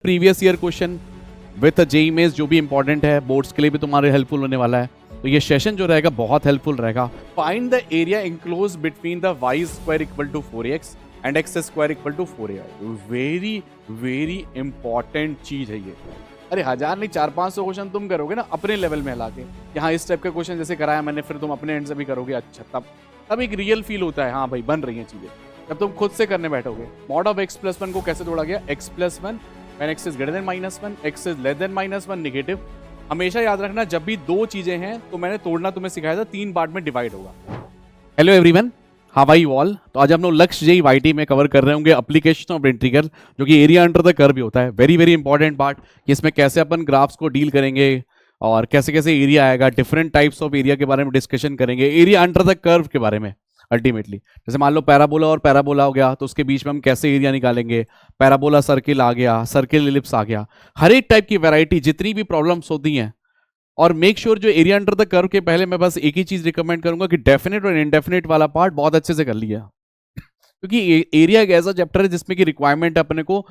Previous year question with JEE Mains जो भी important है बोर्ड्स के लिए भी तुम्हारे हेल्पफुल होने वाला है। तो ये सेशन जो रहेगा बहुत हेल्पफुल रहेगा। Find the area enclose between the y square equal to 4x and x square equal to 4ay। Very very important चीज है ये। अरे हजार नहीं 400-500 क्वेश्चन तुम करोगे ना अपने लेवल में लाके, यहाँ इस टाइप का क्वेश्चन जैसे कराया मैंने, फिर तुम अपने एंड से भी करोगे। अच्छा तब एक रियल फील होता है, हाँ भाई बन रही हैं चीजें। जब तुम खुद से करने बैठोगे, मॉड ऑफ x प्लस 1 को कैसे तोड़ा गया, x plus 1 when x is greater than -1, x is less than -1 negative. हमेशा याद रखना जब भी दो चीजें हैं तो मैंने तोड़ना तुम्हें सिखाया था, 3 पार्ट में डिवाइड होगा। Hello everyone, how are you all. तो आज हम लोग लक्ष्य जेई वाईटी में कवर कर रहे होंगे एप्लीकेशन ऑफ इंटीग्रल, जो कि एरिया अंडर द कर्व भी होता है। वेरी वेरी इंपॉर्टेंट पार्ट, इसमें कैसे अपन ग्राफ्स को डील करेंगे और कैसे कैसे एरिया आएगा, डिफरेंट टाइप्स ऑफ एरिया के बारे में डिस्कशन करेंगे, एरिया अंडर द कर्व के बारे में। अल्टीमेटली जैसे मान लो पैराबोला और पैराबोला हो गया तो उसके बीच में हम कैसे एरिया निकालेंगे, पैराबोला सर्किल आ गया, सर्किल एलिप्स आ गया, हर एक टाइप की वैरायटी जितनी भी प्रॉब्लम्स होती हैं। और मेक श्योर जो एरिया अंडर द कर्व के पहले मैं बस एक ही चीज रिकमेंड करूंगा कि डेफिनेट और इनडेफिनेट वाला पार्ट बहुत अच्छे से कर लिया, क्योंकि एरिया एक ऐसा चैप्टर है जिसमें की रिक्वायरमेंट है अपने को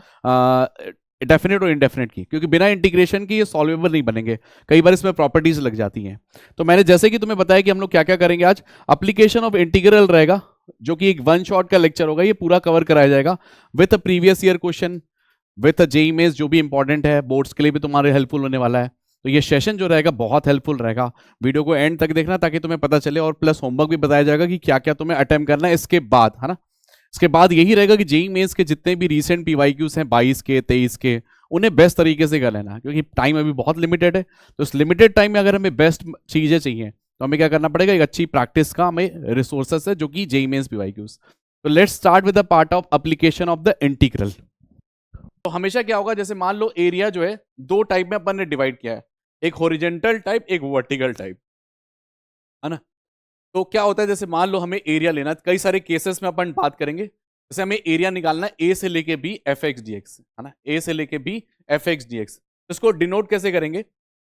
डेफिनेट और इनडेफिनेट की, क्योंकि बिना इंटीग्रेशन के ये सॉल्वेबल नहीं बनेंगे, कई बार इसमें प्रॉपर्टीज लग जाती हैं। तो मैंने जैसे कि तुम्हें बताया कि हम लोग क्या क्या करेंगे आज, एप्लीकेशन ऑफ इंटीग्रल रहेगा जो कि एक 1 शॉट का लेक्चर होगा, ये पूरा कवर कराया जाएगा with previous year question with JEE Mains जो भी इंपॉर्टेंट है बोर्ड्स के लिए भी तुम्हारे हेल्पफुल होने वाला है। तो ये सेशन जो रहेगा बहुत हेल्पफुल रहेगा, वीडियो को एंड तक देखना ताकि तुम्हें पता चले, और प्लस होमवर्क भी बताया जाएगा कि क्या क्या तुम्हें अटेम्प्ट करना है इसके बाद, है ना। इसके बाद यही रहेगा कि जेई मेंस के जितने भी रीसेंट पीवाईक्यूज हैं 22 के 23 के, उन्हें बेस्ट तरीके से कर लेना, क्योंकि टाइम अभी बहुत लिमिटेड है। तो इस लिमिटेड टाइम में अगर हमें बेस्ट चीजें चाहिए तो हमें क्या करना पड़ेगा, एक अच्छी प्रैक्टिस का हमें रिसोर्सेस है जो कि जेई मेंस पीवाईक्यूज। तो let's start with the part of application of the integral. तो हमेशा क्या होगा, जैसे मान लो एरिया जो है दो टाइप में अपन ने डिवाइड किया है, एक हॉरिजॉन्टल टाइप एक वर्टिकल टाइप, है ना। तो क्या होता है, जैसे मान लो हमें एरिया लेना, कई सारे केसेस में अपन बात करेंगे। जैसे हमें एरिया निकालना है ए से लेके b f x d x, है ना, ए से लेके b f x d x. इसको डिनोट कैसे करेंगे,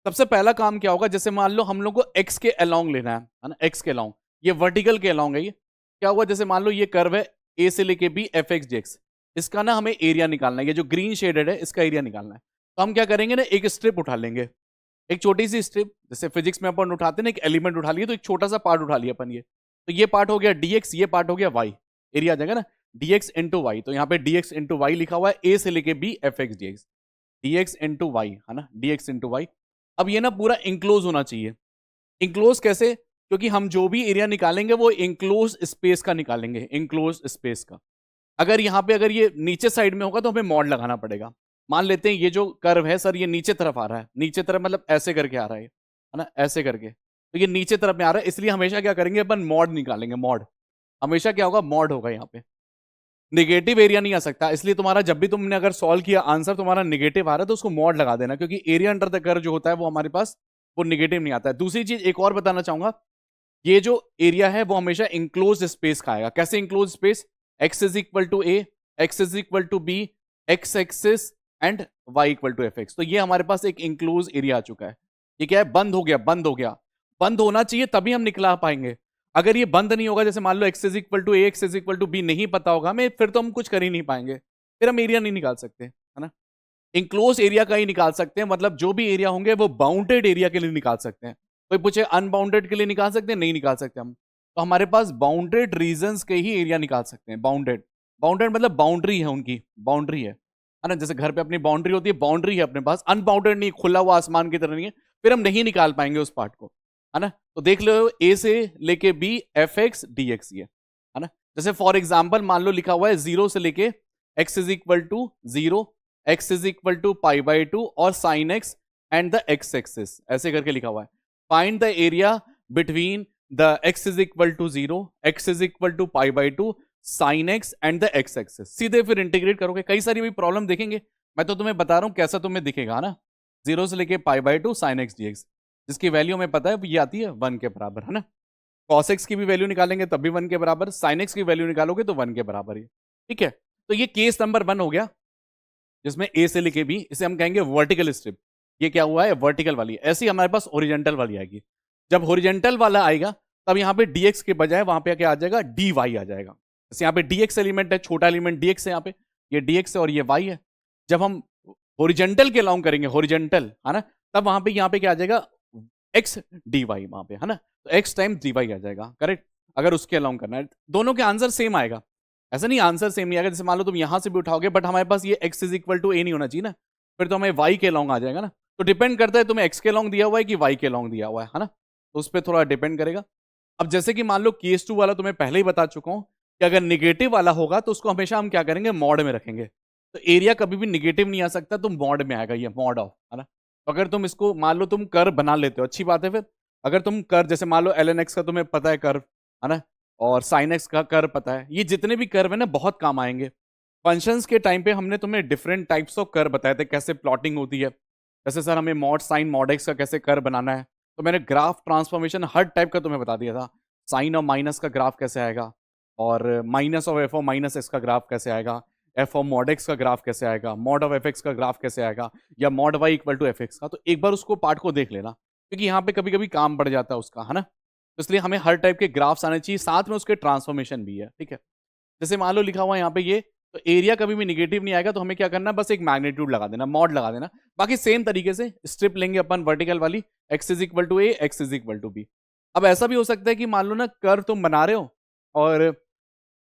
सबसे पहला काम क्या होगा, जैसे मान लो हम लोग को एक्स के अलोंग लेना है ना, एक्स के अलोंग, ये वर्टिकल के अलोंग है। ये क्या हुआ, जैसे मान लो ये कर्व है ए से लेके b f x d x, इसका ना हमें एरिया निकालना है, ये जो ग्रीन शेडेड है इसका एरिया निकालना है। तो हम क्या करेंगे ना, एक स्ट्रिप उठा लेंगे, एक छोटी सी स्ट्रिप, जैसे फिजिक्स में अपन उठाते हैं ना, एक एलिमेंट उठा लिया तो एक छोटा सा पार्ट उठा लिया अपन, ये तो ये पार्ट हो गया dx, ये पार्ट हो गया y, एरिया आ जाएगा ना dx इंटू वाई। तो यहाँ पे dx इंटू वाई लिखा हुआ है, a से लेके b f x d x, dx into y, है ना, dx इंटू वाई। अब ये ना पूरा इंक्लोज होना चाहिए। इंक्लोज कैसे, क्योंकि हम जो भी एरिया निकालेंगे वो इंक्लोज स्पेस का निकालेंगे, इंक्लोज स्पेस का। अगर यहाँ पे अगर ये नीचे साइड में होगा तो हमें मॉड लगाना पड़ेगा। मान लेते हैं ये जो कर्व है सर ये नीचे तरफ आ रहा है, नीचे तरफ मतलब ऐसे करके आ रहा है ना, ऐसे करके, तो ये नीचे तरफ में आ रहा है, इसलिए हमेशा क्या करेंगे अपन, मॉड निकालेंगे। मॉड हमेशा क्या होगा, मॉड होगा। यहाँ पे निगेटिव एरिया नहीं आ सकता, इसलिए तुम्हारा जब भी तुमने अगर सॉल्व किया आंसर तुम्हारा निगेटिव आ रहा है तो उसको मॉड लगा देना, क्योंकि एरिया अंडर द कर्व जो होता है वो हमारे पास वो निगेटिव नहीं आता है। दूसरी चीज एक और बताना चाहूंगा, ये जो एरिया है वो हमेशा इंक्लोज स्पेस का आएगा। कैसे enclose space, x is equal to a, x is equal to b, x axis and y equal to F x. तो ये हमारे पास एक इंक्लोज एरिया आ चुका है। ये क्या है, बंद हो गया, बंद हो गया, बंद होना चाहिए तभी हम निकला पाएंगे। अगर ये बंद नहीं होगा, जैसे मान लो x is equal to a, x is equal to b नहीं पता होगा हमें, फिर तो हम कुछ कर ही नहीं पाएंगे, फिर हम एरिया नहीं निकाल सकते, है ना। इंक्लोज एरिया का ही निकाल सकते हैं, मतलब जो भी एरिया होंगे वो बाउंडेड एरिया के लिए निकाल सकते हैं। कोई पूछे अनबाउंडेड के लिए निकाल सकते हैं, नहीं निकाल सकते हम। तो हमारे पास बाउंडेड रीजन्स के ही एरिया निकाल सकते हैं। बाउंडेड, बाउंडेड मतलब बाउंड्री है उनकी, बाउंड्री है ना, जैसे घर पे अपनी बाउंड्री होती है, बाउंड्री है अपने पास, अनबाउंडेड नहीं, खुला हुआ आसमान की तरह नहीं है, फिर हम नहीं निकाल पाएंगे उस पार्ट को, है ना। तो देख लो ए से लेके b f x d x, ये है ना। जैसे फॉर एग्जाम्पल मान लो लिखा हुआ है 0 से लेके x is equal to 0, x is equal to pi by 2 और sine x and the x axis, ऐसे करके लिखा हुआ है। Find the area between the x is equal to 0, x is equal to pi by 2, sine x and the x axis. सीधे फिर integrate करोगे, कई सारी भी प्रॉब्लम देखेंगे, मैं तो तुम्हें बता रहा हूं कैसा तुम्हें दिखेगा ना। 0 से लेके पाई by 2 sine x d x, जिसकी वैल्यू हमें पता है ये आती है 1 के बराबर, है ना। कॉस एक्स की भी वैल्यू निकालेंगे तब भी 1 के बराबर, साइन एक्स की वैल्यू निकालोगे तो 1 के बराबर ही, ठीक है। तो ये केस नंबर 1 हो गया, जिसमें ए से लेके बी, इसे हम कहेंगे वर्टिकल स्ट्रिप। ये क्या हुआ है, वर्टिकल वाली। ऐसी हमारे पास ओरिजेंटल वाली आएगी। जब होरिजेंटल वाला आएगा तब यहाँ पे dx के बजाय वहां पे क्या आ जाएगा, dy आ जाएगा। जैसे यहाँ पे dx एलिमेंट है, छोटा एलिमेंट dx है, यहाँ पे ये dx है और ये y है। जब हम हॉरिजेंटल के अलॉन्ग करेंगे, हॉरिजेंटल, है ना, तब वहां पे यहाँ पे क्या आ जाएगा, एक्स डी वाई वहां पे, है ना, तो एक्स टाइम डी वाई आ जाएगा, करेक्ट। अगर उसके अलॉन्ग करना है, दोनों के आंसर सेम आएगा, ऐसा नहीं आंसर सेम नहीं आएगा। जैसे मान लो तुम यहां से भी उठाओगे, बट हमारे पास ये एक्स इज इक्वल टू ए नहीं होना चाहिए ना, फिर तो हमें वाई के अलॉन्ग आ जाएगा ना। तो डिपेंड करता है तुम्हें एक्स के अलॉन्ग दिया हुआ है कि वाई के अलॉन्ग दिया हुआ है ना, तो उस पर थोड़ा डिपेंड करेगा। अब जैसे कि मान लो केस 2 वाला तुम्हें पहले ही बता चुका हूं कि अगर निगेटिव वाला होगा तो उसको हमेशा हम क्या करेंगे, मॉड में रखेंगे। तो एरिया कभी भी निगेटिव नहीं आ सकता, तो मॉड में आएगा, ये मॉड ऑफ, है ना। तो अगर तुम इसको मान लो तुम कर बना लेते हो, अच्छी बात है। फिर अगर तुम कर, जैसे मान लो एल एन एक्स का तुम्हें पता है कर्व, है ना, और साइन एक्स का कर्व पता है, ये जितने भी कर्व है ना बहुत काम आएंगे। फंक्शंस के टाइम पे हमने तुम्हें डिफरेंट टाइप्स ऑफ कर्व बताए थे, कैसे प्लॉटिंग होती है। जैसे सर हमें मॉड साइन मॉड एक्स का कैसे कर्व बनाना है, तो मैंने ग्राफ ट्रांसफॉर्मेशन हर टाइप का तुम्हें बता दिया था। साइन और माइनस का ग्राफ कैसे आएगा, और minus of f of minus x का ग्राफ कैसे आएगा, एफ ऑफ मॉड एक्स का ग्राफ कैसे आएगा, मॉड ऑफ एफ एक्स का ग्राफ कैसे आएगा, या mod y equal to F x का। तो एक बार उसको पार्ट को देख लेना, क्योंकि यहाँ पे कभी कभी काम पड़ जाता है उसका, है ना। तो इसलिए हमें हर टाइप के ग्राफ्स आने चाहिए, साथ में उसके ट्रांसफॉर्मेशन भी है, ठीक है। जैसे मान लो लिखा हुआ है यहाँ पे ये, तो एरिया कभी भी निगेटिव नहीं आएगा, तो हमें क्या करना, बस एक मैग्नीट्यूड लगा देना, मॉड लगा देना। बाकी सेम तरीके से स्ट्रिप लेंगे अपन वर्टिकल वाली, x is equal to a, x is equal to b. अब ऐसा भी हो सकता है कि मान लो ना कर्व तुम बना रहे हो, और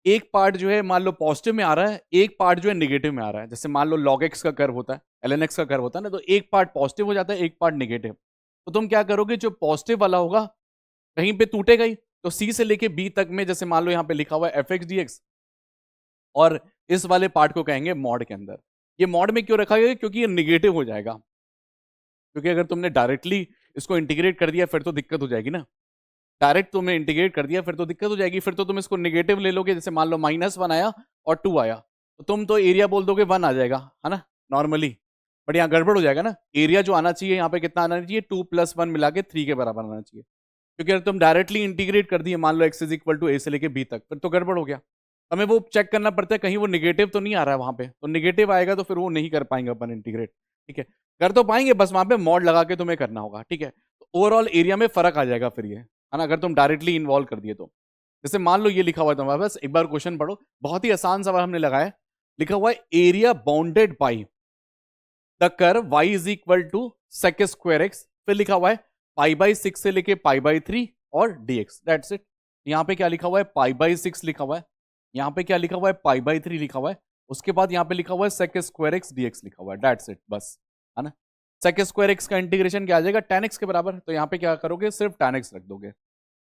एक पार्ट जो है मान लो पॉजिटिव में आ रहा है, एक पार्ट जो है निगेटिव में आ रहा है। जैसे मान लो log x का कर्व होता है, ln x का कर्व होता है ना, तो एक पार्ट पॉजिटिव हो जाता है, एक पार्ट निगेटिव। तो तुम क्या करोगे, जो पॉजिटिव वाला होगा कहीं पे टूटेगा ही, तो c से लेके b तक में, जैसे मान लो यहाँ पे लिखा हुआ है एफ एक्स डी एक्स, और इस वाले पार्ट को कहेंगे मॉड के अंदर। ये मॉड में क्यों रखा गया, क्योंकि ये निगेटिव हो जाएगा, क्योंकि अगर तुमने डायरेक्टली इसको इंटीग्रेट कर दिया फिर तो दिक्कत हो जाएगी ना। डायरेक्ट तुमने इंटीग्रेट कर दिया फिर तो दिक्कत हो जाएगी, फिर तो तुम इसको नेगेटिव ले लोगे। जैसे मान लो -1 आया और 2 आया, तो तुम तो एरिया बोल दोगे 1 आ जाएगा, है ना, नॉर्मली। बट यहाँ गड़बड़ हो जाएगा ना, एरिया जो आना चाहिए यहाँ पे कितना आना चाहिए, 2 + 1 मिला के 3 के बराबर आना चाहिए। क्योंकि अगर तुम डायरेक्टली इंटीग्रेट कर दिए, मान लो x is equal to a से लेके बी तक, फिर तो गड़बड़ हो गया। हमें वो चेक करना पड़ता है कहीं वो निगेटिव तो नहीं आ रहा है वहां पे, तो निगेटिव आएगा तो फिर वो नहीं कर पाएंगे अपन इंटीग्रेट, ठीक है। कर तो पाएंगे, बस वहां पे मॉड लगा के तुम्हें करना होगा, ठीक है। तो ओवरऑल एरिया में फर्क आ जाएगा फिर ये, है ना, अगर तुम डायरेक्टली इन्वॉल्व कर दिए तो। जैसे मान लो ये लिखा हुआ है तुम्हारे पास, एक बार क्वेश्चन पढ़ो, बहुत ही आसान सवाल हमने लगाया। लिखा हुआ है area bounded by the curve y is equal to sec square x, फिर लिखा हुआ है π/6 से लेके π/3 और dx, दैट्स इट। यहाँ पे क्या लिखा हुआ है, π/6 लिखा हुआ है, यहाँ पे क्या लिखा हुआ है, π/3 लिखा हुआ है, उसके बाद यहाँ पे लिखा हुआ है सेक स्क्वायर एक्स dx लिखा हुआ है, दैट्स इट, बस, है ना। सेक स्क्वायर एक्स का इंटीग्रेशन क्या आ जाएगा, tan x के बराबर, तो यहाँ पे क्या करोगे, सिर्फ tan x रख दोगे।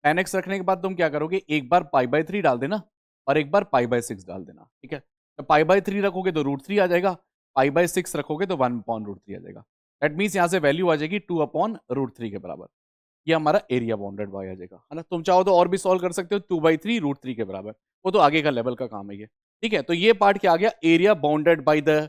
tan x रखने के बाद तुम क्या करोगे, एक बार π/3 डाल देना और एक बार π/6 डाल देना, ठीक है। तो π/3 रखोगे तो √3 आ जाएगा, π/6 रखोगे तो 1/√3 आ जाएगा। दैट मीन्स यहाँ से वैल्यू आ जाएगी 2/√3 के बराबर। ये हमारा एरिया बाउंडेड बाय आ जाएगा, है ना। तुम चाहो तो और भी सॉल्व कर सकते हो, 2/3 √3 के बराबर, वो तो आगे का लेवल का काम है ये, ठीक है। तो ये पार्ट क्या आ गया, area bounded by the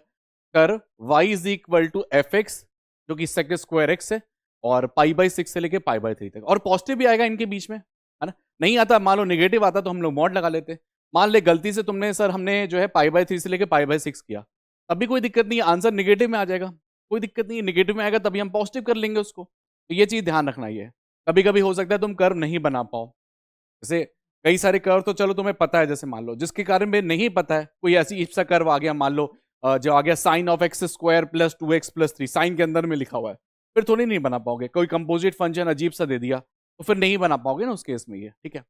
curve y is equal to F x, जो कि सेक स्क्वायर एक्स है, और π/6 से लेके π/3 तक, और पॉजिटिव भी आएगा इनके बीच में, है ना। नहीं आता, मान लो नेगेटिव आता तो हम लोग मॉड लगा लेते। मान ले गलती से तुमने सर हमने जो है π/3 से लेके π/6 किया, तब भी कोई दिक्कत नहीं है, आंसर निगेटिव में आ जाएगा, कोई दिक्कत नहीं है, निगेटिव में आएगा तभी हम पॉजिटिव कर लेंगे उसको। तो ये चीज ध्यान रखना ही है। कभी कभी हो सकता है तुम कर्व नहीं बना पाओ, जैसे कई सारे कर्व तो चलो तुम्हें पता है, जैसे मान लो जिसके कारण में नहीं पता है, कोई ऐसी सा कर्व आ गया, मान लो जो आ गया sin of x square plus 2x plus 3, sine के अंदर में लिखा हुआ है, फिर थोड़ी नहीं बना पाओगे। कोई कंपोजिट फंक्शन अजीब सा दे दिया तो फिर नहीं बना पाओगे ना उस केस में ये, ठीक है।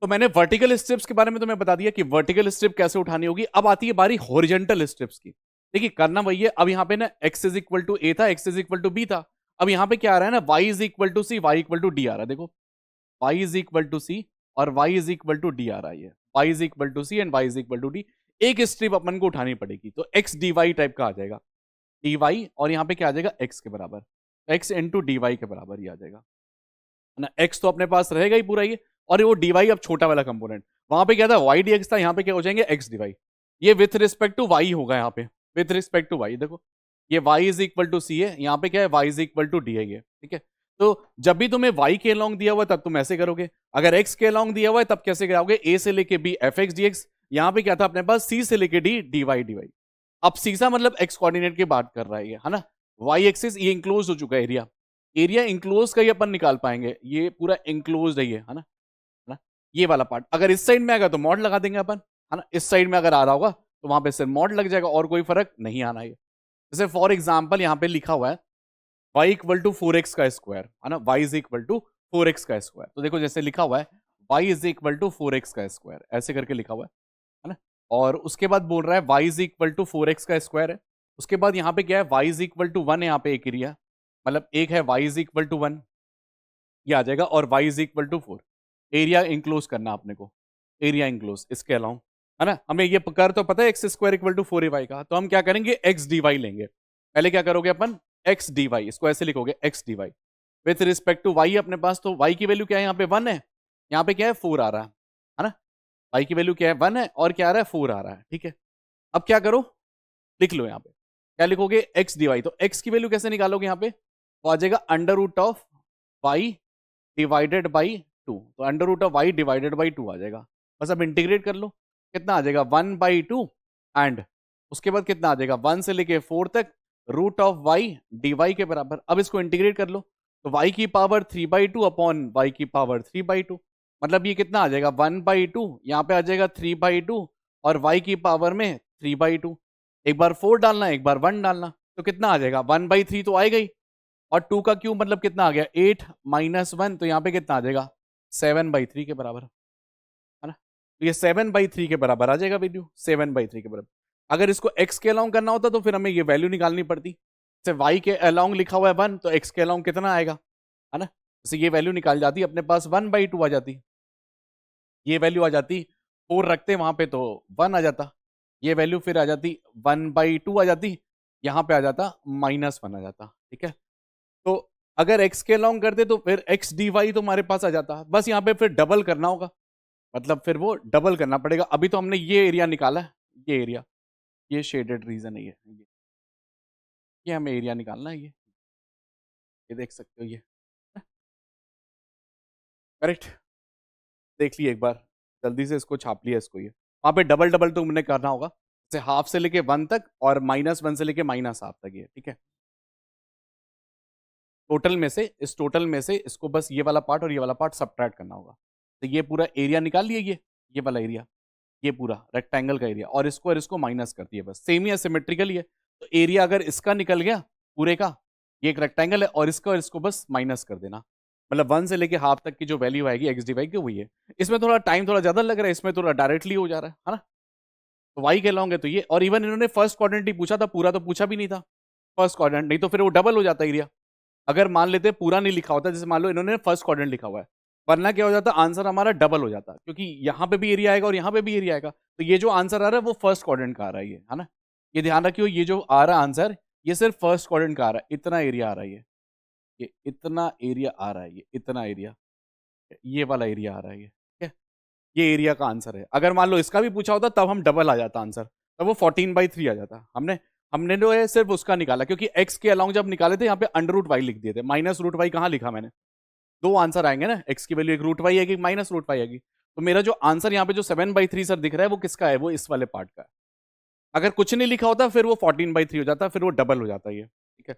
तो मैंने वर्टिकल स्ट्रिप्स के बारे में तुम्हें बता दिया कि वर्टिकल स्ट्रिप कैसे उठानी होगी। अब आती है बारी हॉरिजॉन्टल स्ट्रिप्स की। देखिए करना वही है, अब यहाँ पे ना x is equal to a था, x is equal to b था, अब यहाँ पे क्या आ रहा है ना, y is equal to C, y equal to D आ रहा है। देखो y is equal to C और y is equal to D आ रहा है, y is equal to C and y is equal to D. एक स्ट्रिप अपन को उठानी पड़ेगी, तो x dy टाइप का आ जाएगा, dy, और यहाँ पे क्या आ जाएगा x के बराबर, x इंटू डी के बराबर ही आ जाएगा, है ना। x तो अपने पास रहेगा ही पूरा ये, और वो dy अब छोटा वाला कंपोनेंट, वहां पे क्या था y dx था, यहाँ पे क्या हो जाएंगे x dy। ये विथ रिस्पेक्ट टू y होगा, यहाँ पे विथ रिस्पेक्ट टू y, देखो ये y is equal to c है, यहाँ पे क्या है y is equal to d है ये, ठीक है। तो जब भी तुम्हें y के अलॉन्ग दिया हुआ है तब तुम ऐसे करोगे, अगर x के अलॉन्ग दिया हुआ है तब कैसे कराओगे, a से लेके b f x d x, यहाँ पे क्या था अपने पास c से लेके d dy dy। अब सीसा मतलब x कोऑर्डिनेट की बात कर रहा है ये, है ना। y एक्सिस ये इंक्लोज हो चुका है एरिया, एरिया इंक्लोज का ही अपन निकाल पाएंगे, ये पूरा इंक्लोज है ये, है ना। ये वाला पार्ट अगर इस साइड में आएगा तो मॉड लगा देंगे अपन, है ना। इस साइड में अगर आ रहा होगा तो वहां पे सिर्फ मॉड लग जाएगा और कोई फर्क नहीं आना है। जैसे फॉर एग्जाम्पल यहाँ पे लिखा हुआ है y इक्वल टू 4x का स्क्वायर, है ना, y is equal to 4x का स्क्वायर। तो देखो जैसे लिखा हुआ है y is equal to 4x का स्क्वायर, ऐसे करके लिखा हुआ है ना। और उसके बाद बोल रहा है y is equal to 4x का स्क्वायर है। उसके बाद यहाँ पे क्या है, y इज इक्वल टू 1 है, यहाँ पे एक एरिया, मतलब एक है y इज इक्वल टू 1, ये आ जाएगा, और y is equal to 4। Area enclose करना अपने को, एरिया इंक्लोज इसके अलावा, है ना। हमें ये कर तो पता है x square equal to 4ay का, तो हम क्या करेंगे, एक्स डी वाई लेंगे। पहले क्या करोगे अपन, एक्स डी वाई, इसको ऐसे लिखोगे x d y with respect to y अपने पास। तो वाई की वैल्यू क्या है, यहाँ पे 1 है, यहाँ पे क्या है 4 आ रहा है ना। वाई की वैल्यू क्या है 1 है, और क्या आ रहा है 4 आ रहा है, ठीक है। अब क्या करो, लिख लो यहाँ पे, क्या लिखोगे, एक्स डी वाई। तो एक्स की वैल्यू कैसे निकालोगे, यहाँ पे तो आ जाएगा under root of y divided by 2। तो under root of y divided by 2 आ जाएगा। बस अब इंटीग्रेट कर लो, कितना आ जाएगा 1/2, एंड उसके बाद कितना आ जाएगा 1 से लेके 4 तक root of y d y के बराबर। अब इसको इंटीग्रेट कर लो, तो वाई की पावर 3/2 अपॉन वाई की पावर 3/2, मतलब ये कितना आ जाएगा 1/2, यहाँ पे आ जाएगा 3/2, और वाई की पावर में 3/2। एक बार 4 डालना, एक बार 1 डालना, तो कितना आ जाएगा 1/3 तो आएगा ही, और 2 का क्यूब मतलब कितना आ गया 8 माइनस 1, तो यहाँ पे कितना आ जाएगा 7/3 के बराबर, है ना। तो ये 7/3 के बराबर आ जाएगा वैल्यू, 7/3 के बराबर। अगर इसको x के अलाउंग करना होता तो फिर हमें ये वैल्यू निकालनी पड़ती। जैसे y के अलाउंग लिखा हुआ है 1, तो x के अलाउंग कितना आएगा, है ना। जैसे ये वैल्यू निकाल जाती, अपने पास 1/2 आ जाती, ये वैल्यू आ जाती, 4 रखते वहां पे तो 1 आ जाता, ये वैल्यू फिर आ जाती 1/2 आ जाती, यहाँ पे आ जाता -1 आ जाता, ठीक है। तो अगर x के अलाउंग करते तो फिर x dy तो हमारे पास आ जाता, बस यहाँ पे फिर डबल करना होगा, मतलब फिर वो डबल करना पड़ेगा। अभी तो हमने ये एरिया निकाला है, ये एरिया, ये शेडेड रीजन है, ये हमें एरिया निकालना है, ये देख सकते हो, ये करेक्ट, देख लिए एक बार, जल्दी से इसको छाप लिया इसको, ये वहां पे डबल डबल तो हमने करना होगा, जैसे हाफ से लेके 1 तक और -1 से लेके -1/2 तक, ये ठीक है। टोटल में से, इस टोटल में से इसको बस ये वाला पार्ट और ये वाला पार्ट सब्ट्रैक्ट करना होगा। तो ये पूरा एरिया निकाल लिए, ये वाला एरिया, ये पूरा रेक्टेंगल का एरिया, और इसको माइनस कर दिए, बस सेम ही सिमेट्रिकल ही है। तो एरिया अगर इसका निकल गया पूरे का, ये एक रेक्टेंगल है, और इसका और इसको बस माइनस कर देना, मतलब 1 से लेके हाफ तक की जो वैल्यू आएगी एक्स डी वाई की वही है। इसमें थोड़ा टाइम थोड़ा ज्यादा लग रहा है, इसमें थोड़ा डायरेक्टली हो जा रहा है ना। तो वाई के लॉन्ग है तो ये, और इवन इन्होंने फर्स्ट क्वाड्रेंट ही पूछा था, पूरा तो पूछा भी नहीं था फर्स्ट क्वाड्रेंट, नहीं तो फिर वो डबल हो जाता एरिया। अगर मान लेते पूरा नहीं लिखा होता, जैसे मान लो इन्होंने फर्स्ट क्वाड्रेंट लिखा हुआ है, वरना क्या हो जाता, आंसर हमारा डबल हो जाता, क्योंकि यहाँ पे भी एरिया आएगा और यहाँ पे भी एरिया आएगा। तो ये जो आंसर आ रहा है वो फर्स्ट क्वाड्रेंट का आ रहा है, ये है ना। ये ध्यान रखियो, ये जो आ रहा है आंसर, ये सिर्फ फर्स्ट क्वाड्रेंट का आ रहा है, इतना एरिया आ रहा है, ये इतना एरिया आ रहा है, ये इतना एरिया, ये वाला एरिया आ रहा है, ये ठीक है। ये एरिया का आंसर है। अगर मान लो इसका भी पूछा होता तब हम डबल आ जाता आंसर, तब वो 14/3 आ जाता। हमने हमने जो है सिर्फ उसका निकाला, क्योंकि x के अलाउंग जब निकाले थे यहाँ पे अंडर रूट वाई लिख दिए थे, माइनस रूट वाई कहाँ लिखा मैंने, दो आंसर आएंगे ना, x की वैल्यू एक रूट वाई आएगी, माइनस रूट वाई आएगी। तो मेरा जो आंसर यहाँ पे जो 7/3 सर दिख रहा है वो किसका है, वो इस वाले पार्ट का है। अगर कुछ नहीं लिखा होता फिर वो 14/3 हो जाता, फिर वो डबल हो जाता, ये ठीक है।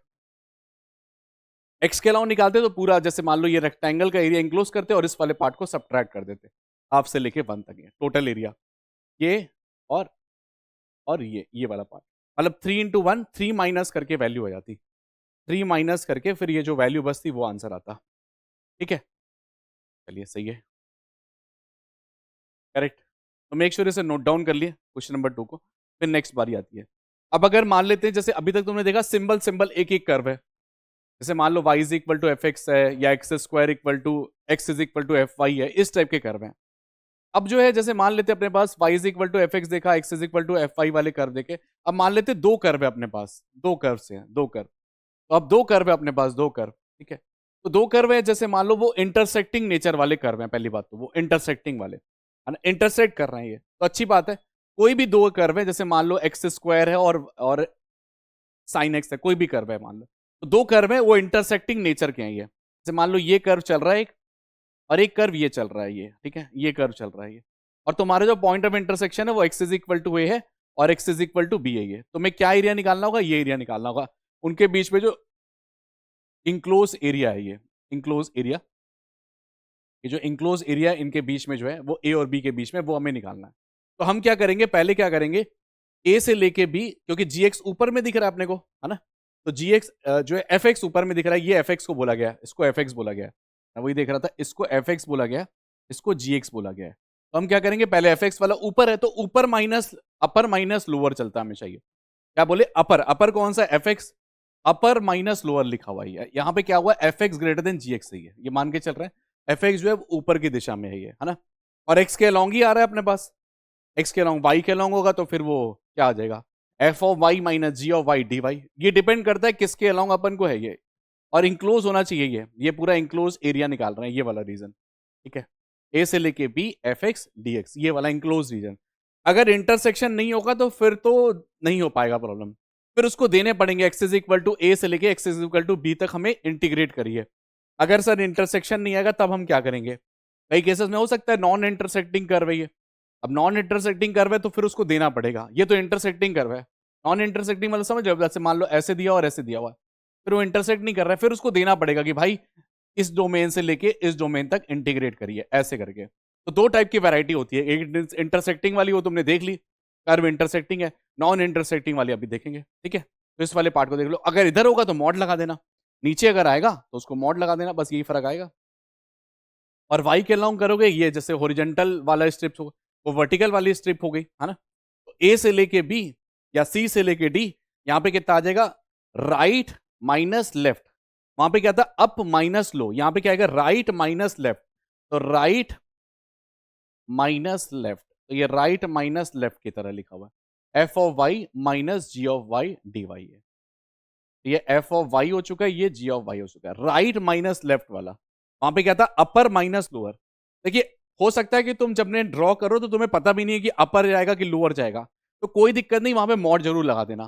x के अलाउंग निकालते तो पूरा, जैसे मान लो ये रेक्टेंगल का एरिया इंक्लोज करते और इस वाले पार्ट को सब्ट्रैक्ट कर देते, हाफ से लेके 1 तक, ये टोटल एरिया, ये और ये वाला पार्ट, मतलब 3 × 1, 3 माइनस करके वैल्यू आ जाती, 3 माइनस करके फिर ये जो वैल्यू बचती वो आंसर आता, ठीक है। चलिए सही है, करेक्ट। तो मेक श्योर इसे नोट डाउन कर लिए क्वेश्चन नंबर 2 को, फिर नेक्स्ट बारी आती है। अब अगर मान लेते हैं, जैसे अभी तक तुमने देखा सिंबल सिंबल एक एक कर्व है, जैसे मान लो y is equal to F x है, या x square equal to x is equal to F y है, इस टाइप के कर्व हैं। अब जो है, जैसे मान लेते अपने पास y is equal to F X देखा, X is equal to F Y वाले कर्व देखे। अब मान लेते दो कर्व है अपने पास, दो कर्व से हैं, दो कर्व। तो अब दो कर्व है अपने पास, दो कर्व, ठीक है। तो दो कर्व है, जैसे मान लो वो इंटरसेक्टिंग नेचर वाले कर्व हैं, पहली बात तो वो इंटरसेक्टिंग वाले, है ना, इंटरसेक्ट कर रहे हैं, ये तो अच्छी बात है। कोई भी दो कर्व है, जैसे मान लो एक्स स्क्वायर है और साइन एक्स है, कोई भी कर्व है मान लो, तो दो कर्व है वो इंटरसेक्टिंग नेचर के हैं ये। जैसे मान लो ये कर्व चल रहा है एक, और एक कर्व ये चल रहा है, ये ठीक है, ये कर्व चल रहा है ये, और तुम्हारा जो पॉइंट ऑफ इंटरसेक्शन है वो x is equal to a है और x is equal to b है। ये तो मैं क्या एरिया निकालना होगा, ये एरिया निकालना होगा, उनके बीच में जो इंक्लोज एरिया है, ये इंक्लोज एरिया, ये जो इंक्लोज एरिया इनके बीच में जो है वो ए और बी के बीच में, वो हमें निकालना है। तो हम क्या करेंगे, पहले क्या करेंगे, ए से लेके बी, क्योंकि जी एक्स ऊपर में दिख रहा है अपने को, है ना, तो जी एक्स जो है एफ एक्स ऊपर में दिख रहा है, ये एफ एक्स को बोला गया है, इसको एफ एक्स बोला गया है, मैं वही देख रहा था, इसको एफ एक्स बोला गया है, इसको जी एक्स बोला गया है। तो हम क्या करेंगे, पहले एफ एक्स वाला ऊपर है तो ऊपर माइनस अपर माइनस लोअर चलता है हमेशा, ये क्या बोले, अपर, अपर कौन सा, F X, upper minus lower लिखा हुआ है, यहाँ पे क्या हुआ, एफ एक्स ग्रेटर देन जी एक्स है, ये मान के चल रहा है, एफ एक्स जो है ऊपर की दिशा में है ये, है ना, और एक्स के अलॉन्ग ही आ रहा है अपने पास, एक्स के अलॉन्ग, वाई के अलॉन्ग होगा तो फिर वो क्या आ जाएगा, f of Y minus g of y d y, ये डिपेंड करता है किसके अलॉन्ग अपन को है ये, और इंक्लोज होना चाहिए ये पूरा इंक्लोज एरिया निकाल रहे हैं, ये वाला रीजन, ठीक है, ए से लेके b f x d x, ये वाला इंक्लोज रीजन। अगर इंटरसेक्शन नहीं होगा तो फिर तो नहीं हो पाएगा प्रॉब्लम, फिर उसको देने पड़ेंगे, x is equal to a से लेके x is equal to b तक हमें इंटीग्रेट करिए। अगर सर इंटरसेक्शन नहीं आएगा तब हम क्या करेंगे, कई केसेस में हो सकता है नॉन इंटरसेक्टिंग कर्व है ये, अब नॉन इंटरसेक्टिंग कर्व है तो फिर उसको देना पड़ेगा, ये तो इंटरसेक्टिंग कर्व है, नॉन इंटरसेक्टिंग मतलब समझ रहे हो, जैसे मान लो ऐसे दिया और ऐसे दिया हुआ, फिर वो इंटरसेक्ट नहीं कर रहा है, फिर उसको देना पड़ेगा कि भाई इस डोमेन से लेके इस डोमेन तक इंटीग्रेट करिए, ऐसे करके। तो दो टाइप की वैरायटी होती है, एक इंटरसेक्टिंग वाली वो तुमने देख ली, कर्व इंटरसेक्टिंग है, नॉन इंटरसेक्टिंग वाली अभी देखेंगे, ठीक है, तो इस वाले पार्ट को देख लो, अगर इधर होगा तो मॉड लगा देना, नीचे अगर आएगा तो उसको मॉड लगा देना, बस यही फर्क आएगा। और वाई के अलॉन्ग करोगे, ये जैसे हॉरिजॉन्टल वाला स्ट्रिप हो, वो वर्टिकल वाली स्ट्रिप हो गई, है ना, तो ए से लेके बी या सी से लेके डी, यहां पे कितना आ जाएगा, राइट माइनस लेफ्ट, वहां पे क्या था, अप माइनस लो, यहां पे क्या आएगा, राइट माइनस लेफ्ट, तो राइट माइनस लेफ्ट, तो ये राइट माइनस लेफ्ट की तरह लिखा हुआ है, f of Y minus g of y d y है, ये एफ ऑफ वाई हो चुका है, ये जी ऑफ वाई हो चुका है, राइट माइनस लेफ्ट वाला, वहां पे क्या था, अपर माइनस लोअर। देखिए हो सकता है कि तुम जब ने ड्रॉ करो तो तुम्हें पता भी नहीं है कि अपर जाएगा कि लोअर जाएगा, तो कोई दिक्कत नहीं, वहां पे मॉड जरूर लगा देना,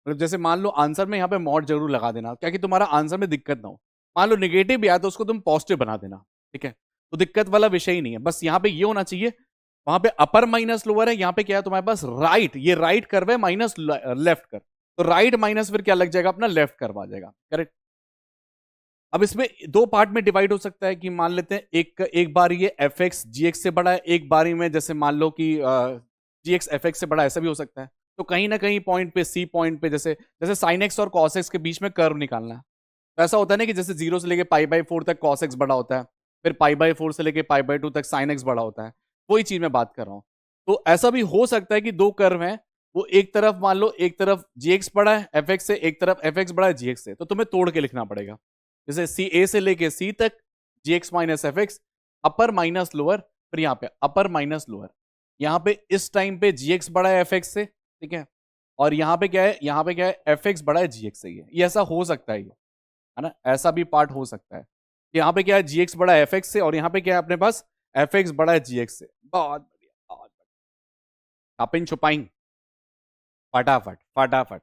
मतलब जैसे मान लो आंसर में यहाँ पे मॉड जरूर लगा देना, क्या कि तुम्हारा आंसर में दिक्कत ना हो, मान लो निगेटिव भी आया तो उसको तुम पॉजिटिव बना देना, ठीक है, तो दिक्कत वाला विषय ही नहीं है, बस यहाँ पे ये होना चाहिए, वहां पे अपर माइनस लोअर है, यहाँ पे क्या है तुम्हारे पास राइट, ये राइट कर्व है माइनस लेफ्ट कर्व, तो राइट माइनस फिर क्या लग जाएगा अपना, लेफ्ट कर्व आ जाएगा, करेक्ट। अब इसमें दो पार्ट में डिवाइड हो सकता है कि मान लेते हैं एक बार ये एफ एक्स जी एक्स से बड़ा है, एक बारी में जैसे मान लो कि जी एक्स एफ एक्स से बड़ा, ऐसा भी हो सकता है, तो कहीं ना कहीं पॉइंट पे, सी पॉइंट पे, जैसे जैसे साइन एक्स और कॉस एक्स के बीच में कर्व निकालना है, तो ऐसा होता है ना कि जैसे 0 से लेके पाई बाई 4 तक कॉस एक्स बड़ा होता है, फिर पाई बाई 4 से लेके पाई बाई 2 तक साइन एक्स बड़ा होता है, वही चीज मैं बात कर रहा हूँ। तो ऐसा भी हो सकता है कि दो कर्व हैं, वो एक तरफ मान लो, एक तरफ जी एक्स बड़ा है एफ एक्स से, एक तरफ एफ एक्स बड़ा है जी एक्स से, तो तुम्हें तोड़ के लिखना पड़ेगा, जैसे सी ए से लेके सी तक G X minus F X, upper minus lower, फिर यहाँ पे अपर माइनस लोअर, यहाँ पे इस टाइम पे जी एक्स बड़ा है एफ एक्स से, ठीक है, और यहाँ पे क्या है, यहाँ पे क्या है, एफ एक्स बड़ा है जी एक्स से, ये ऐसा हो सकता है ना, ऐसा भी पार्ट हो सकता है, यहाँ पे क्या है, जी एक्स बड़ा है एफ एक्स से, और यहाँ पे क्या है अपने पास, एफ एक्स बड़ा है जी एक्स से, बहुत बढ़िया, बहुत बढ़िया, छापिन छुपाइन, फटाफट फटाफट,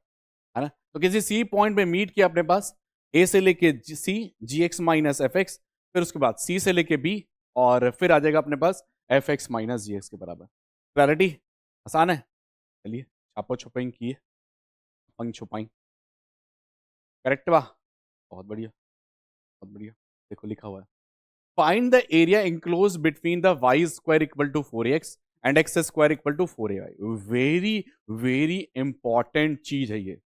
है ना, तो किसी सी पॉइंट पे मीट किया अपने पास, ए से लेके सी जी एक्स माइनस एफ एक्स, फिर उसके बाद सी से लेके बी, और फिर आ जाएगा अपने पास एफ एक्स माइनस जी एक्स के बराबर। क्लैरिटी, आसान है, चलिए छापो छुपाई किए, पंग छुपाई, करेक्ट बा, बहुत बढ़िया बहुत बढ़िया, देखो लिखा हुआ है, find the area enclose between the y square equal to 4x and x square equal to 4ay। Very very important चीज है ये,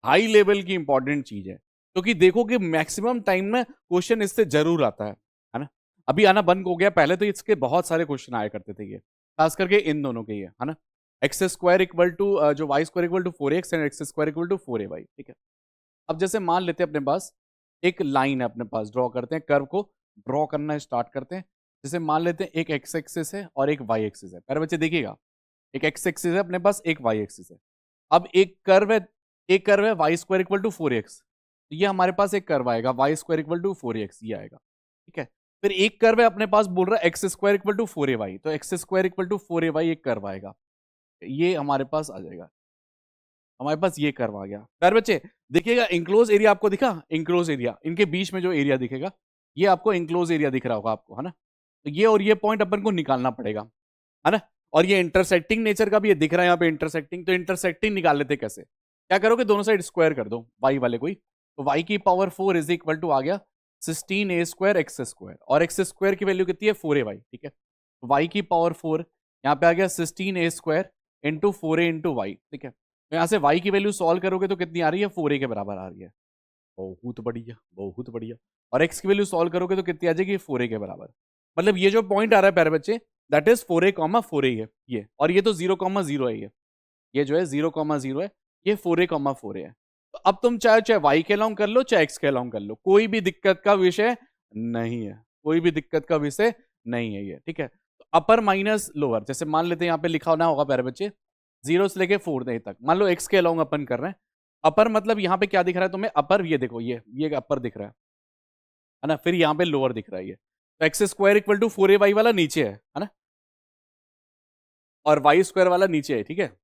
हाई लेवल की इंपॉर्टेंट चीज है, क्योंकि देखो कि मैक्सिमम टाइम में क्वेश्चन इससे जरूर आता है ना, अभी आना बंद हो गया, पहले तो इसके बहुत सारे क्वेश्चन आया करते थे ये, खास करके इन दोनों के, ये है ना, एक्स स्क्वायर इक्वल टू जो y square equal to 4x and x square equal to 4ay, ठीक है। अब जैसे मान लेते हैं अपने पास एक लाइन है, अपने पास ड्रॉ करते हैं, कर्व को ड्रॉ करना स्टार्ट करते हैं, जैसे मान लेते हैं एक एक्स एक्सिस है और एक वाई एक्सिस है, पहले बच्चे देखिएगा, एक एक्स एक्सिस है अपने पास, एक वाई एक्सिस है, अब एक कर्व है y square equal to 4x, तो ये हमारे पास एक कर्व आएगा Y square equal to 4x, ये आएगा, ठीक है। फिर एक कर्व है अपने पास बोल रहा है x square equal to 4ay, तो X square equal to 4ay एक कर्व आएगा, ये हमारे पास आ जाएगा, हमारे पास ये कर्व आ गया। प्यारे बच्चे देखिएगा, इंक्लोज एरिया आपको दिखा, इंक्लोज एरिया, इनके बीच में जो एरिया दिखेगा ये आपको इंक्लोज एरिया दिख रहा होगा आपको, है ना, तो ये और ये पॉइंट अपन को निकालना पड़ेगा, है ना, और ये इंटरसेक्टिंग नेचर का भी ये दिख रहा है यहाँ पे इंटरसेक्टिंग, तो इंटरसेक्टिंग निकाल लेते कैसे, क्या करोगे, दोनों साइड स्क्वायर कर दो वाई वाले कोई, तो वाई की पावर 4 इज इक्वल टू आ गया 16a स्क्वायर एक्स स्क्वायर, और एक्स स्क्वायर की वैल्यू कितनी है 4ay, ठीक है, तो वाई की पावर 4 यहाँ पे आ गया 16a square into 4a into Y, ठीक है। तो यहाँ से y की वैल्यू सॉल्व करोगे तो कितनी आ रही है, 4a के बराबर आ रही है। बहुत बढ़िया, बहुत बढ़िया। और x की वैल्यू सॉल्व करोगे तो कितनी आ जाएगी, 4a के बराबर। मतलब ये जो पॉइंट आ रहा है प्यारे बच्चे, that is 4a comma 4a है ये, और ये तो 0,0 है ये जो है 0,0 है, ये 4a कॉमा 4a है। तो अब तुम चाहे चाहे y के अलाउंग कर लो, चाहे x के अलाउंग कर लो, कोई भी दिक्कत का विषय नहीं है, कोई भी दिक्कत का विषय नहीं है ये, ठीक है। तो अपर माइनस लोअर, जैसे मान लेते हैं यहाँ पे लिखा होना होगा प्यारे बच्चे 0 से लेके 4 तक, मान लो x के अलाउंग अपन कर रहे हैं। अपर मतलब यहाँ पे क्या दिख रहा है तुम्हें, अपर ये देखो, ये अपर दिख रहा है ना, फिर यहाँ पे लोअर दिख रहा है ये। तो X square equal to 4a वाला नीचे है ना, और वाई स्क्वायर वाला नीचे है, ठीक है।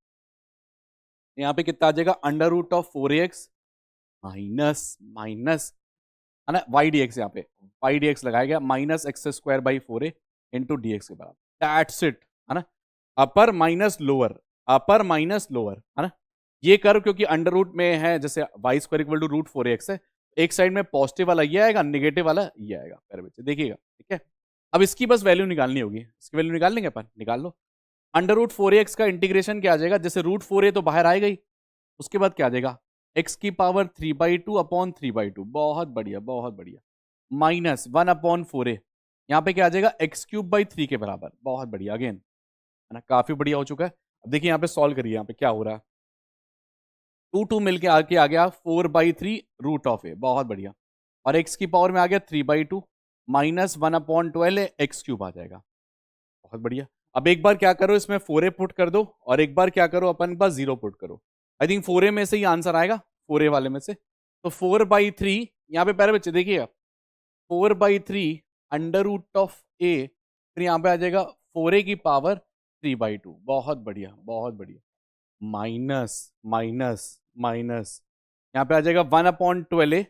यहाँ पे कितना आ जाएगा, under root of 4ax minus minus, है ना, वाई डी एक्स, यहाँ पे वाई डी एक्स लगाया गया, minus x square by 4a into D X के बराबर, दैट्स इट, है ना। अपर माइनस लोअर, अपर माइनस लोअर, है ना। ये कर क्योंकि अंडर रूट में है, जैसे y square equal to root 4ax है, एक साइड में पॉजिटिव वाला ये आएगा, निगेटिव वाला ये आएगा, प्यारे बच्चे देखिएगा, ठीक है। अब इसकी बस वैल्यू निकालनी होगी, इसकी वैल्यू निकाल लेंगे अपन, निकाल लो। अंडर रूट 4ax का इंटीग्रेशन क्या आ जाएगा, जैसे रूट 4a तो बाहर आएगा ही, उसके बाद क्या आ जाएगा, एक्स की पावर 3/2 अपॉन 3/2, बहुत बढ़िया बहुत बढ़िया, माइनस 1/4a, यहाँ पे क्या आ जाएगा, x³/3 के बराबर, बहुत बढ़िया अगेन, है ना, काफी बढ़िया हो चुका है। अब देखिए यहाँ पे सॉल्व करिए, यहाँ पे क्या हो रहा है, 2 मिलके आके आ गया 4/3 रूट ऑफ ए, बहुत बढ़िया, और x की पावर में आ गया 3/2 माइनस 1/12 x³ आ जाएगा, बहुत बढ़िया। अब एक बार क्या करो, इसमें 4a पुट कर दो, और एक बार क्या करो, अपन पास 0 पुट करो। आई थिंक 4a में से ही आंसर आएगा, 4a वाले में से। तो 4/3, यहाँ पे पहले बच्चे देखिएगा, 4/3 अंडर रूट ऑफ a, फिर यहाँ पे आ जाएगा 4a की पावर 3/2, बहुत बढ़िया बहुत बढ़िया, माइनस माइनस माइनस, यहाँ पे आ जाएगा 1/12a,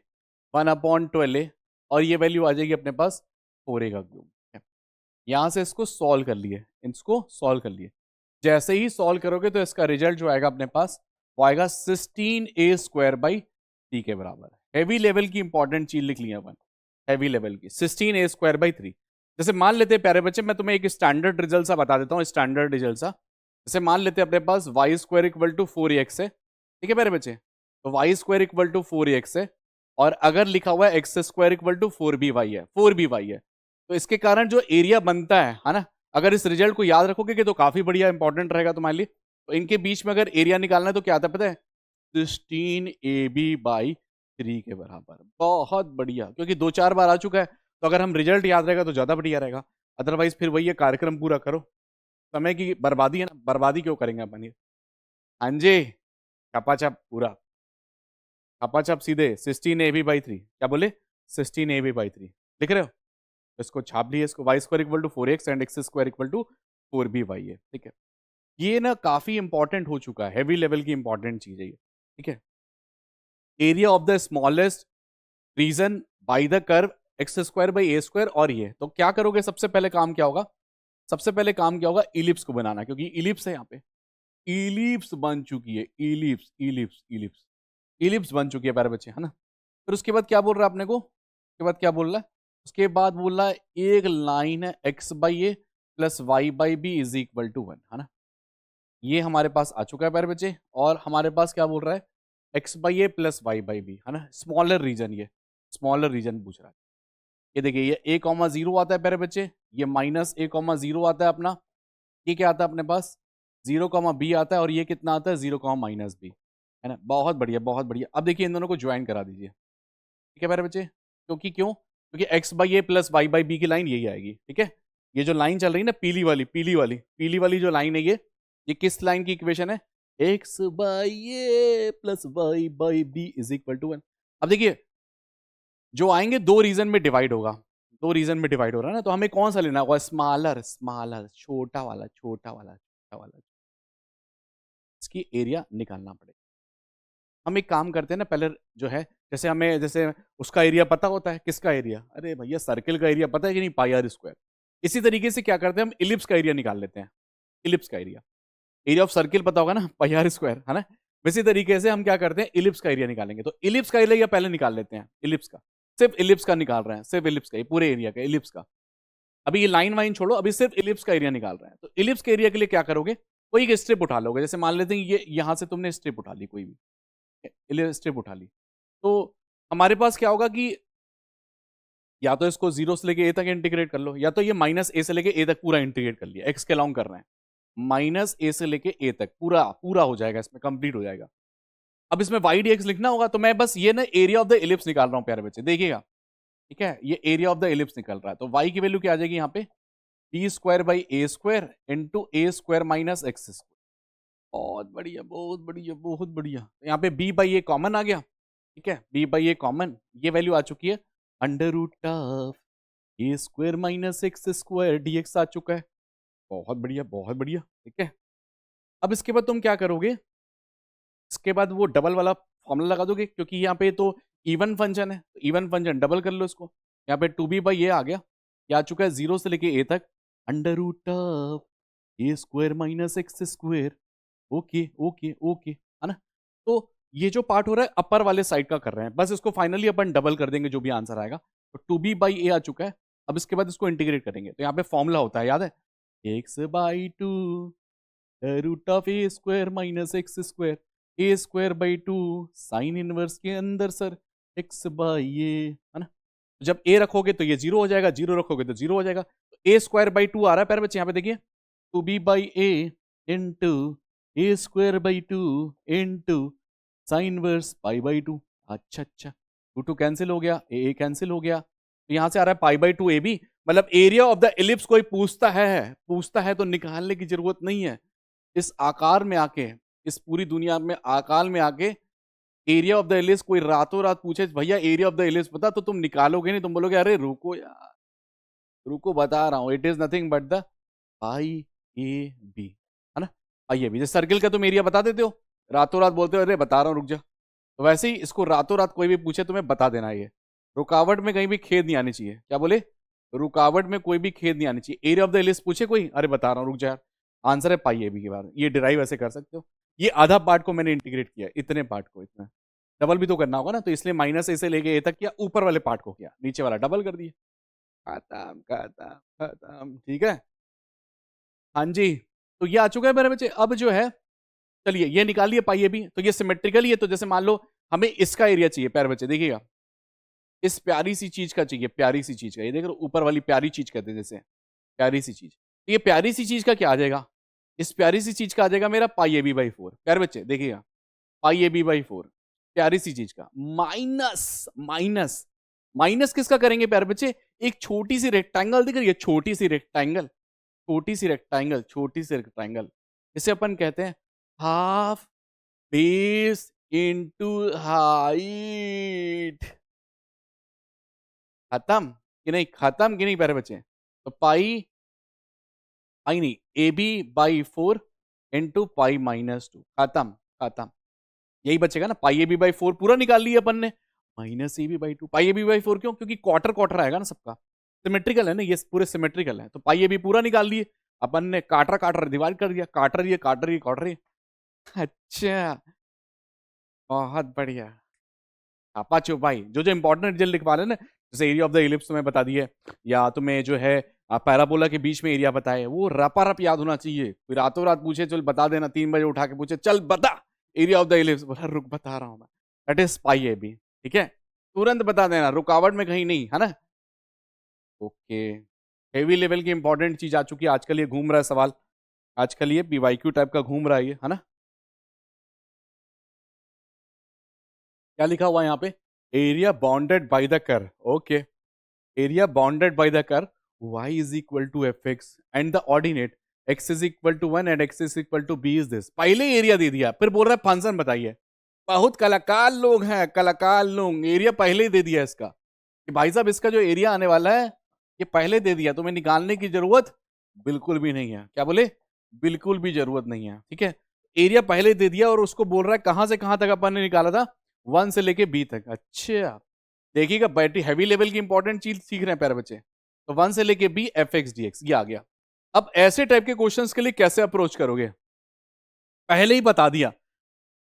1/12a, और ये वैल्यू आ जाएगी अपने पास 4a का क्यूब। यहां से इसको सॉल्व कर लिए, इसको सॉल्व कर लिए, जैसे ही सॉल्व करोगे तो इसका रिजल्ट जो आएगा अपने पास, वो आएगा 16a² के बराबर। हैवी लेवल की इंपॉर्टेंट चीज लिख लिया अपन, हैवी लेवल की 16a²3। जैसे मान लेते हैं प्यारे बच्चे, मैं तुम्हें एक स्टैंडर्ड रिजल्ट सा बता देता हूँ, स्टैंडर्ड रिजल्ट सा। जैसे मान लेते हैं अपने पास y² इक्वल टू 4ax है, ठीक है प्यारे बच्चे, तो y² इक्वल टू 4ax है, और अगर लिखा हुआ है x² इक्वल टू 4by है, 4by है, तो इसके कारण जो एरिया बनता है ना, अगर इस रिजल्ट को याद रखोगे कि तो काफी बढ़िया इंपॉर्टेंट रहेगा तुम्हारे लिए। तो इनके बीच में अगर एरिया निकालना है तो क्या आता है पता है, 16ab/3 के बराबर, बहुत बढ़िया, क्योंकि 2-4 बार आ चुका है, तो अगर हम रिजल्ट याद रहेगा तो ज्यादा बढ़िया रहेगा। अदरवाइज फिर वही है, कार्यक्रम पूरा करो, समय की बर्बादी है ना, बर्बादी क्यों करेंगे अपन ये। हाँ जी, चपाचप पूरा, चपाचप सीधे 16ab/3, क्या बोले, 16ab/3 लिख रहे हो, इसको छाप लिए, इसको y² equal to 4x and x² equal to 4by है, ठीक है। ये ना काफी इंपॉर्टेंट हो चुका है, हैवी लेवल की इंपॉर्टेंट चीज है ये, ठीक है। Area of the smallest region by the curve x²/a², और ये तो क्या करोगे, सबसे पहले काम क्या होगा, सबसे पहले काम क्या होगा, इलिप्स को बनाना, क्योंकि इलिप्स है यहाँ पे, इलिप्स बन चुकी है, इलिप्स इलिप्स इलिप्स इलिप्स बन चुकी है प्यारे बच्चे, है ना। फिर उसके बाद क्या बोल रहा है अपने को, उसके बाद क्या बोल रहा है, उसके बाद बोल रहा है एक लाइन है x/a plus y/b is equal to 1, है ना। ये हमारे पास आ चुका है प्यारे बच्चे, और हमारे पास क्या बोल रहा है, x/a प्लस y/b, है ना, स्मॉलर रीजन, ये स्मॉलर रीजन पूछ रहा है। ये देखिए, ये a,0 आता है प्यारे बच्चे, ये माइनस a,0 आता है अपना, ये क्या आता है अपने पास 0,b आता है, और ये कितना आता है 0,-b, है ना, बहुत बढ़िया बहुत बढ़िया। अब देखिए इन दोनों को ज्वाइन करा दीजिए, ठीक है प्यारे बच्चे, क्योंकि क्यों, क्योंकि x/a प्लस y/b की लाइन यही आएगी, ठीक है। ये जो लाइन चल रही है ना, पीली वाली पीली वाली पीली वाली जो लाइन है, ये किस लाइन की इक्वेशन है, x/a plus y/b is equal to 1। अब देखिए जो आएंगे दो रीजन में डिवाइड होगा, दो रीजन में डिवाइड हो रहा है ना, तो हमें कौन सा लेना होगा, स्मॉलर स्मॉलर, छोटा वाला छोटा वाला छोटा वाला, इसकी एरिया निकालना पड़ेगा। हम एक काम करते हैं ना, पहले जो है, जैसे हमें, जैसे उसका एरिया पता होता है, किसका एरिया, अरे भैया सर्किल का एरिया पता है कि नहीं, πr²। इसी तरीके से क्या करते हैं, हम इलिप्स का एरिया निकाल लेते हैं, इलिप्स का एरिया ऑफ सर्किल पता होगा ना, πr², है ना। इसी तरीके से हम क्या करते हैं, इलिप्स का एरिया निकालेंगे, तो इलिप्स का एरिया पहले निकाल लेते हैं, इलिप्स का, सिर्फ इलिप्स का निकाल रहे हैं, सिर्फ इलिप्स का, पूरे एरिया का, इलिप्स का। अभी ये लाइन वाइन छोड़ो, अभी सिर्फ इलिप्स का एरिया निकाल रहे हैं, तो इलिप्स के एरिया के लिए क्या करोगे, कोई एक स्ट्रिप उठा लोगे, जैसे मान लेते हैं ये यहाँ से तुमने स्ट्रिप उठा ली, कोई भी स्ट्रिप उठा ली, तो हमारे पास क्या होगा कि या तो इसको 0 से लेके a तक इंटीग्रेट कर लो, या तो ये माइनस a से लेके a तक पूरा इंटीग्रेट कर लिया, x के अलाउंग कर रहे हैं, माइनस a से लेके a तक पूरा पूरा हो जाएगा, इसमें कंप्लीट हो जाएगा। अब इसमें y dx लिखना होगा, तो मैं बस ये ना एरिया ऑफ द एलिप्स निकाल रहा हूँ प्यारे बच्चे, देखिएगा, ठीक है, ये एरिया ऑफ द एलिप्स निकल रहा है, तो y की वैल्यू क्या आ जाएगी यहाँ पे, b square by A square into A square minus x square. बहुत बढ़िया, बहुत बढ़िया, बहुत बढ़िया। तो यहाँ पे b बाई ए कॉमन आ गया, ठीक है, b बाई ए कॉमन, ये वैल्यू आ चुकी है, under root of a square minus x square dx आ चुका है। बहुत बढ़िया, बहुत बढ़िया, ठीक है। अब इसके बाद तुम क्या करोगे, इसके बाद वो डबल वाला फॉर्मूला लगा दोगे, क्योंकि यहाँ पे तो इवन फंक्शन है, इवन फंक्शन डबल कर लो इसको, यहाँ पे 2b बाई ए आ गया, ये आ चुका है 0 से लेके a तक, under root of a square minus x square. Okay okay okay, है ना। तो ये जो पार्ट हो रहा है अपर वाले साइड का कर रहे हैं, बस इसको फाइनली अपन डबल कर देंगे जो भी आंसर आएगा, तो 2b बाई ए आ चुका है। अब इसके बाद इसको इंटीग्रेट करेंगे, तो यहाँ पे फॉर्मूला होता है, याद है, x by two root of a square minus x square, a square by two sine inverse के अंदर सर एक्स बाई ए, है ना। जब ए रखोगे तो ये 0 हो जाएगा, 0 रखोगे तो 0 हो जाएगा, तो ए स्क्वायर बाई टू आ रहा है प्यारे बच्चे, यहाँ पे देखिए, 2b by A into A square by two into sine inverse pi by to. अच्छा अच्छा, 2 कैंसिल हो गया, ए कैंसिल हो गया, तो यहाँ से आ रहा है pi by two a b, मतलब एरिया ऑफ द एलिप्स कोई पूछता है तो निकालने की जरूरत नहीं है। इस आकार में आके, इस पूरी दुनिया में आकार में आके एरिया ऑफ द एलिप्स कोई रातों रात पूछे भैया एरिया ऑफ द एलिप्स पता, तो तुम निकालोगे नहीं, तुम बोलोगे अरे रुको यार, रुको बता रहा हूं, it is nothing but the pi a b, है ना। पाई ए बी, जैसे सर्किल का तुम एरिया बता देते हो, रातों रात बोलते हो अरे बता रहा हूं रुक जा, तो वैसे ही इसको रातों रात कोई भी पूछे तुम्हें बता देना है। ये रुकावट में कहीं भी खेद नहीं आनी चाहिए, क्या बोले, रुकावट में कोई भी खेद नहीं आनी चाहिए। एरिया ऑफ द एलिप्स पूछे कोई, अरे बता रहा हूं रुक जा यार, आंसर है पाई ए बी के बाद, ये डिराइव ऐसे कर सकते हो। ये आधा पार्ट को मैंने इंटीग्रेट किया, इतने पार्ट को, इतना डबल भी तो करना होगा ना, तो इसलिए माइनस ए से लेके ए तक किया, ऊपर वाले पार्ट को किया, नीचे वाला डबल कर दिया, खत्म खत्म खत्म, ठीक है। हाँ जी, तो ये आ चुका है मेरे बच्चे। अब जो है चलिए ये निकालिए पाई ए बी, तो ये सिमेट्रिकल ही है, तो जैसे मान लो हमें इसका एरिया चाहिए प्यारे बच्चे, देखिएगा इस प्यारी सी चीज का चाहिए, प्यारी सी चीज का, ये देख रहे हो ऊपर वाली प्यारी चीज कहते हैं जैसे, प्यारी सी चीज, तो ये प्यारी सी चीज का क्या आ जाएगा, इस प्यारी सी चीज का आ जाएगा मेरा पाई ए बी बाई 4, प्यारे बच्चे देखिएगा, पाई ए बी बाई 4 प्यारी सी चीज का, माइनस माइनस माइनस किसका करेंगे प्यारे बच्चे, एक छोटी सी रेक्टेंगल दिख रही है, छोटी सी रेक्टेंगल, छोटी सी रेक्टेंगल, छोटी सी रेक्टेंगल, इसे अपन कहते हैं हाफ बेस इंटू हाइट। खत्म कि नहीं, खत्म कि नहीं प्यारे बच्चे, तो पाई आई नहीं a b by 4 into pi minus 2, खत्म खत्म, यही बचेगा ना, पाई ए बी बाई 4 पूरा निकाल लिया अपन ने, minus a b by 2, pi a b by 4 क्यों, क्योंकि क्वार्टर क्वार्टर आएगा ना सबका, सिमेट्रिकल है ना, ये पूरे सिमेट्रिकल है, तो पाई ए बी पूरा निकाल लिए अपन ने, काटर काटर डिवाइड कर दिया, काटर ये काटर ये काटर ये, अच्छा बहुत बढ़िया। आपा चुप भाई, जो जो इंपॉर्टेंट रिजल्ट लिखवा रहे ना, जैसे एरिया ऑफ द इलिप्स तुम्हें बता दिए, या तुम्हें जो है पैराबोला के बीच में एरिया बताए, वो रपा रप याद होना चाहिए, फिर रातों रात पूछे चल बता देना, 3 बजे उठा के पूछे चल बता एरिया ऑफ द इलिप्स, बोला रुक बता रहा हूं मैं, that is pi a b, ठीक है, तुरंत बता देना, रुकावट में कहीं नहीं, है ना। ओके, हेवी लेवल की इंपॉर्टेंट चीज आ चुकी है, आजकल ये घूम रहा है सवाल, आजकल ये पीवाईक्यू टाइप का घूम रहा है ये, है ना। क्या लिखा हुआ है यहाँ पे, area bounded by the curve, okay, area bounded by the curve y is equal to fx and the ordinate x is equal to 1 and x is equal to b is this, पहले area दे दिया, फिर बोल रहा है function बताइए, बहुत कलाकार लोग हैं, कलाकार लोग, एरिया पहले ही दे दिया इसका, कि भाई साहब इसका जो एरिया आने वाला है ये पहले दे दिया, तुम्हें निकालने की जरूरत बिल्कुल भी नहीं है, क्या बोले, बिल्कुल भी जरूरत नहीं है, ठीक है, एरिया पहले दे दिया, और उसको बोल रहा है कहां से कहां तक अपन ने निकाला था, 1 से लेके b तक। अच्छा देखिएगा, बैटरी हैवी लेवल की इंपॉर्टेंट चीज सीख रहे हैं प्यारे बच्चे, तो 1 से लेके b f x d x, ये आ गया। अब ऐसे टाइप के क्वेश्चंस के लिए कैसे अप्रोच करोगे, पहले ही बता दिया,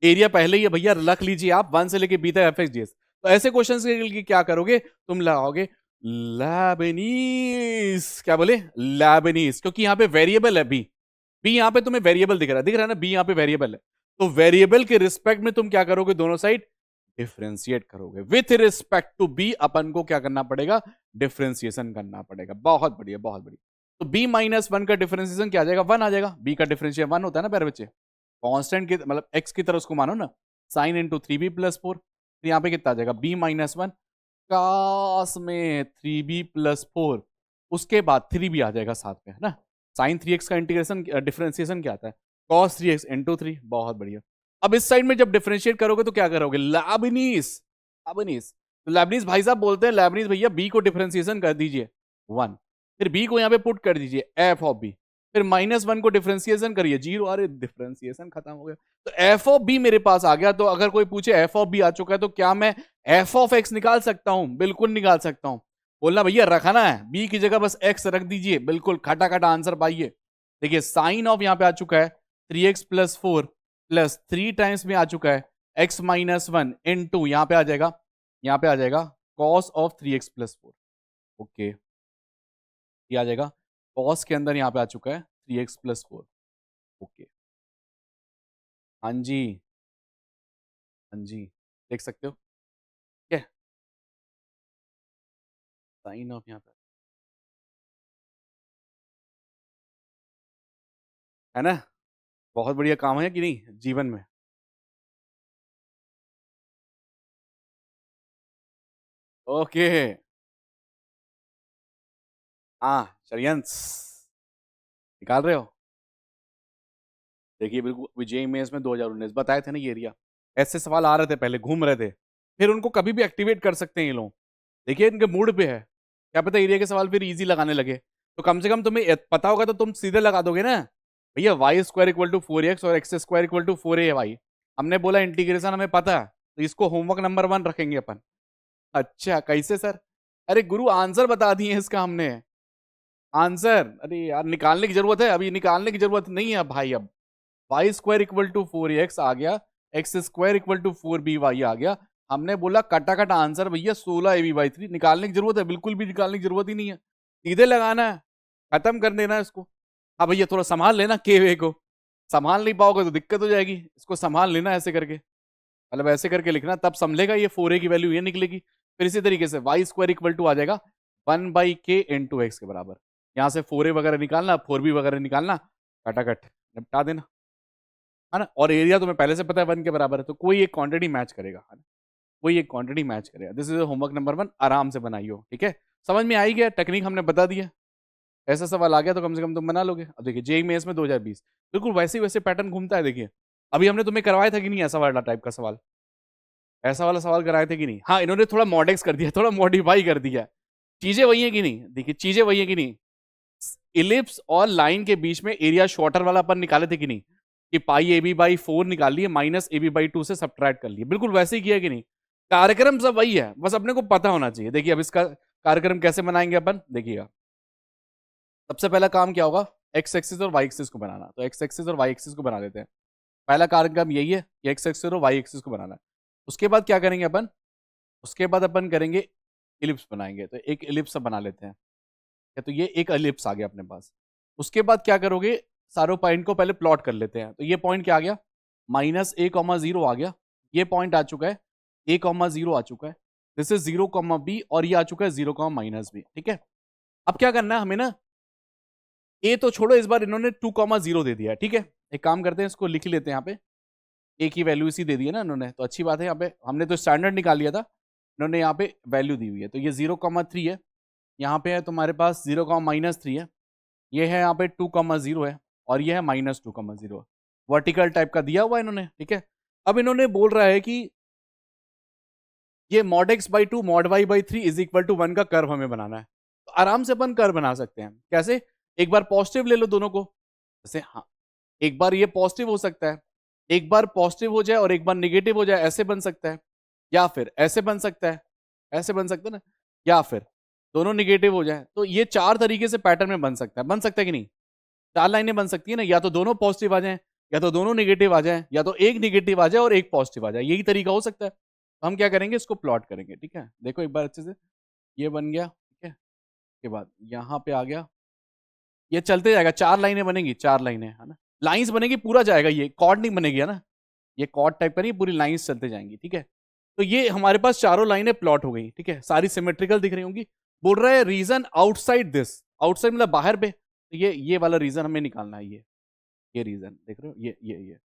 एरिया पहले ही है भैया, रख लीजिए आप 1 से लेके b तक एफ एक्स डी एक्स, तो ऐसे क्वेश्चंस के लिए क्या करोगे, तुम लगाओगे लैबनीज, क्या बोले, लैबनीज, क्योंकि यहाँ पे वेरिएबल है b, बी यहाँ पे तुम्हें वेरिएबल दिख रहा है ना, बी यहाँ पे वेरिएबल है, तो वेरिएबल के रिस्पेक्ट में तुम क्या करोगे, दोनों साइड डिफ्रेंशिएट करोगे। विथ रिस्पेक्ट टू बी अपन को क्या करना पड़ेगा, डिफ्रेंशिएशन करना पड़ेगा। बहुत बढ़िया, बहुत बढ़िया। तो b माइनस वन का डिफरेंशिएशन क्या आ जाएगा, 1 आ जाएगा। b का डिफरेंशिएशन 1 होता है ना प्यारे बच्चे, कांस्टेंट की मतलब x की तरह उसको मानो ना, साइन इंटू 3b+4, तो यहाँ पे कितना आ जाएगा, b माइनस वन कास में 3b+4, उसके बाद 3b आ जाएगा साथ में, है ना। साइन 3x का इंटीग्रेशन डिफरेंशिएशन क्या आता है, cos 3x इंटू 3। बहुत बढ़िया। अब इस साइड में जब डिफरेंशिएट करोगे तो क्या करोगे, लैबनीज, लैबनीज, तो लैबनीज भाई साहब बोलते हैं, लैबनीज भैया b को डिफरेंशिएशन कर दीजिए 1, फिर b को यहाँ पे पुट कर दीजिए f ऑफ b, फिर -1 को डिफरेंशिएशन करिए 0। अरे डिफरेंशिएशन खत्म हो गया, तो f ऑफ b मेरे पास आ गया। तो अगर कोई पूछे f ऑफ b आ चुका है तो क्या मैं f ऑफ x निकाल सकता हूं, बिल्कुल निकाल सकता हूं। बोलना भैया रखना है b की जगह बस x रख दीजिए, बिल्कुल खटा खटा आंसर पाइए। देखिए साइन ऑफ यहाँ पे आ चुका है 3x+4 प्लस 3 टाइम्स में आ चुका है x-1 इनटू यहाँ पे आ जाएगा, यहाँ पे आ जाएगा cos ऑफ 3x+4। ओके, ये आ जाएगा cos के अंदर यहाँ पे आ चुका है 3x+4। ओके, हाँ जी, हाँ जी, देख सकते हो क्या साइन ऑफ यहाँ पे, है ना। बहुत बढ़िया काम है कि नहीं जीवन में। ओके, हाँ षड्यंत्र निकाल रहे हो। देखिए बिल्कुल विजय मेंस में 2019 बताए थे ना ये एरिया, ऐसे सवाल आ रहे थे पहले, घूम रहे थे, फिर उनको कभी भी एक्टिवेट कर सकते हैं ये लोग। देखिए इनके मूड पे है, क्या पता एरिया के सवाल फिर इजी लगाने लगे, तो कम से कम तुम्हें पता होगा तो तुम सीधे लगा दोगे ना भैया, y² = 4x और x² = 4a है भाई। हमने बोला इंटीग्रेशन हमें पता है, तो इसको होमवर्क नंबर 1 रखेंगे अपन। अच्छा कैसे सर, अरे गुरु आंसर बता दिए इसका हमने, आंसर, अरे यार निकालने की जरूरत है, अभी निकालने की जरूरत नहीं है भाई। अब y² = 4ax आ गया, x² = 4by आ गया। हमने बोला कटा कटा आंसर भैया 16ab/3, निकालने की जरूरत है, बिल्कुल भी निकालने की जरूरत ही नहीं है, सीधे लगाना है, खत्म कर देना है इसको। हाँ भैया थोड़ा संभाल लेना के वे को, संभाल नहीं पाओगे तो दिक्कत हो जाएगी, इसको संभाल लेना ऐसे करके, मतलब ऐसे करके लिखना, तब समझेगा ये 4a की वैल्यू ये निकलेगी। फिर इसी तरीके से y² आ जाएगा 1/k × x के बराबर, यहाँ से 4a वगैरह निकालना, 4b वगैरह निकालना, कटाकट निपटा देना, है ना। और एरिया तुम्हें पहले से पता है 1 के बराबर है, तो कोई एक क्वांटिटी मैच करेगा, है ना, कोई एक क्वांटिटी मैच करेगा। दिस इज होमवर्क नंबर 1, आराम से बनाइयो, ठीक है। समझ में आई गया, टेक्निक हमने बता दिया, ऐसा सवाल आ गया तो कम से कम तुम बना लोगे। अब देखिए जेईई मेंस में 2020 बिल्कुल वैसे ही वैसे पैटर्न घूमता है। देखिए अभी हमने तुम्हें करवाया था कि नहीं ऐसा वाला टाइप का सवाल, ऐसा वाला सवाल कराए थे कि नहीं। हाँ इन्होंने थोड़ा मॉडेक्स कर दिया, थोड़ा मॉडिफाई कर दिया, चीजें वही है कि नहीं, देखिए चीजें वही है कि नहीं। इलिप्स और लाइन के बीच में एरिया शॉर्टर वाला अपन निकाले थे कि नहीं, कि πab/4 निकाल लिए, -ab/2 से सब्ट्रैक्ट कर लिए, बिल्कुल वैसे ही किया कि नहीं। कार्यक्रम सब वही है, बस अपने को पता होना चाहिए। देखिए अब इसका कार्यक्रम कैसे बनाएंगे अपन, देखिएगा सबसे पहला काम क्या होगा, एक्स एक्सिस और वाई एक्सिस को बनाना। तो एक्स एक्सिस और वाई एक्सिस को बना लेते हैं, पहला कार्यक्रम यही है कि एक्स एक्सिस और वाई एक्सिस को बनाना है। उसके बाद क्या करेंगे अपन, उसके बाद अपन करेंगे इलिप्स बनाएंगे, तो एक इलिप्स बना लेते हैं, तो ये एक इलिप्स आ गया अपने पास। उसके बाद क्या करोगे, सारों पॉइंट को पहले प्लॉट कर लेते हैं। तो ये पॉइंट क्या आ गया, -a,0 आ गया, ये पॉइंट आ चुका है a,0 आ चुका है, दिस इज 0,b, और ये आ चुका है 0,-b, ठीक है। अब क्या करना है हमें ना, ए तो छोड़ो, इस बार इन्होंने 2,0 दे दिया है, ठीक है। एक काम करते हैं इसको लिख लेते हैं, यहाँ पे ए की वैल्यू इसी दे दी है ना इन्होंने, तो अच्छी बात है। यहाँ पे हमने तो स्टैंडर्ड निकाल लिया था, इन्होंने यहाँ पे वैल्यू दी हुई है। तो ये 0,3 है, यहाँ पे है तुम्हारे पास 0,-3 है, ये है यहाँ पे 2,0 है, और ये है -2,0, वर्टिकल टाइप का दिया हुआ है इन्होंने, ठीक है। अब इन्होंने बोल रहा है कि ये mod x/2 mod y/3 = 1 का कर्व हमें बनाना है। तो आराम से अपन कर्व बना सकते हैं, कैसे, एक बार पॉजिटिव ले लो दोनों को, जैसे हाँ एक बार ये पॉजिटिव हो सकता है, एक बार पॉजिटिव हो जाए और एक बार निगेटिव हो जाए, ऐसे बन सकता है, या फिर ऐसे बन सकता है, ऐसे बन सकता है ना, या फिर दोनों निगेटिव हो जाए। तो ये 4 तरीके से पैटर्न में बन सकता है कि नहीं, 4 लाइनें बन सकती है ना, या तो दोनों पॉजिटिव आ जाए, या तो दोनों निगेटिव आ जाए, या तो एक निगेटिव आ जाए और एक पॉजिटिव आ जाए, यही तरीका हो सकता है। तो हम क्या करेंगे, इसको प्लॉट करेंगे, ठीक है। देखो एक बार अच्छे से, ये बन गया, ठीक है, के बाद यहाँ पे आ गया, ये चलते जाएगा, 4 लाइनें बनेंगी, 4 लाइनें, है ना, लाइंस बनेगी, पूरा जाएगा, ये कॉर्ड नहीं बनेगी, है ना, ये कॉर्ड टाइप का नहीं, पूरी लाइंस चलते जाएंगी, ठीक है। तो ये हमारे पास चारों लाइनें प्लॉट हो गई, ठीक है, सारी सिमेट्रिकल दिख रही होंगी। बोल रहा है रीजन आउटसाइड दिस, आउटसाइड मतलब बाहर पे, तो ये वाला रीजन हमें निकालना है, ये रीजन देख रहे हो,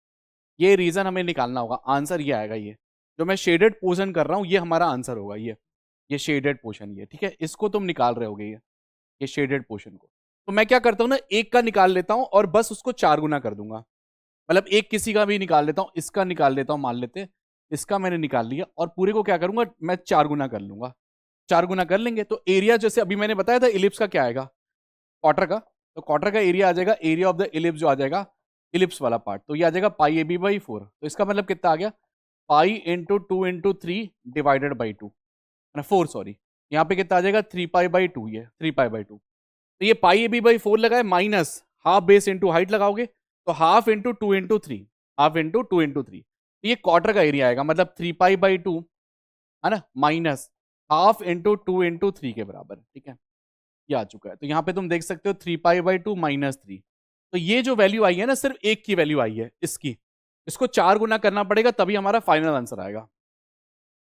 ये रीजन हमें निकालना होगा, आंसर ये आएगा, ये जो मैं शेडेड पोर्शन कर रहा हूँ ये हमारा आंसर होगा, ये शेडेड पोर्शन, ये ठीक है, इसको तुम निकाल रहे होगे, ये शेडेड पोर्शन को। तो मैं क्या करता हूँ ना, एक का निकाल लेता हूँ और बस उसको 4 गुना कर दूंगा, मतलब एक किसी का भी निकाल लेता हूँ, इसका निकाल लेता हूँ, मान लेते हैं इसका मैंने निकाल लिया, और पूरे को क्या करूंगा मैं 4 गुना कर लूंगा, 4 गुना कर लेंगे तो एरिया जैसे अभी मैंने बताया था इलिप्स का क्या आएगा, क्वार्टर का, तो क्वार्टर का एरिया आ जाएगा, एरिया ऑफ द इलिप्स जो आ जाएगा, इलिप्स वाला पार्ट, तो ये आ जाएगा पाई AB बाई 4, तो इसका मतलब कितना आ गया, pi into 2 into 3 divided by 2, 4 sorry, यहाँ पे कितना आ जाएगा 3 पाई बाई 2, ये 3 पाई बाई 2, तो ये पाई AB बाई 4 लगाए, minus half base into height लगाओगे, तो half into 2 into 3, half into 2 into 3, तो ये क्वार्टर का एरिया आएगा, मतलब 3 पाई बाई 2, है ना, माइनस हाफ इंटू 2 इंटू 3 के बराबर, ठीक है, ये आ चुका है। तो यहाँ पे तुम देख सकते हो 3 पाई बाई 2 माइनस 3, तो ये जो वैल्यू आई है ना, सिर्फ एक की वैल्यू आई है इसकी, इसको 4 गुना करना पड़ेगा तभी हमारा फाइनल आंसर आएगा,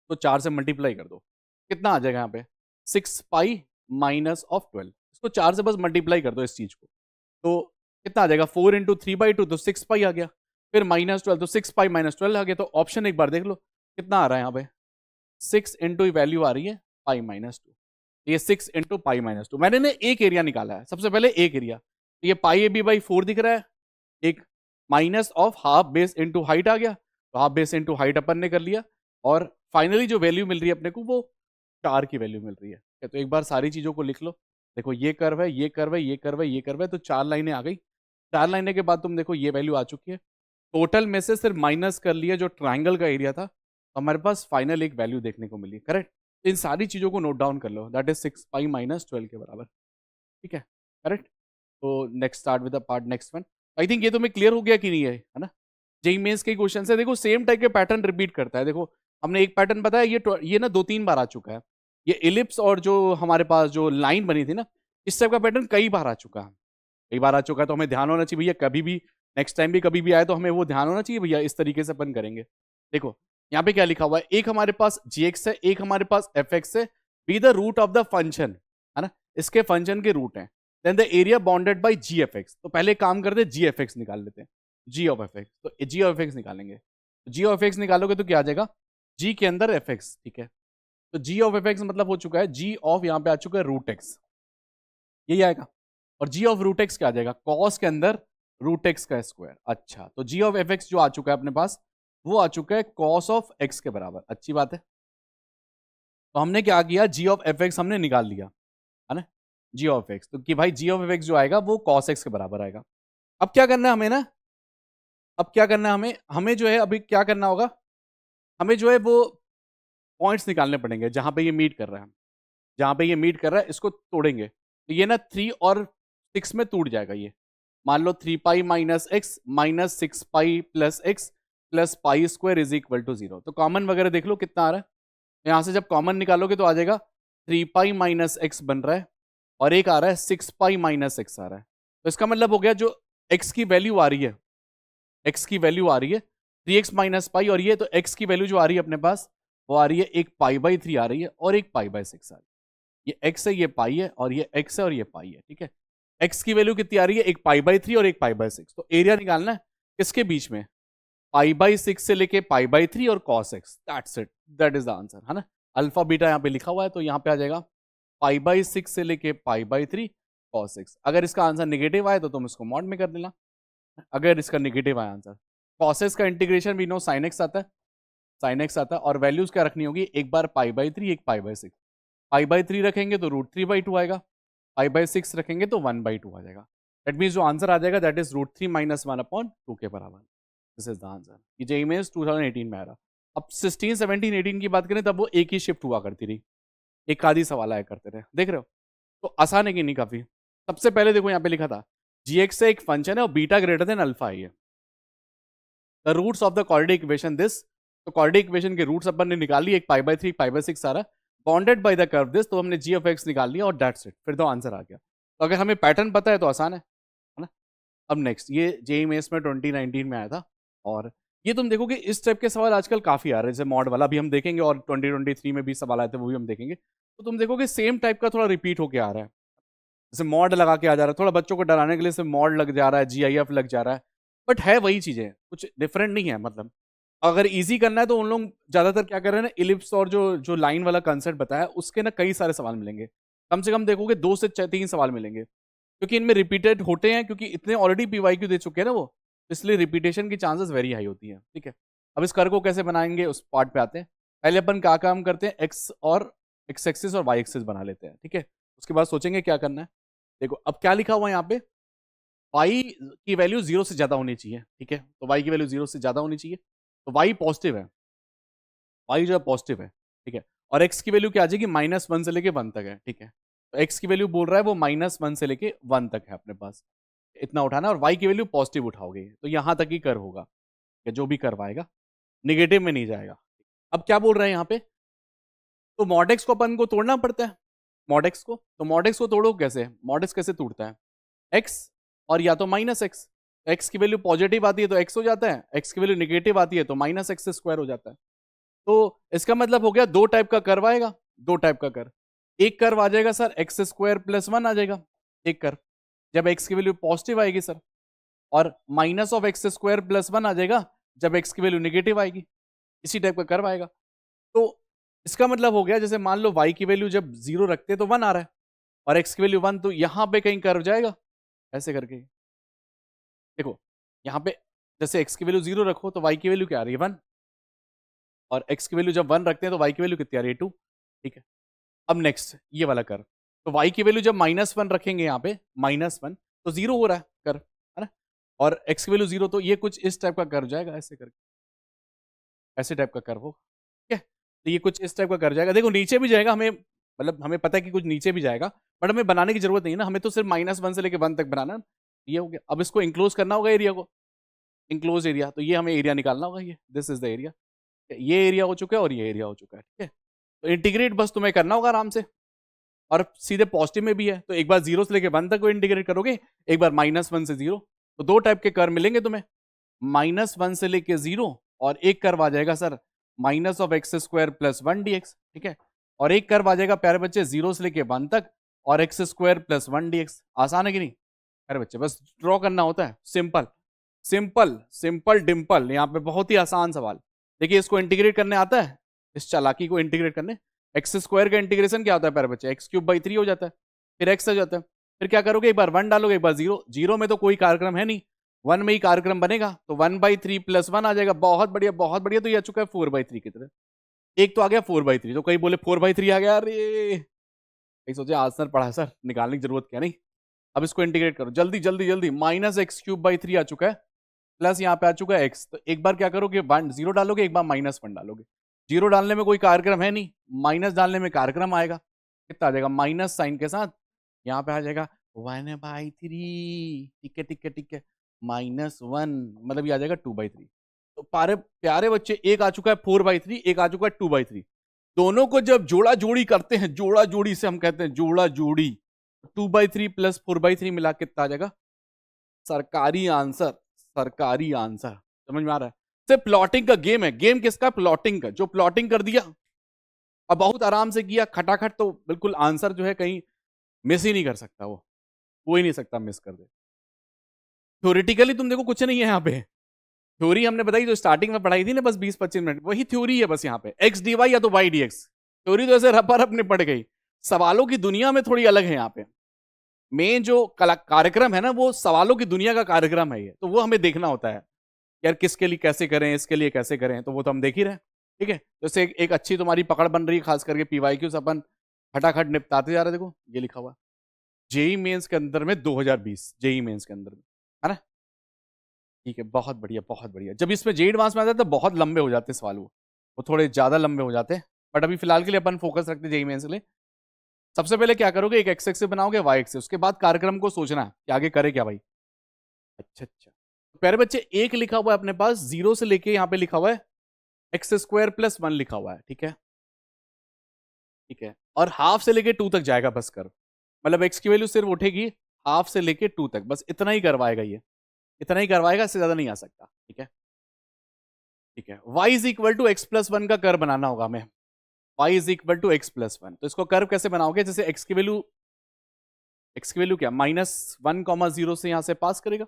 तो 4 से मल्टीप्लाई कर दो, कितना आ जाएगा यहाँ पे 6 पाई माइनस ऑफ 12, इसको 4 से बस मल्टीप्लाई कर दो इस चीज को, तो कितना आ जाएगा 4 इंटू 3 बाई 2, तो 6 पाई आ गया, फिर माइनस 12, तो 6 पाई माइनस 12 आ गया, तो ऑप्शन एक बार देख लो कितना आ रहा है यहाँ पे, 6 इंटू वैल्यू आ रही है पाई माइनस 2, ये 6 इंटू पाई माइनस 2, मैंने ना एक एरिया निकाला है, सबसे पहले एक एरिया, तो ये पाई AB बाई 4 दिख रहा है, एक minus of half base into height आ गया, तो हाफ बेस इंटू हाइट अपन ने कर लिया, और फाइनली जो वैल्यू मिल रही है अपने को वो 4 की वैल्यू मिल रही है, तो एक बार सारी चीजों को लिख लो, देखो ये कर्व है, ये कर्व है, ये कर्व है, ये कर्व है, तो 4 लाइनें आ गई, 4 लाइनें के बाद तुम देखो ये वैल्यू आ चुकी है, टोटल में से सिर्फ माइनस कर लिया जो ट्राइंगल का एरिया था, तो हमारे पास फाइनल एक वैल्यू देखने को मिली, करेक्ट, इन सारी चीजों को नोट डाउन कर लो, दैट इज 6 पाई माइनस 12 के बराबर, ठीक है, करेक्ट। तो next start with the part next one, I think ये तुम्हें क्लियर हो गया कि नहीं है ना, जेई मेंस के क्वेश्चन है, देखो सेम टाइप के पैटर्न रिपीट करता है, देखो हमने एक पैटर्न बताया, ये ना 2-3 बार आ चुका है, ये इलिप्स और जो हमारे पास जो लाइन बनी थी ना, इस टाइप का पैटर्न कई बार आ चुका है, कई बार आ चुका है, तो हमें ध्यान होना चाहिए भैया, कभी भी नेक्स्ट टाइम भी कभी भी आए तो हमें वो ध्यान होना चाहिए भैया, इस तरीके से अपन करेंगे। देखो यहाँ पे क्या लिखा हुआ है, एक हमारे पास gx है, एक हमारे पास fx है, be the root of the function, है ना, इसके फंक्शन के रूट हैं, then the area bounded by gfx, तो पहले काम करते हैं gfx निकाल लेते हैं, g ऑफ fx, तो g ऑफ fx निकालेंगे, g ऑफ fx निकालोगे तो क्या आ जाएगा, g के अंदर fx, ठीक है, तो g ऑफ fx मतलब हो चुका है g ऑफ, यहाँ पे आ चुका है रूट x, यही आएगा, और g ऑफ रूट x क्या आ जाएगा, cos के अंदर रूट x का स्क्वायर, अच्छा, तो g ऑफ fx जो आ चुका है अपने पास, वो आ चुका है cos ऑफ x के बराबर, अच्छी बात है, तो हमने क्या किया, g ऑफ fx हमने निकाल लिया, है ना, g ऑफ x, तो कि भाई g ऑफ fx जो आएगा वो cos x के बराबर आएगा। अब क्या करना है हमें ना, अब क्या करना है हमें, हमें जो है अभी क्या करना होगा, हमें जो है वो पॉइंट्स निकालने पड़ेंगे जहां पे ये मीट कर रहा है, जहां पे ये मीट कर रहा है इसको तोड़ेंगे, तो ये ना 3 और 6 में टूट जाएगा, ये मान लो 3 pi minus x minus 6 pi plus x plus pi square is equal to 0, तो कॉमन वगैरह देख लो कितना आ रहा है, यहाँ से जब कॉमन निकालोगे तो आ जाएगा 3 पाई माइनस एक्स बन रहा है, और एक आ रहा है 6 पाई माइनस एक्स आ रहा है, तो इसका मतलब हो गया जो एक्स की वैल्यू आ रही है, एक्स की वैल्यू आ रही है 3x माइनस पाई, और ये तो एक्स की वैल्यू जो आ रही है अपने पास वो आ रही है एक पाई बाई 3 आ रही है, और एक पाई बाई 6 आ रही है, ये एक्स है, ये पाई है, और ये एक्स है और ये पाई है, ठीक है, एक्स की वैल्यू कितनी आ रही है, एक पाई बाई 3 और एक पाई बाई 6, तो एरिया निकालना है किसके बीच में, पाई बाई 6 से लेके पाई बाई 3 और cos x, that's it, that is the answer, है ना, अल्फा बीटा यहाँ पे लिखा हुआ है, तो यहाँ पे आ जाएगा पाई बाई 6 से लेके पाई बाई 3 cos x, अगर इसका आंसर निगेटिव आए तो तुम इसको मॉड में कर देना, अगर इसका निगेटिव आया आंसर, cos x का integration we know sin x आता है, sin x आता है, और वैल्यूज क्या रखनी होगी, एक बार पाई बाई 3 एक पाई बाई 6, पाई बाई 3 रखेंगे तो रूट 3 बाई 2 आएगा, पाई बाई 6 रखेंगे तो 1 बाई 2 आ जाएगा, दैट मीन्स जो आंसर आ जाएगा that is root 3 minus 1 upon 2 के बराबर, दिस इज द आंसर, ये जेईई मेंस 2018 में आ रहा। अब 16 17 18 की बात करें तब वो एक ही शिफ्ट हुआ करती रही, एक आधी सवाल आया करते रहे, देख रहे हो, तो आसान है कि नहीं काफी। सबसे पहले देखो यहाँ पे लिखा था gx से एक फंक्शन है और बीटा ग्रेटर देन अल्फा आई है, the roots of the quadratic equation this, तो क्वाड्रेटिक इक्वेशन के रूट्स अपन ने निकाल लिए, एक पाई बाई 3 पाई बाई 6 सारा bounded by the curve this, तो हमने g ऑफ x निकाल लिया और दैट्स इट, फिर तो आंसर आ गया। तो अगर हमें पैटर्न पता है तो आसान है ना। अब नेक्स्ट, ये जेईई मेंस में 2019 में आया था, और ये तुम देखोगे इस टाइप के सवाल आजकल काफी आ रहे हैं, जैसे मॉड वाला भी हम देखेंगे, और 2023 में भी सवाल आए थे वो भी हम देखेंगे। तो तुम देखोगे सेम टाइप का थोड़ा रिपीट होके आ रहा है, जैसे मॉड लगा के आ जा रहा है, थोड़ा बच्चों को डराने के लिए से मॉड लग जा रहा है, जीआईएफ लग जा रहा है, बट है वही चीजें, कुछ डिफरेंट नहीं है। मतलब अगर इजी करना है तो उन लोग ज्यादातर क्या कर रहे हैं ना, इलिप्स और जो जो लाइन वाला कंसेप्ट बताया उसके ना कई सारे सवाल मिलेंगे, कम से कम देखोगे 2 से 3 सवाल मिलेंगे, क्योंकि इनमें रिपीटेड होते हैं, क्योंकि इतने ऑलरेडी पीवाईक्यू दे चुके हैं ना वो, इसलिए रिपीटेशन की चांसेस वेरी हाई होती है। ठीक है, अब इस कर को कैसे बनाएंगे उस पार्ट पे आते हैं। पहले अपन क्या काम करते हैं, एक्स एक्सिस और वाई एक्सिस बना लेते हैं। ठीक है, उसके बाद सोचेंगे क्या करना है। देखो अब क्या लिखा हुआ है यहाँ पे, y की वैल्यू 0 से ज्यादा होनी चाहिए। ठीक है, तो y की वैल्यू 0 से ज्यादा होनी चाहिए, तो y पॉजिटिव है, y जो है पॉजिटिव है। ठीक है, और x की वैल्यू क्या आ जाएगी, -1 से लेके 1 तक है। ठीक है, तो x की वैल्यू बोल रहा है वो -1 से लेके 1 तक है अपने पास, इतना उठाना है, और y की वैल्यू पॉजिटिव उठाओगे तो यहां तक ही कर होगा। ठीक है, जो भी करवाएगा निगेटिव में नहीं जाएगा। अब क्या बोल रहे हैं यहाँ पे, तो मॉडेक्स को अपन को तोड़ना पड़ता है, मॉडेक्स को, तो मॉडेक्स को तोड़ो कैसे, मॉडेक्स कैसे टूटता है, x और या तो -x, x की वैल्यू पॉजिटिव आती है तो x हो जाता है, x की वैल्यू नेगेटिव आती है तो -x² हो जाता है। तो इसका मतलब हो गया दो टाइप का कर्व आएगा, दो टाइप का कर्व, एक कर्व आ जाएगा सर x² + 1 आ जाएगा, एक कर्व जब x की वैल्यू पॉजिटिव आएगी सर, और -(x²+1) आ जाएगा जब x की वैल्यू नेगेटिव आएगी, इसी टाइप का कर्व आएगा। तो इसका मतलब हो गया, जैसे मान लो y की वैल्यू जब 0 रखते हैं तो 1 आ रहा है, और x की वैल्यू 1, तो यहां पे कहीं कर्व जाएगा ऐसे करके। देखो यहाँ पे जैसे x की वैल्यू 0 रखो तो y की वैल्यू क्या आ रही है, 1, और x की वैल्यू जब 1 रखते हैं तो y की वैल्यू कितनी आ रही है, 2। ठीक है, अब नेक्स्ट ये वाला कर्व, तो y की वैल्यू जब -1 रखेंगे यहाँ पे, -1, तो 0 हो रहा है कर्व, है ना, और x की वैल्यू 0, तो ये कुछ इस टाइप का कर्व जाएगा ऐसे करके, ऐसे टाइप का कर्व हो। ठीक है, तो ये कुछ इस टाइप का कर्व जाएगा। देखो नीचे भी जाएगा, हमें मतलब हमें पता है कि कुछ नीचे भी जाएगा, बट हमें बनाने की जरूरत नहीं है ना, हमें तो सिर्फ -1 से लेके 1 तक बनाना है। ये हो गया, अब इसको इंक्लोज करना होगा एरिया को, इंक्लोज एरिया, तो ये हमें एरिया निकालना होगा, ये दिस इज द एरिया, ये एरिया हो चुका है और ये एरिया हो चुका है। ठीक है, तो इंटीग्रेट बस तुम्हें करना होगा आराम से, और सीधे पॉजिटिव में भी है, तो एक बार 0 से लेके 1 तक को इंटीग्रेट करोगे, एक बार -1 से 0, तो दो टाइप के कर्व मिलेंगे तुम्हें, -1 से लेके 0, और एक कर्व आ जाएगा सर -(x²+1) dx। ठीक है, और एक कर्व आ जाएगा प्यारे बच्चे 0 से लेके 1 तक, और x² + 1 dx। आसान है कि नहीं प्यारे बच्चे, बस ड्रॉ करना होता है, सिंपल सिंपल सिंपल डिम्पल, यहाँ पे बहुत ही आसान सवाल। देखिए इसको इंटीग्रेट करने आता है, इस चालाकी को इंटीग्रेट करने, x² का इंटीग्रेशन क्या होता है प्यारे बच्चे, x³/3 हो जाता है, फिर x हो जाता है, फिर क्या करोगे, एक बार 1 डालोगे, एक बार 0, 0 में तो कोई कार्यक्रम है नहीं, 1 में ही कार्यक्रम बनेगा, तो 1/3 + 1 आ जाएगा। बहुत बढ़िया बहुत बढ़िया, तो ये आ चुका है 4/3 की तरह, एक तो आ गया 4/3, तो कई बोले 4/3 आ गया, अरे कहीं सोचे आंसर पढ़ा सर, निकालने की जरूरत क्या नहीं। अब इसको इंटीग्रेट करो जल्दी जल्दी जल्दी, -(x³/3) आ चुका है, प्लस यहाँ पे आ चुका है x, तो एक बार क्या करोगे, 1 0 डालोगे, एक बार -1 डालोगे, 0 डालने में कोई कार्यक्रम है नहीं, माइनस डालने में कार्यक्रम आएगा, कितना आ जाएगा, माइनस साइन के साथ, यहाँ पे आ जाएगा 1/3। ठीक है ठीक है ठीक है, -1 मतलब ये आ जाएगा 2/3। तो प्यारे प्यारे बच्चे, एक आ चुका है 4/3, एक आ चुका है 2/3, दोनों को जब जोड़ा जोड़ी करते हैं, जोड़ा जोड़ी से हम कहते हैं जोड़ा जोड़ी, 2/3 + 4/3 मिला कितना आ जाएगा, सरकारी आंसर, सरकारी आंसर। समझ में आ रहा है, सिर्फ प्लॉटिंग का गेम है, गेम किसका, प्लॉटिंग का, जो प्लॉटिंग कर दिया और बहुत आराम से किया खटाखट, तो बिल्कुल आंसर जो है कहीं मिस ही नहीं कर सकता, वो कोई नहीं सकता मिस कर दे। थ्योरेटिकली तुम देखो कुछ नहीं है यहाँ पे, थ्योरी हमने बताई जो स्टार्टिंग में पढ़ाई थी ना, बस 20-25 मिनट, वही थ्योरी है बस यहाँ पे, x dy या तो y dx, थ्योरी तो ऐसे रपा रप निपट गई, सवालों की दुनिया में थोड़ी अलग है यहाँ पे। मेन जो कार्यक्रम है ना, वो सवालों की दुनिया का कार्यक्रम है ये, तो वो हमें देखना होता है यार, किसके लिए कैसे करें, इसके लिए कैसे करें, तो वो तो हम देख ही रहे हैं। ठीक है, जैसे एक अच्छी तुम्हारी पकड़ बन रही है, खास करके पीवाईक्यूज अपन खटाखट निपटाते जा रहे, देखो ये लिखा हुआ जेई मेंस के अंदर में 2020, जेई मेंस के अंदर में, है ना। ठीक है, बहुत बढ़िया बहुत बढ़िया। जब इसमें जेई एडवांस में आता है तो बहुत लंबे हो जाते हैं सवाल, वो थोड़े ज्यादा लंबे हो जाते हैं, बट अभी फिलहाल के लिए अपन फोकस रखते हैं जेई मेंस के लिए। सबसे पहले क्या करोगे, एक एक्स एक्सिस बनाओगे, वाई एक्सिस, उसके बाद कार्यक्रम को सोचना है कि आगे करे क्या भाई। अच्छा अच्छा, प्यारे बच्चे एक लिखा हुआ है अपने पास 0 से लेके यहाँ पे लिखा हुआ है x² + 1 लिखा हुआ है। ठीक है ठीक है, और हाफ से लेके 2 तक जाएगा बस कर्व, मतलब एक्स की वैल्यू सिर्फ उठेगी हाफ से लेके 2 तक, बस इतना ही करवाएगा ये, इतना ही करवाएगा, इससे ज्यादा नहीं आ सकता। ठीक है, ठीक है। y is equal to x plus one का कर्व बनाना होगा हमें। y is equal to x plus one, तो इसको कर्व कैसे बनाओगे? जैसे एक्स की वैल्यू क्या, -1, 0 से यहां से पास करेगा,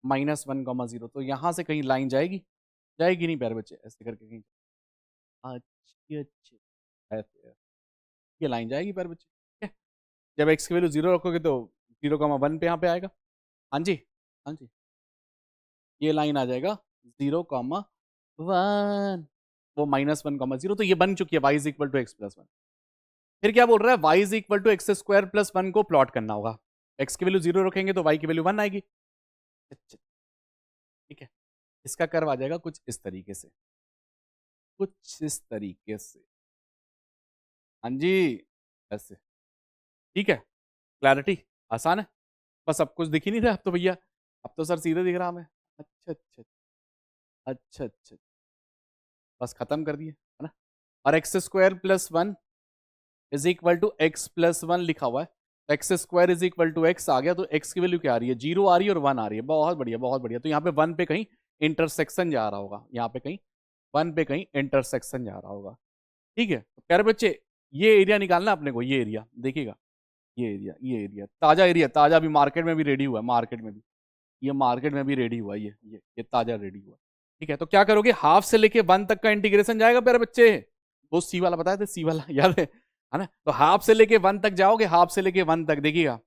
-1, 0, तो यहां से कहीं लाइन जाएगी, जाएगी नहीं प्यारे बच्चे, ऐसे करके कहीं, अच्छी अच्छी, ऐसे ये लाइन जाएगी प्यारे बच्चे। ठीक है, जब एक्स की वैल्यू 0 रखोगे तो 0, 1 पे यहाँ पे आएगा। हाँ जी, हाँ जी, ये लाइन आ जाएगा 0, 1, वो -1, 0, तो ये बन चुकी है y is equal to x plus one. फिर क्या बोल रहा है, y is equal to x square plus one को प्लॉट करना होगा। x की वैल्यू 0 रखेंगे तो y की वैल्यू 1 आएगी। अच्छा, ठीक है, इसका कर्व आ जाएगा कुछ इस तरीके से, कुछ इस तरीके से। हाँ जी, ऐसे। ठीक है, क्लैरिटी, आसान है। बस अब कुछ दिख ही नहीं रहा अब तो भैया, अब तो सर सीधे दिख रहा हमें। अच्छा अच्छा, अच्छा अच्छा, बस खत्म कर दिए, है ना। और x square plus one is equal to x plus one लिखा हुआ है, तो X square is equal to X आ गया, तो एक्स की वैल्यू क्या आ रही है, 0 आ रही है और 1 आ रही है। बहुत बढ़िया, बहुत बढ़िया। तो यहाँ पे 1 पे कहीं इंटरसेक्शन जा रहा होगा, यहाँ पे कहीं 1 पे कहीं इंटरसेक्शन जा रहा होगा। ठीक है, तो प्यारे बच्चे ये एरिया निकालना अपने को, ये एरिया देखिएगा, ये एरिया ताजा एरिया, ताजा अभी मार्केट में भी रेडी हुआ है, मार्केट में भी, ये मार्केट में भी रेडी हुआ है, ये ताजा रेडी हुआ है। ठीक है, तो क्या करोगे, हाफ से लेके 1 तक का इंटीग्रेशन जाएगा प्यारे बच्चे, वो सी वाला बताया था, सी वाला याद है ना। तो हाफ से लेके 1 तक जाओगे, हाफ से लेके 1 तक देखिएगा,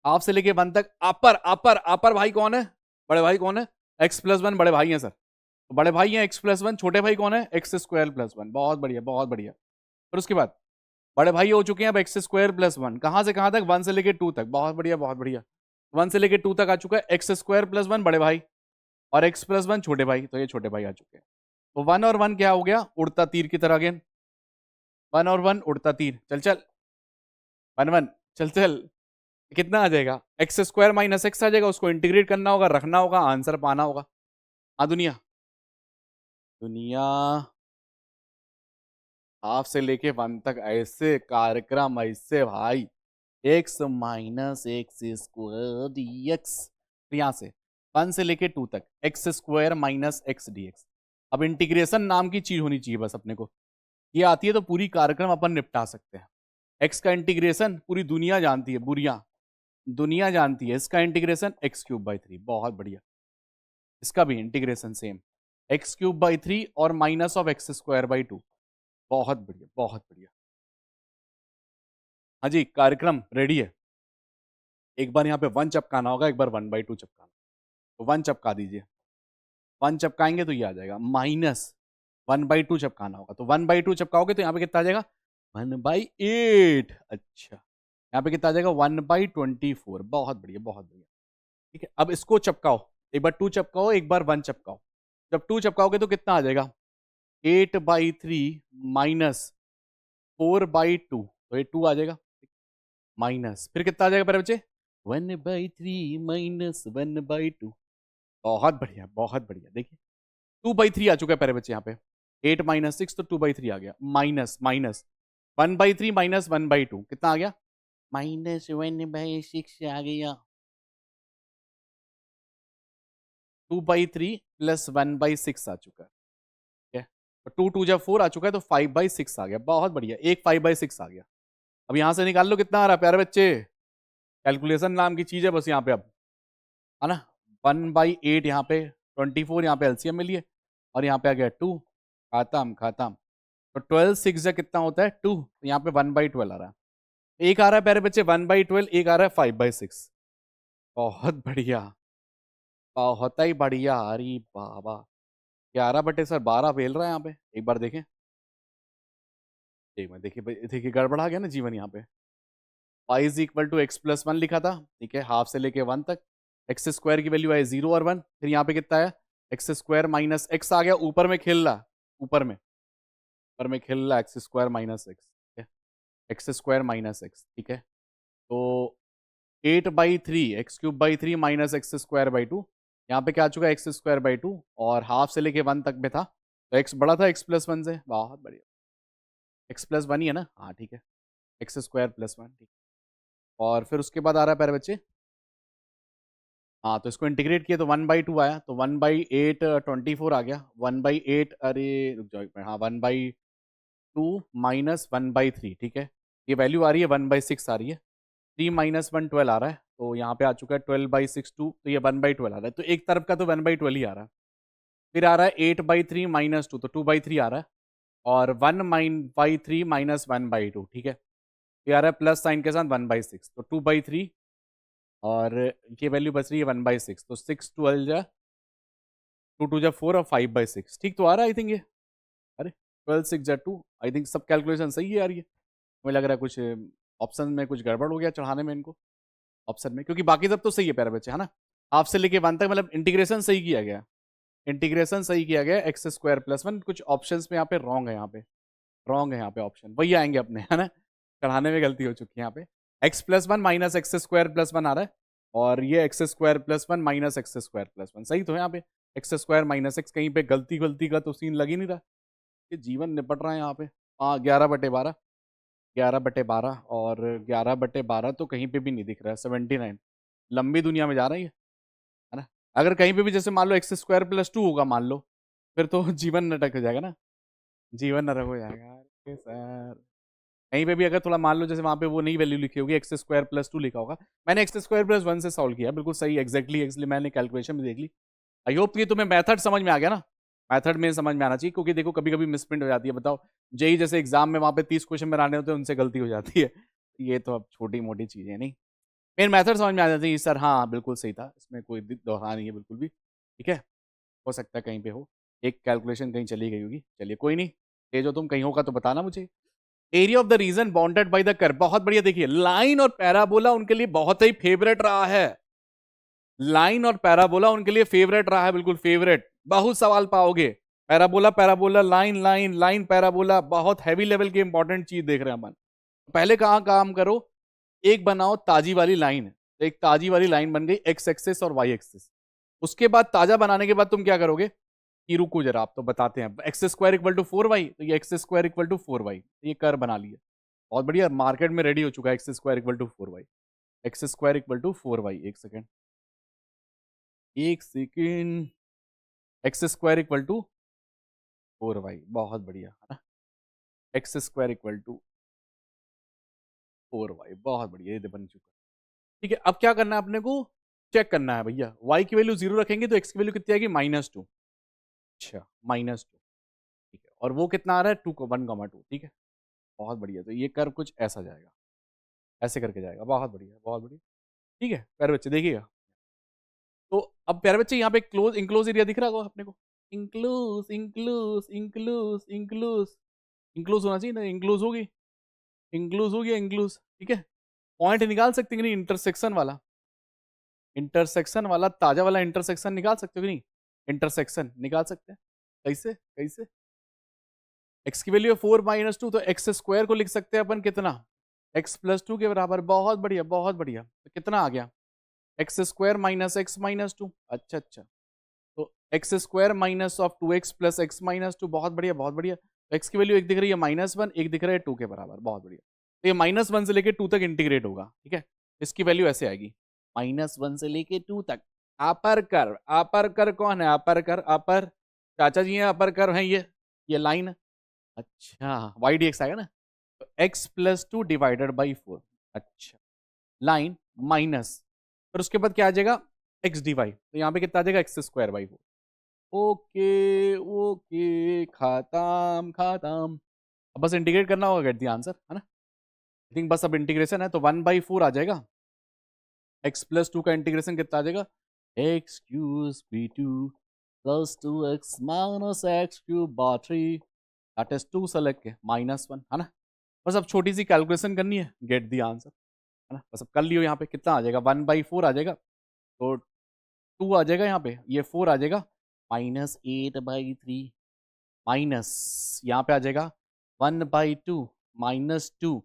हाफ से लेके 1 तक, अपर अपर अपर भाई कौन है, बड़े भाई कौन है, एक्स प्लस वन, बड़े भाई हैं सर, तो बड़े भाई हैं एक्स प्लस वन, छोटे भाई कौन है, एक्स स्क्वायर प्लस वन। बहुत बढ़िया, बहुत बढ़िया। फिर उसके बाद बड़े भाई हो चुके हैं अब एक्स स्क्वायर प्लस वन, कहां से कहां तक, 1 से लेके 2 तक। बहुत बढ़िया, बहुत बढ़िया। 1 से लेके 2 तक आ चुका है एक्स स्क्वायर प्लस वन बड़े भाई, और एक्स प्लस वन छोटे भाई, तो ये छोटे भाई आ चुके हैं। तो 1 और 1 क्या हो गया, उड़ता तीर की तरह अगेन, 1 और 1 उड़ता तीर, चल चल, 1 1, चल चल, कितना आ जाएगा, एक्स स्क्वायर माइनस एक्स आ जाएगा, उसको इंटीग्रेट करना होगा, रखना होगा, आंसर पाना होगा। हाँ दुनिया, दुनिया हाफ से लेके 1 तक ऐसे कार्यक्रम, ऐसे भाई, x minus x square D x, यहां से 1 से लेके 2 तक x square minus x d x. अब इंटीग्रेशन नाम की चीज होनी चाहिए बस अपने को, ये आती है तो पूरी कार्यक्रम अपन निपटा सकते हैं। एक्स का इंटीग्रेशन पूरी दुनिया जानती है, बुरिया दुनिया जानती है, इसका इंटीग्रेशन x³/3, बहुत बढ़िया। इसका भी इंटीग्रेशन सेम, x³/3 और -(x²/2), बहुत बढ़िया, बहुत बढ़िया। हाँ जी, कार्यक्रम रेडी है। एक बार यहाँ पे 1 चपकाना होगा, एक बार 1/2 चपकाना, तो 1 चपका दीजिए, 1 चपकाएंगे तो ये आ जाएगा, -(1/2 चपकाना होगा, तो 1/2 चपकाओगे तो यहाँ पे कितना आ जाएगा, 1/8। अच्छा, यहाँ पे कितना आ जाएगा, 1/24। बहुत बढ़िया, बहुत बढ़िया। ठीक है, अब इसको चपकाओ, एक बार 2 चपकाओ, एक बार 1 चपकाओ। जब 2 चपकाओगे तो कितना आ जाएगा, 8/3 -4/2, तो ये 2 आ जाएगा, माइनस, फिर कितना आ जाएगा मेरे बच्चे, 1/3 -1/2। बहुत बढ़िया, बहुत बढ़िया। देखिए 2/3 आ चुका है प्यारे बच्चे यहाँ पे, 8 - 6 तो 2/3 आ गया, माइनस माइनस 1/3 -1/2 कितना आ गया, -1/6 आ गया। 2/3 प्लस 1/6 आ चुका है। ठीक है, तो 2 2 जब 4 आ चुका है तो 5/6 आ गया। बहुत बढ़िया, एक 5/6 आ गया। अब यहां से निकाल लो कितना आ रहा है प्यारे बच्चे, कैलकुलेशन नाम की चीज है बस यहाँ पे, अब है ना। 1/8 यहाँ पे, 24 यहाँ पे एलसीएम में लिए, और यहाँ पे आ गया 2, खत्म खत्म। तो 12 6 कितना होता है 2, तो यहाँ पे 1/12 आ रहा है। एक आ रहा है प्यारे बच्चे 1/12, एक आ रहा है 5/6। बहुत बढ़िया, बहुत ही बढ़िया। अरे बाबा, 11/12 फेल रहा है यहाँ पे, एक बार देखें। देखिए देखिए, गड़बड़ा गया ना जीवन यहाँ पे। y is equal to x plus one लिखा था, ठीक है, हाफ से लेके 1 तक, एक्स स्क्वायर की वैल्यू आई 0 और 1, फिर यहाँ पे कितना है, एक्स स्क्वायर माइनस एक्स आ गया, ऊपर में खेल रहा, ऊपर में खेल रहा एक्स स्क्वायर माइनस एक्स, ठीक है, एक्स स्क्वायर माइनस एक्स, ठीक है। तो 8/3 x³/3 -(x²/2), यहाँ पे क्या आ चुका है, x²/2, और हाफ से लेके 1 तक में था, तो x बड़ा था x प्लस वन से। बहुत बढ़िया, x प्लस वन ही है ना, हाँ ठीक है, x² + 1, ठीक है। और फिर उसके बाद आ रहा है प्यारे बच्चे, हाँ तो इसको इंटीग्रेट किया तो 1/2 आया, तो 1/8 24 आ गया, 1/8 अरे रुक जाओ एक मिनट, हाँ 1/2 माइनस 1/3, ठीक है। ये वैल्यू आ रही है 1/6 आ रही है, 3 माइनस 1 12 आ रहा है, तो यहाँ पे आ चुका है 12/6 2, तो ये 1/12 आ रहा है, तो एक तरफ का तो 1/12 ही आ रहा है। फिर आ रहा है 8/3 माइनस 2, तो 2/3 आ रहा है, और 1/3 माइनस 1/2, ठीक है। ये आ रहा है प्लस साइन के साथ 1/6, तो 2/3, और ये वैल्यू बच रही है 1/6, तो 6 12 जा 2 2 जा 4 और 5/6, ठीक तो आ रहा है आई थिंक ये। अरे 12 6 जा 2, आई थिंक सब कैलकुलेशन सही है यार ये। मुझे लग रहा है कुछ ऑप्शन में कुछ गड़बड़ हो गया चढ़ाने में इनको, ऑप्शन में, क्योंकि बाकी सब तो सही है प्यारे बच्चे, है ना। हाफ से लेके 1 तक मतलब इंटीग्रेशन सही किया गया, इंटीग्रेशन सही किया गया, x² + 1, कुछ ऑप्शंस में यहाँ पे रॉन्ग है, यहाँ पे रॉन्ग है, यहाँ पे ऑप्शन वही आएंगे अपने, है ना। चढ़ाने में गलती हो चुकी है यहाँ पे। x+1 माइनस x² + 1 आ रहा है, और ये x² + 1 माइनस x²+1, सही तो है यहाँ पे। x² माइनस x, कहीं पे गलती गलती का तो सीन लग ही नहीं रहा, ये जीवन निपट रहा है यहाँ पे। हाँ 11/12, 11/12, और 11/12 तो कहीं पे भी नहीं दिख रहा है, 79 लंबी दुनिया में जा रही है ना। अगर कहीं पे भी जैसे मान लो x² + 2 होगा मान लो, फिर तो जीवन नरक हो जाएगा ना, जीवन नरक हो जाएगा। अरे सर कहीं पे भी अगर थोड़ा मान लो जैसे वहां पे वो नई वैल्यू लिखी होगी, x² + 2 लिखा होगा, मैंने x² + 1 से सॉल्व किया, बिल्कुल सही एग्जैक्टली एक्चुअली मैंने कैलकुलेशन भी देख ली। आई होप कि तुम्हें मेथड समझ में आ गया ना, मेथड में समझ में आना चाहिए, क्योंकि देखो कभी कभी मिसप्रिंट हो जाती है, बताओ जेई जैसे एग्जाम में वहां पे 30 क्वेश्चन बनाने होते हैं, उनसे गलती हो जाती है, ये तो अब छोटी मोटी चीजें नहीं, मेन मेथड समझ में आ जाती है सर, हाँ बिल्कुल सही था, इसमें कोई दोहरा नहीं है बिल्कुल भी, ठीक है। हो सकता है कहीं पे हो, एक कैलकुलेशन कहीं चली गई होगी, चलिए कोई नहीं, ये जो तुम कहीं होगा तो बताना मुझे। Area of the reason bounded by the curve, बहुत बढ़िया, देखिए लाइन और पैराबोला उनके लिए बहुत ही फेवरेट रहा है, लाइन और पैराबोला उनके लिए फेवरेट रहा है, बिल्कुल फेवरेट, बहुत सवाल पाओगे। Parabola parabola, line line line parabola, बहुत हैवी लेवल की इंपॉर्टेंट चीज देख रहे हैं अपन। पहले कहाँ काम करो, एक बनाओ ताजी वाली लाइन, एक ताजी वाली लाइन बन गई एक्स एक्सिस और वाई एक्सिस, उसके बाद ताजा बनाने के बाद तुम क्या करोगे कि रुको जरा आप तो बताते हैं, x² = 4y, तो ये x² = 4y, ये कर बना लिया, बहुत बढ़िया, मार्केट में रेडी हो चुका है x² = 4y, x² = 4y, एक सेकेंड, एक सेकेंड, x² = 4y, बहुत बढ़िया है ना, x² = 4y, बहुत बढ़िया, ये बन चुका। ठीक है, अब क्या करना है अपने को, चेक करना है भैया, y की वैल्यू 0 रखेंगे तो x की वैल्यू कितनी आएगी -2, अच्छा -2, ठीक है, और वो कितना आ रहा है 2 को 1,2, ठीक है, बहुत बढ़िया, तो ये कर्व कुछ ऐसा जाएगा, ऐसे करके जाएगा, बहुत बढ़िया बहुत बढ़िया, ठीक है प्यारे बच्चे देखिएगा। तो अब प्यारे बच्चे यहाँ पे क्लोज इंक्लोज एरिया दिख रहा होगा अपने को, includes includes includes includes, includes होना चाहिए ना, इंक्लूज होगी, इंक्लूज हो गया इंक्लूज, ठीक है। पॉइंट निकाल सकते हैं कि नहीं, इंटरसेक्शन वाला, इंटरसेक्शन वाला ताजा वाला इंटरसेक्शन निकाल सकते हो कि नहीं, इंटरसेक्शन निकाल सकते हैं, कैसे कैसे, x की वैल्यू है 4 - 2, तो x² को लिख सकते हैं अपन कितना, x + 2 के बराबर, बहुत बढ़िया बहुत बढ़िया, तो कितना आ गया x² - x - 2, अच्छा अच्छा, तो x² minus of 2x plus x - 2, बहुत बढ़िया बहुत बढ़िया, तो x की वैल्यू एक दिख रही है -1, एक दिख रहा है 2 के बराबर, बहुत बढ़िया, तो ये -1 से लेके 2 तक इंटीग्रेट होगा, ठीक है, इसकी वैल्यू ऐसे आएगी, -1 से लेके 2 तक, अपर कर कौन है, अपर कर, अपर चाचा जी हैं, अपर कर है ये लाइन, अच्छा वाई डी एक्स आएगा ना, तो x + 2 डिवाइडेड बाई 4, अच्छा लाइन माइनस, फिर उसके बाद क्या आ जाएगा एक्स डी वाई, तो यहाँ पे कितना आ जाएगा x²/4, ओके ओके, खत्म खत्म, अब बस इंटीग्रेट करना होगा, गेट द आंसर, है ना, आई थिंक बस अब इंटीग्रेशन है, तो 1/4 आ जाएगा, x + 2 का इंटीग्रेशन कितना आ जाएगा, x³ 2 + 2x - x³ 3, that is 2 से लेके -1, है ना, बस अब छोटी सी कैलकुलेशन करनी है, गेट दी आंसर, है ना, बस अब कर लियो, यहाँ पे कितना आ जाएगा 1/4 आ जाएगा, तो 2 आ जाएगा यहाँ पे, ये 4 आ जाएगा, -8/3 माइनस यहाँ पे आ जाएगा 1/2 -2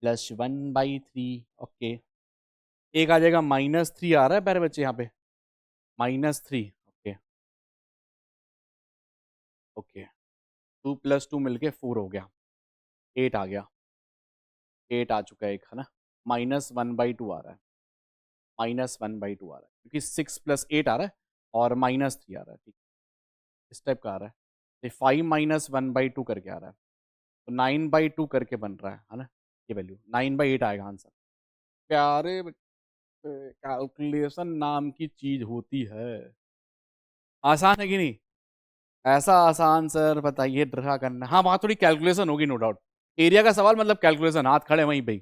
+ 1/3, ओके, एक आ जाएगा -3 आ रहा है प्यारे बच्चे यहाँ पे, -3, ओके ओके, 2 + 2 मिलके 4 हो गया, 8 आ गया, 8 आ चुका है एक, है ना, -1/2 आ रहा है, -1/2 आ रहा है, क्योंकि 6 + 8 आ रहा है और -3 आ रहा है, ठीक, इस टाइप का आ रहा है। ये 5 -1/2 करके आ रहा है, तो 9/2 करके बन रहा है ना, ये वैल्यू 9/8 आएगा आंसर। प्यारे बच्चे, कैलकुलेशन नाम की चीज होती है। आसान है कि नहीं? ऐसा आसान सर बताइए, ड्रा करना, हाँ वहां थोड़ी कैलकुलेशन होगी नो डाउट। एरिया का सवाल मतलब कैलकुलेशन, हाथ खड़े वहीं पे ही।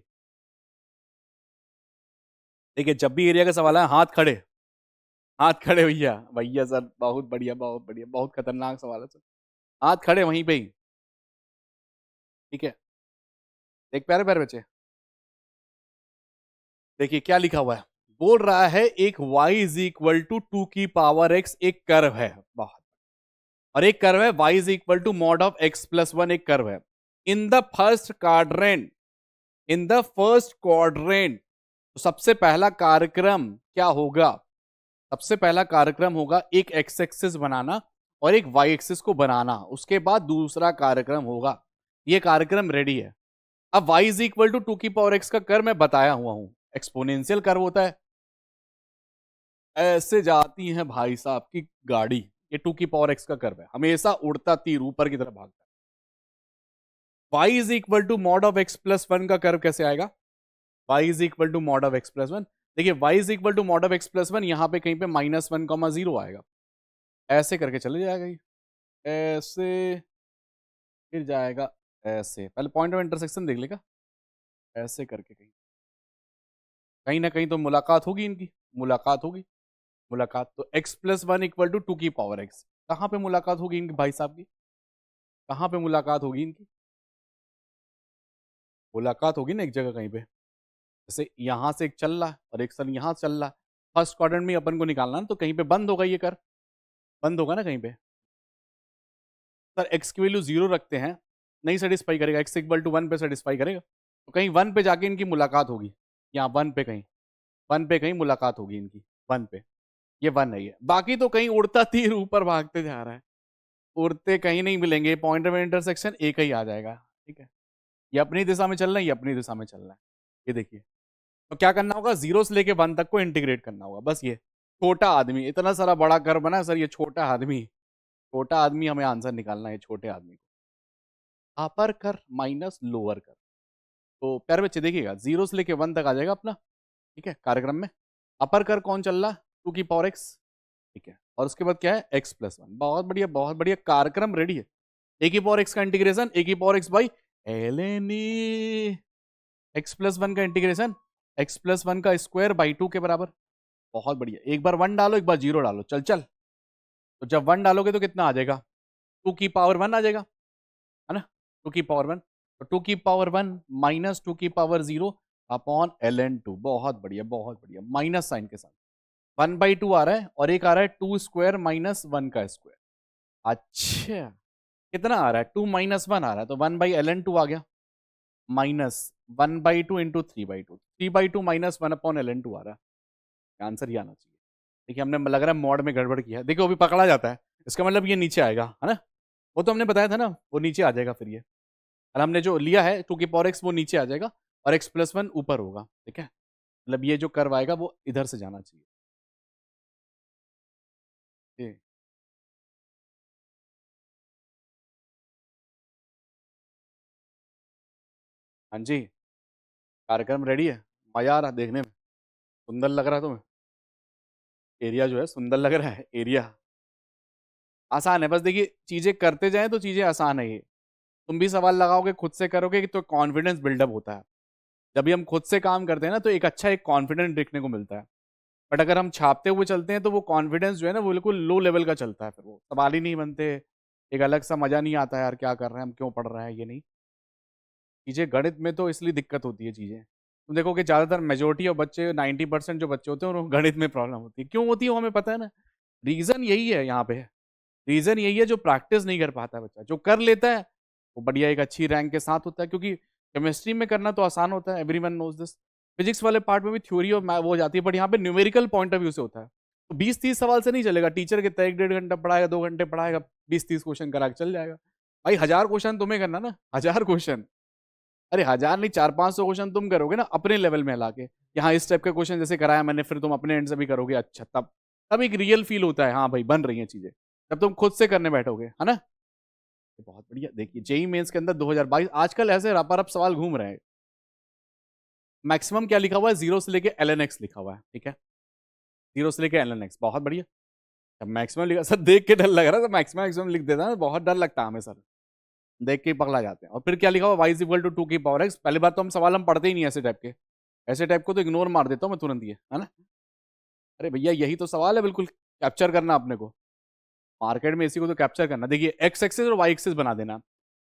देखिए जब भी एरिया का सवाल है हाथ खड़े, हाथ खड़े भैया, भैया सर बहुत बढ़िया, बहुत बढ़िया, बहुत खतरनाक सवाल है सर, हाथ खड़े वहीं पे ही, ठीक है। देख प्यारे प्यारे बच्चे, देखिए क्या लिखा हुआ है, बोल रहा है एक y इज इक्वल टू 2 की पावर x एक कर्व है, बहुत, और एक कर्व है y is equal to mod of x+1 एक कर्व है। In the first quadrant, in the first quadrant, तो सबसे पहला कार्यक्रम क्या होगा? सबसे पहला कार्यक्रम होगा एक एक्स एक्सिस बनाना और एक वाई एक्सिस को बनाना, उसके बाद दूसरा कार्यक्रम होगा। ये कार्यक्रम रेडी है। अब y इज इक्वल टू 2 की पावर x का कर्व मैं बताया हुआ हूं, एक्सपोनेंशियल कर्व होता है, ऐसे जाती है भाई साहब की गाड़ी, ये 2 की पावर x का कर्व है, हमेशा उड़ता तीर ऊपर की तरफ भागता है। y is equal to mod of x+1 का कर्व कैसे आएगा? y is equal to mod of x+1, देखिए y is equal to mod of x+1, यहां पे कहीं पे -1, 0 आएगा, ऐसे करके चले जाएगा ये, ऐसे फिर जाएगा, ऐसे, पहले पॉइंट ऑफ इंटरसेक्शन देख लेगा, ऐसे करके कहीं कहीं ना कहीं तो मुलाकात होगी इनकी, मुलाकात होगी, मुलाकात तो x+1 इक्वल टू 2 की पावर x, कहाँ पे मुलाकात होगी इनकी भाई साहब की? कहाँ पे मुलाकात होगी इनकी? मुलाकात होगी ना एक जगह कहीं पे, जैसे यहाँ से एक चल रहा है और एक सर यहाँ चल रहा है, फर्स्ट क्वाड्रेंट में अपन को निकालना ना, तो कहीं पे बंद होगा ये कर, बंद होगा ना कहीं पे। सर x की वैल्यू 0 रखते हैं, नहीं सेटिस्फाई करेगा, x इक्वल टू 1 पे सेटिस्फाई करेगा, तो कहीं 1 पे जाके इनकी मुलाकात होगी, यहाँ 1 पे कहीं, 1 पे कहीं मुलाकात होगी इनकी, 1 पे, ये 1 है, ये बाकी तो कहीं उड़ता तीर ऊपर भागते जा रहा है, उड़ते कहीं नहीं मिलेंगे, पॉइंट ऑफ इंटरसेक्शन एक ही आ जाएगा, ठीक है। ये अपनी दिशा में चल रहा है, ये अपनी दिशा में चल रहा है, ये देखिए। तो क्या करना होगा, 0 से लेके 1 तक को इंटीग्रेट करना होगा, बस ये छोटा आदमी, इतना सारा बड़ा कर बना सर, ये छोटा आदमी, छोटा आदमी हमें आंसर निकालना है, छोटे आदमी को अपर कर माइनस लोअर कर। तो प्यारे बच्चे देखिएगा 0 से लेके 1 तक आ जाएगा अपना, ठीक है, कार्यक्रम में अपर कर कौन चल रहा, 2 की पावर x, ठीक है, और उसके बाद क्या है x+1, बहुत बढ़िया, बहुत बढ़िया, कार्यक्रम रेडी है। a की पावर x का इंटीग्रेशन, a की power x by ln x+1 का इंटीग्रेशन x+1 का स्क्वायर बाई 2 के बराबर, बहुत बढ़िया, एक बार 1 डालो, एक बार 0 डालो, चल चल, तो जब 1 डालोगे तो कितना आ जाएगा, 2 की पावर 1 आ जाएगा, है ना, 2 की पावर 1, तो 2 की पावर 1 माइनस 2 की पावर 0 अपॉन ln 2, बहुत बढ़िया, बहुत बढ़िया, माइनस साइन के साथ 1/2 आ रहा है, और एक आ रहा है 2 स्क्वायर माइनस 1 का स्क्वायर, अच्छा कितना आ रहा है, 2 - 1 आ रहा है, तो 1/ln 2 आ गया, माइनस 1/2 इंटू 3/2, 3/2 -1 अपॉन ln 2 आ रहा है, आंसर ये आना चाहिए। देखिए हमने लग रहा है मॉड में गड़बड़ किया है, देखिए वो भी पकड़ा जाता है, इसका मतलब ये नीचे आएगा, है ना, वो तो हमने बताया था ना, वो नीचे आ जाएगा फिर ये, और हमने जो लिया है 2 की पावर x वो नीचे आ जाएगा और x+1 ऊपर होगा, ठीक है, मतलब ये जो कर्व आएगा वो इधर से जाना चाहिए, ठीक। हाँ जी, कार्यक्रम रेडी है, मजा आ रहा है देखने में, सुंदर लग रहा है तुम्हें, एरिया जो है सुंदर लग रहा है, एरिया आसान है, बस देखिए चीजें करते जाएं तो चीजें आसान है, ये तुम भी सवाल लगाओगे खुद से करोगे तो कॉन्फिडेंस बिल्डअप होता है, जब भी हम खुद से काम करते हैं ना तो एक अच्छा एक कॉन्फिडेंस देखने को मिलता है, बट अगर हम छापते हुए चलते हैं तो वो कॉन्फिडेंस जो है ना वो बिल्कुल लो लेवल का चलता है, फिर वो सवाल ही नहीं बनते, एक अलग सा मजा नहीं आता यार, क्या कर रहे हैं हम, क्यों पढ़ रहे हैं, ये नहीं चीजें, गणित में तो इसलिए दिक्कत होती है चीजें, तुम देखो कि ज्यादातर मेजोरिटी ऑफ बच्चे 90% जो बच्चे होते हैं उनको गणित में प्रॉब्लम होती है, क्यों होती है वो हमें पता है ना, रीजन यही है यहाँ पे, रीजन यही है, जो प्रैक्टिस नहीं कर पाता बच्चा, जो कर लेता है वो बढ़िया एक अच्छी रैंक के साथ होता है, क्योंकि केमिस्ट्री में करना तो आसान होता है, एवरीवन नोज दिस, फिजिक्स वाले पार्ट में भी थ्योरी और वो हो जाती है, बट यहाँ पे न्यूमेरिकल पॉइंट ऑफ व्यू से होता है, तो 20-30 सवाल से नहीं चलेगा, टीचर कितना 1-1.5 घंटा पढ़ाएगा, 2 घंटे पढ़ाएगा, 20-30 क्वेश्चन करा के चल जाएगा, भाई 1000 क्वेश्चन तुम्हें करना ना, 1000 क्वेश्चन, अरे 1000 नहीं, 400-500 क्वेश्चन तुम करोगे ना अपने लेवल में ला के, यहाँ इस टाइप के क्वेश्चन जैसे कराया मैंने, फिर तुम अपने एंड से भी करोगे, अच्छा तब तब एक रियल फील होता है, हाँ भाई बन रही हैं चीजें, जब तुम खुद से करने बैठोगे, है ना। ये बहुत बढ़िया। देखिए जेई मेंस के अंदर 2022 आजकल ऐसे रपारप सवाल घूम रहे हैं। मैक्सिमम क्या लिखा हुआ है, 0 से लेके LNX लिखा हुआ है, ठीक है, 0 से लेके LNX, बहुत बढ़िया। जब मैक्सिमम लिखा सर, देख के डर लग रहा था, मैक्सिमम मैक्सिमम लिख देता ना, बहुत डर लगता है हमें सर, देख के ही पगला जाते हैं। और फिर क्या लिखा हुआ, y इज इक्वल टू 2 की पावर x। पहली बात तो हम सवाल हम पढ़ते ही नहीं ऐसे टाइप के, ऐसे टाइप को तो इग्नोर मार देता हूँ मैं तुरंत, ये है ना। अरे भैया यही तो सवाल है, बिल्कुल कैप्चर करना अपने को, मार्केट में इसी को तो कैप्चर करना। देखिए एक्स एक्सिस और वाई एक्सिस बना देना।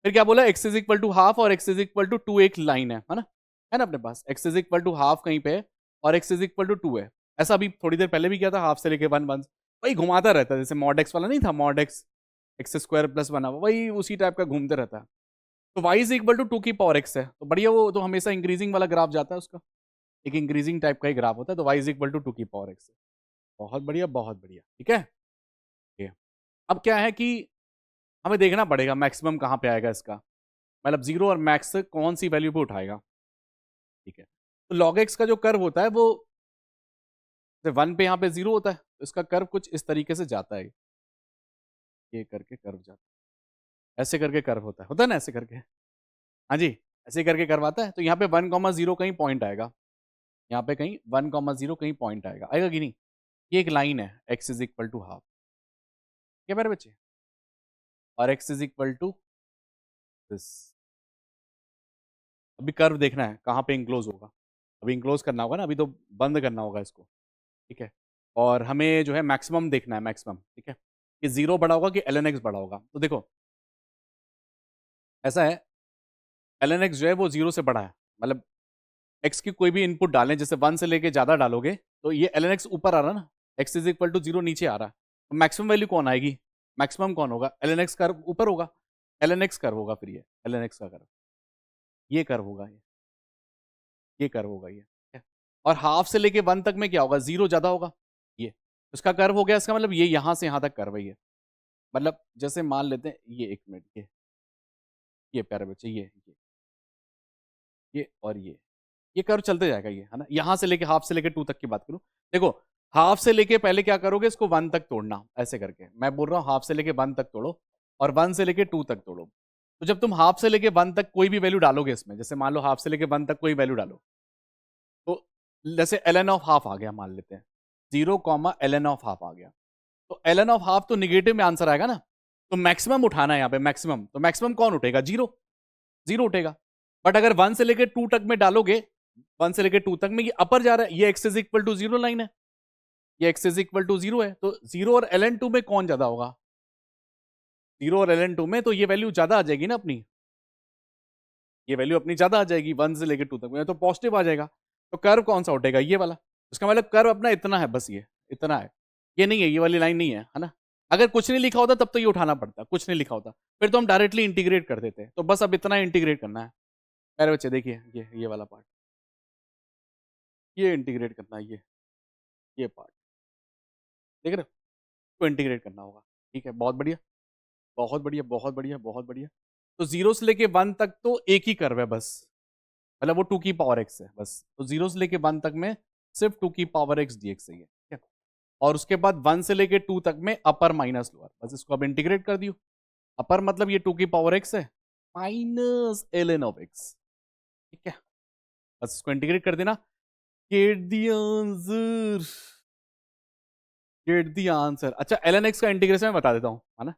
फिर क्या बोला, X is equal to half और एक्स इज इक्वल टू 2 एक लाइन है ना अपने पास, X is equal to half कहीं पे और एक्स इज इक्वल टू 2 है। ऐसा अभी थोड़ी देर पहले भी किया था, हाफ से लेके 1 1 वही घुमाता रहता है, जैसे मॉड एक्स वाला नहीं था, mod x x square plus बना हुआ, वही उसी टाइप का घूमते रहता है। तो वाई इज इक्वल टू 2 की पावर एक्स है, तो बढ़िया, वो तो हमेशा इंक्रीजिंग वाला ग्राफ जाता है उसका, एक इंक्रीजिंग टाइप का ही ग्राफ होता है, तो वाई इज इक्वल टू 2 की पावर एक्स है। बहुत बढ़िया बहुत बढ़िया, ठीक है। ये अब क्या है कि हमें देखना पड़ेगा मैक्सिमम कहाँ पे आएगा इसका, मतलब जीरो और मैक्स कौन सी वैल्यू पे उठाएगा, ठीक है। तो लॉग एक्स का जो कर्व होता है वो 1 पे यहाँ पे 0 होता है, तो इसका कर्व कुछ इस तरीके से जाता है, ये करके कर्व जाता है, ऐसे करके कर्व होता है ना, ऐसे करके, हाँ जी, ऐसे करके कर्व आता है। तो यहाँ पे 1,0 कहीं पॉइंट आएगा, यहाँ पे कहीं 1,0 कहीं पॉइंट आएगा, आएगा कि नहीं। ये एक लाइन है, x is equal to half, क्या मेरे बच्चे, और x is equal to this. अभी कर्व देखना है कहाँ पे इंक्लोज होगा, अभी इंक्लोज करना होगा ना, अभी तो बंद करना होगा इसको, ठीक है। और हमें जो है मैक्सिमम देखना है, मैक्सिमम, ठीक है, कि 0 बड़ा होगा कि LNX बड़ा होगा। तो देखो ऐसा है, LNX जो है वो 0 से बड़ा है, मतलब x की कोई भी इनपुट डालें, जैसे 1 से लेके ज्यादा डालोगे तो ये LNX ऊपर आ रहा है ना, x इज इक्वल टू 0 नीचे आ रहा है, तो मैक्सिमम वैल्यू कौन आएगी, मैक्सिमम कौन होगा, LNX कर्व ऊपर होगा, LNX कर्व होगा, फिर ये LNX का कर्व, ये कर्व होगा, ये कर्व होगा, ये ठीक है? और हाफ से लेके 1 तक में क्या होगा, 0 ज्यादा होगा, ये उसका कर्व हो गया, इसका मतलब ये यहां से यहां तक कर्व है ये, मतलब जैसे मान लेते हैं ये, एक मिनट, ये प्यारे बच्चे, ये और ये कर्व चलते जाएगा, ये है ना, यहां से लेके हाफ से लेके 2 तक की बात करूं। देखो हाफ से लेके पहले क्या करोगे, इसको 1 तक तोड़ना, ऐसे करके मैं बोल रहा हूँ हाफ से लेके 1 तक तोड़ो, और 1 से लेके 2 तक तोड़ो। तो जब तुम हाफ से लेके 1 तक कोई भी वैल्यू डालोगे इसमें, जैसे मान लो हाफ से लेके 1 तक कोई वैल्यू डालो, तो जैसे ln ऑफ हाफ आ गया, मान लेते हैं 0, ln ऑफ हाफ आ गया, तो ln ऑफ हाफ तो निगेटिव में आंसर आएगा ना, तो मैक्सिमम उठाना है यहाँ पे, मैक्सिमम, तो मैक्सिमम कौन उठेगा, 0, 0 उठेगा। बट अगर 1 से लेके 2 तक में डालोगे, 1 से लेके 2 तक में ये अपर जा रहा है, ये x is equal to 0 line है, ये एक्स इज इक्वल टू 0 है, तो 0 और ln 2 में कौन ज्यादा होगा, 0 और ln 2 में, तो ये वैल्यू ज्यादा आ जाएगी ना अपनी, ये वैल्यू अपनी ज्यादा आ जाएगी 1 से लेके 2 तक में, तो पॉजिटिव आ जाएगा। तो कर्व कौन सा उठेगा, ये वाला, उसका मतलब कर्व अपना इतना है, बस ये इतना है, ये नहीं है, ये वाली लाइन नहीं है ना। अगर कुछ नहीं लिखा होता तब तो ये उठाना पड़ता, कुछ नहीं लिखा होता फिर तो हम डायरेक्टली इंटीग्रेट कर देते, तो बस अब इतना इंटीग्रेट करना है। अरे बच्चे देखिए, ये वाला पार्ट, ये इंटीग्रेट करना है, ये पार्ट देख रहे हो, तो इंटीग्रेट करना होगा, ठीक है, बहुत बढ़िया बहुत बढ़िया बहुत बढ़िया बहुत बढ़िया। तो 0 से लेके 1 तक तो एक ही कर्व है बस, मतलब वो 2 की पावर एक्स है बस, तो 0 से लेके 1 तक में सिर्फ 2 की पावर एक्स dx है, ठीक है। और उसके बाद 1 से लेके 2 तक में अपर माइनस लोअर, बस इसको अब इंटीग्रेट कर दियो। अपर मतलब ये 2 की पावर एक्स है माइनस ln ऑफ एक्स, ठीक है, बस इसको इंटीग्रेट कर देना, get the answer, get the answer. अच्छा ln x का इंटीग्रेशन मैं बता देता हूँ, है ना,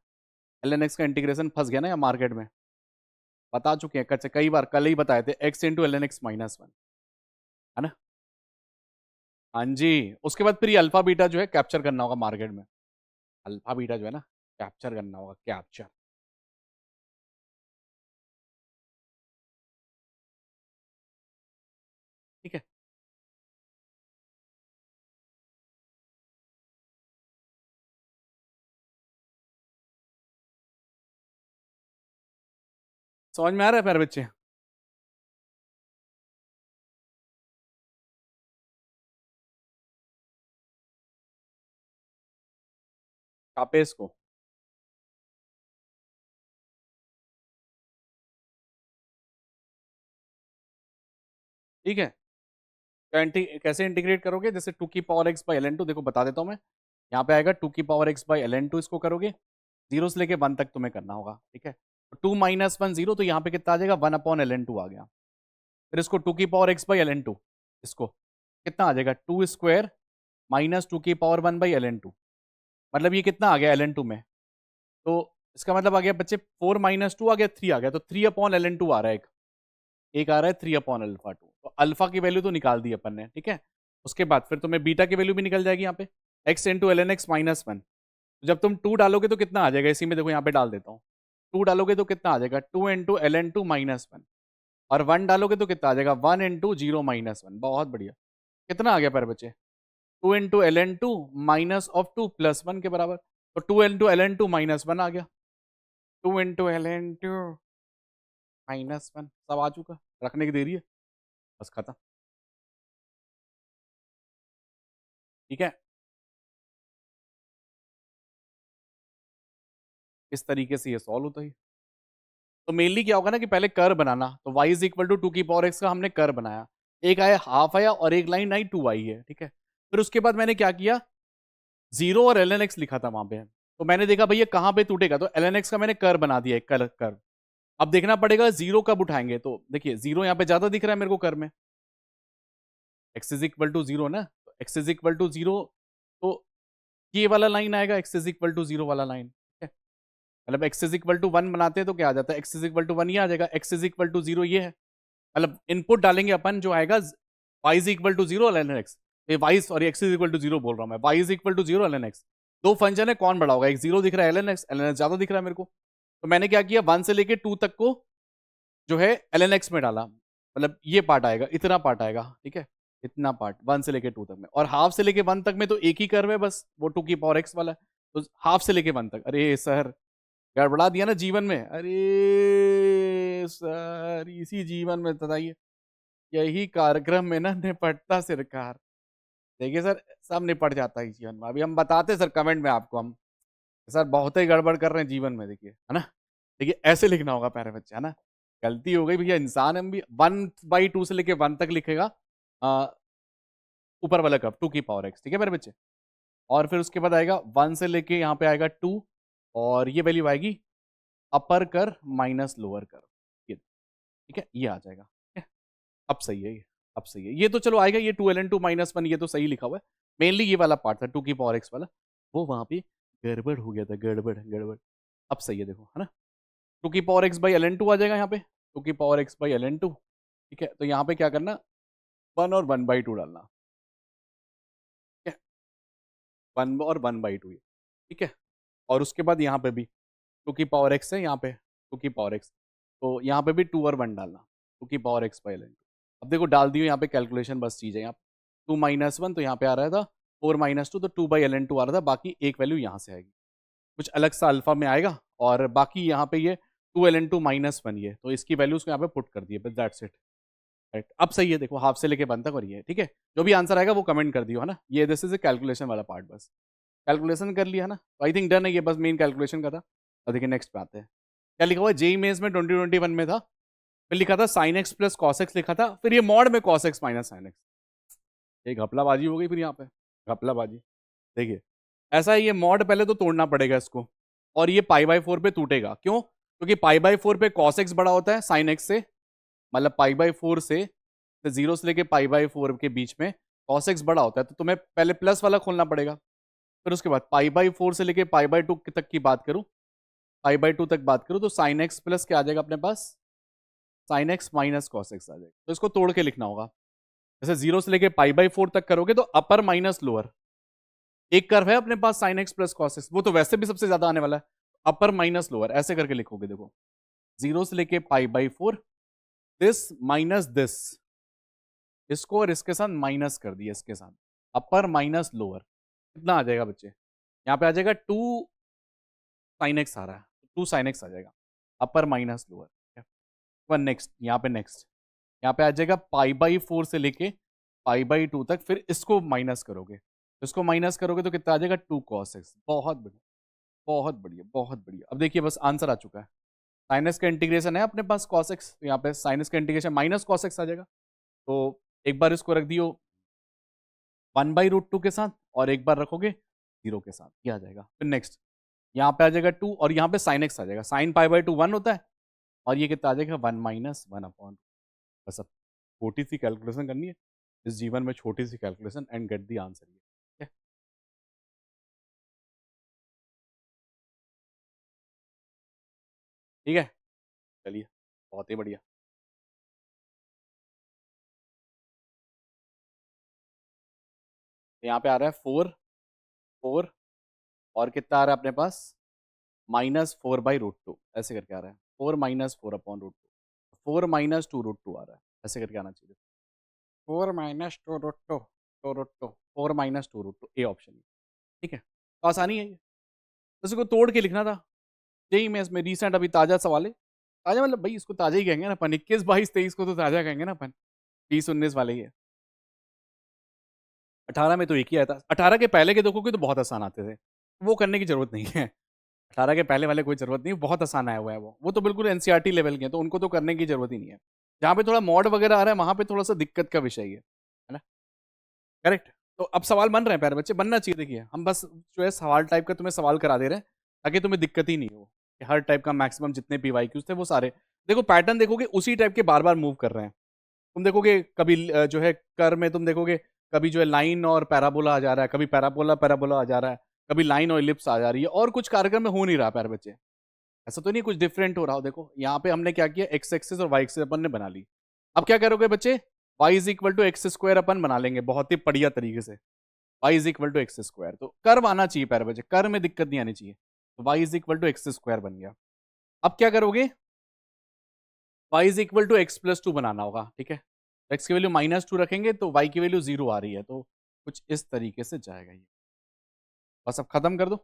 ln x का इंटीग्रेशन फंस गया ना या मार्केट में, बता चुके हैं कच्चे, कई बार कल ही बताए थे, x into ln x minus 1, है ना। हाँ जी, उसके बाद फिर ये अल्फा बीटा जो है कैप्चर करना होगा मार्केट में, अल्फा बीटा जो है ना कैप्चर करना होगा, कैप्चर, ठीक है। समझ में आ रहा है प्यारे बच्चे, छापे इसको। ठीक है। तो कैसे इंटीग्रेट करोगे, जैसे 2 की पावर x/ln2, देखो बता देता हूँ मैं। यहाँ पे आएगा 2 की पावर x/ln2, इसको करोगे 0 से लेके 1 तक तुम्हें करना होगा, ठीक है। 2 माइनस 1 0, तो यहाँ पे कितना आ जाएगा, 1/ln2 आ गया। फिर इसको 2 की पावर x/ln2, इसको कितना आ जाएगा, 2² माइनस 2 की पावर 1/ln2, मतलब ये कितना आ गया ln2 में। तो इसका मतलब आ गया बच्चे 4 माइनस 2 आ गया, 3 आ गया, तो 3/ln2 आ रहा है, एक आ रहा है 3/अल्फा 2। तो अल्फा की वैल्यू तो निकाल दी अपन ने, ठीक है। उसके बाद फिर तुम्हें बीटा की वैल्यू भी निकल जाएगी यहाँ पे, x × ln x−1। जब तुम 2 डालोगे तो कितना आ जाएगा, इसी में देखो यहाँ पे डाल देता हूँ। 2 डालोगे तो कितना आ जाएगा, 2 × ln2−1, और 1 डालोगे तो कितना आ जाएगा, 1 × 0−1। बहुत बढ़िया। कितना आ गया पर बच्चे, 2 × ln2 -(2) + 1 के बराबर। तो 2 × ln2 -1 आ गया, 2 × ln2 -1 सब आ चुका, रखने की देरी है, बस खत्म। ठीक है, इस तरीके से ये सॉल्व होता है। तो मेनली क्या होगा ना कि पहले कर बनाना, तो y इज इक्वल टू 2 की पावर x का हमने कर बनाया, एक आया हाफ आया और एक लाइन आई 2 आई है, ठीक है। फिर उसके बाद मैंने क्या किया, 0 और ln x लिखा था वहां पे, तो मैंने देखा भैया कहां पे टूटेगा, तो ln x का मैंने कर बना दिया, एक कर। अब देखना पड़ेगा 0 कब उठाएंगे, तो देखिए 0 यहाँ पे ज्यादा दिख रहा है मेरे को कर में, x इज इक्वल टू 0 ना, तो x इज इक्वल टू 0, तो ये वाला लाइन आएगा, x इज इक्वल टू 0 वाला लाइन, ठीक है। मतलब x इज इक्वल टू 1 बनाते हैं तो क्या आ जाता है, x इज इक्वल टू 1 ये आ जाएगा, x इज इक्वल टू 0 ये है। मतलब इनपुट डालेंगे अपन, जो आएगा y is equal to 0 ln x, ये y sorry x is equal to 0 बोल रहा हूँ मैं, y is equal to 0 ln x। दो फंक्शन है, कौन बड़ा होगा, एक 0 दिख रहा है ln x ज्यादा दिख रहा है मेरे को, तो मैंने क्या किया 1 से लेके 2 तक को जो है ln x में डाला, मतलब ये पार्ट आएगा, इतना पार्ट आएगा, ठीक है। इतना पार्ट 1 से लेके 2 तक में, और हाफ से लेके 1 तक में तो एक ही कर्व है बस, वो 2 की पावर x वाला है। तो हाफ से लेके 1 तक, अरे सर गड़बड़ा दिया ना जीवन में, अरे सर इसी जीवन में बताइए, यही कार्यक्रम में ना निपटता सरकार। देखिए सर, सब निपट जाता है जीवन में, अभी हम बताते सर कमेंट में आपको, हम सर बहुत ही गड़बड़ कर रहे हैं जीवन में, देखिए है ना। देखिए ऐसे लिखना होगा प्यारे बच्चे, है ना। गलती हो गई भैया, इंसान हम भी 1/2 से लेके 1 तक लिखेगा, आ, ऊपर वाला कप 2 की पावर x, ठीक है मेरे बच्चे। और फिर उसके बाद आएगा 1 से लेके यहाँ पे आएगा 2, और ये वैल्यू आएगी अपर कर माइनस लोअर कर, ये ठीक है, ये आ जाएगा, ठीक है। अब सही है ये, अब सही है ये, तो चलो आएगा ये 2 ln2 -1, ये तो सही लिखा हुआ है। मेनली ये वाला पार्ट था 2 की पावर x वाला, वो वहां पे गड़बड़ हो गया था, गड़बड़ गड़बड़। अब सही है देखो, है ना। 2 की पावर x/ln2 आ जाएगा यहाँ पे, 2 की पावर x/ln2, ठीक है। तो यहाँ पे क्या करना, 1 और 1/2 डालना, ठीक है। 1 और 1/2, ठीक है। और उसके बाद यहाँ पे भी 2 की पावर x है, यहाँ पे 2 की पावर x, तो यहाँ पे भी 2 और 1 डालना, 2 की पावर x/ln2। अब देखो डाल दियो यहाँ पे, कैलकुलेशन बस चीज़ है यहाँ पे, 2 - 1 तो यहाँ पे आ रहा था, 4 - 2 तो 2/ln2 आ रहा था, बाकी एक वैल्यू यहाँ से आएगी, कुछ अलग सा अल्फा में आएगा, और बाकी यहाँ पे ये 2 ln2 -1 ये, तो इसकी वैल्यूज को यहाँ पे पुट कर दिए, बस दैट्स इट, राइट। अब सही है देखो, हाफ से लेके 1 तक और ये, ठीक है। जो भी आंसर आएगा वो कमेंट कर दियो, है ना। ये दिस इज ए कैलकुलेशन वाला पार्ट, बस कैलकुलेशन कर लिया है ना, तो आई थिंक डन है ये, बस मेन कैलकुलेशन का था। और देखिए नेक्स्ट पे आते हैं, क्या लिखा हुआ है, जेई मेंस में 2021 में था, फिर लिखा था sine x plus cos x लिखा था, फिर ये मॉड में cos x minus sine x, ये घपलाबाजी हो गई फिर यहाँ पे, घपलाबाजी। देखिए ऐसा है, ये मॉड पहले तो तोड़ना पड़ेगा इसको, और ये π/4 पे टूटेगा, क्यों, क्योंकि π/4 पे cos x बड़ा होता है sin x से, मतलब π/4 से 0 से लेके π/4 के बीच में cos x बड़ा होता है, तो तुम्हें पहले प्लस वाला खोलना पड़ेगा। फिर उसके बाद π/4 से लेके π/2 तक की बात करूं, π/2 तक बात करूं, तो sin x प्लस क्या आ जाएगा अपने पास, sin x minus cos x आ जाएगा। तो इसको तोड़ के लिखना होगा, जैसे 0 से लेके π/4 तक करोगे तो अपर माइनस लोअर, एक कर्व है अपने पास sin x plus cos x, वो तो वैसे भी सबसे ज्यादा आने वाला है, अपर माइनस लोअर ऐसे करके लिखोगे, देखो 0 से लेके π/4, दिस माइनस दिस, इसको और इसके साथ माइनस कर दिया, इसके साथ अपर माइनस लोअर, कितना आ जाएगा बच्चे, यहाँ पे आ जाएगा 2 sin x आ रहा है, 2 sin x आ जाएगा, अपर माइनस लोअर। वन नेक्स्ट, यहाँ पे नेक्स्ट, यहाँ पे आ जाएगा π/4 से लेके π/2 तक, फिर इसको माइनस करोगे, इसको माइनस करोगे तो कितना आ जाएगा 2 cos x। बहुत बढ़िया, बहुत बढ़िया, बहुत बढ़िया। अब देखिए बस आंसर आ चुका है, साइनस का इंटीग्रेशन है अपने पास cos x, तो यहाँ पे साइनस का इंटीग्रेशन माइनस cos x आ जाएगा, तो एक बार इसको रख दियो 1/√2 के साथ और एक बार रखोगे 0 के साथ, ये आ जाएगा। फिर नेक्स्ट यहाँ पे आ जाएगा 2 और यहाँ पे साइन एक्स आ जाएगा। साइन पाई/2 1 होता है और ये कितना आ जाएगा 1 - 1/। बस अब छोटी सी कैलकुलेशन करनी है इस जीवन में, छोटी सी calculation and get the answer. ये ठीक है, ठीक है, चलिए बहुत ही बढ़िया। यहाँ पे आ रहा है 4 और कितना आ रहा है अपने पास -4/√2, ऐसे करके आ रहा है 4 - 4/√2, 4 - 2√2 आ रहा है, ऐसे करके आना चाहिए। 4 - 2√2, 4 - 2√2, ए ऑप्शन। ठीक है, तो आसानी है ये, बस इसको तोड़ के लिखना था। यही मैं इसमें रिसेंट अभी ताज़ा सवाल है। ताज़ा मतलब भाई इसको ताज़ा ही कहेंगे ना अपन, 21, 22, 23 को तो ताज़ा कहेंगे ना अपन, 20, 19 वाले ही है। 18 में तो एक ही आया था। 18 के पहले के देखोगे तो बहुत आसान आते थे, वो करने की ज़रूरत नहीं है। 18 के पहले वाले कोई ज़रूरत नहीं, बहुत आसान आया हुआ है वो तो बिल्कुल एनसीईआरटी लेवल के हैं, तो उनको तो करने की ज़रूरत ही नहीं है। जहाँ पे थोड़ा मॉड वगैरह आ रहा है, वहाँ पे थोड़ा-सा दिक्कत का विषय ही है ना? करेक्ट? तो अब सवाल बन रहे हैं प्यारे बच्चे, बनना चाहिए। देखिए, हम बस जो है सवाल टाइप का तुम्हें सवाल करा दे रहे हैं, ताकि तुम्हें दिक्कत ही नहीं हो, कि हर टाइप का मैक्सिमम जितने पीवाईक्यूज़ थे वो सारे देखो पैटर्न देखोगे उसी टाइप के बार-बार मूव कर रहे हैं। तुम देखोगे कभी जो है कर में तुम देखोगे कभी जो है लाइन और पैराबोला आ जा रहा है, कभी पैराबोला पैराबोला आ जा रहा है, कभी लाइन और इलिप्स आ जा रही है, और कुछ कार्यक्रम में हो नहीं रहा प्यारे बच्चे। ऐसा तो नहीं कुछ डिफरेंट हो रहा हो। देखो यहाँ पे हमने क्या किया, एक्स एक्सिस और वाई एक्सिस अपन ने बना ली। अब क्या करोगे बच्चे, y is equal to x square अपन बना लेंगे बहुत ही बढ़िया तरीके से। Y is equal to x square, तो कर्व आना चाहिए प्यारे बच्चे, कर्व में दिक्कत नहीं आनी चाहिए। तो Y is equal to x square बन गया। अब क्या करोगे, Y is equal to x plus two बनाना होगा। ठीक है, एक्स की वैल्यू -2 रखेंगे तो वाई की वैल्यू 0 आ रही है, तो कुछ इस तरीके से जाएगा ये। बस अब खत्म कर दो,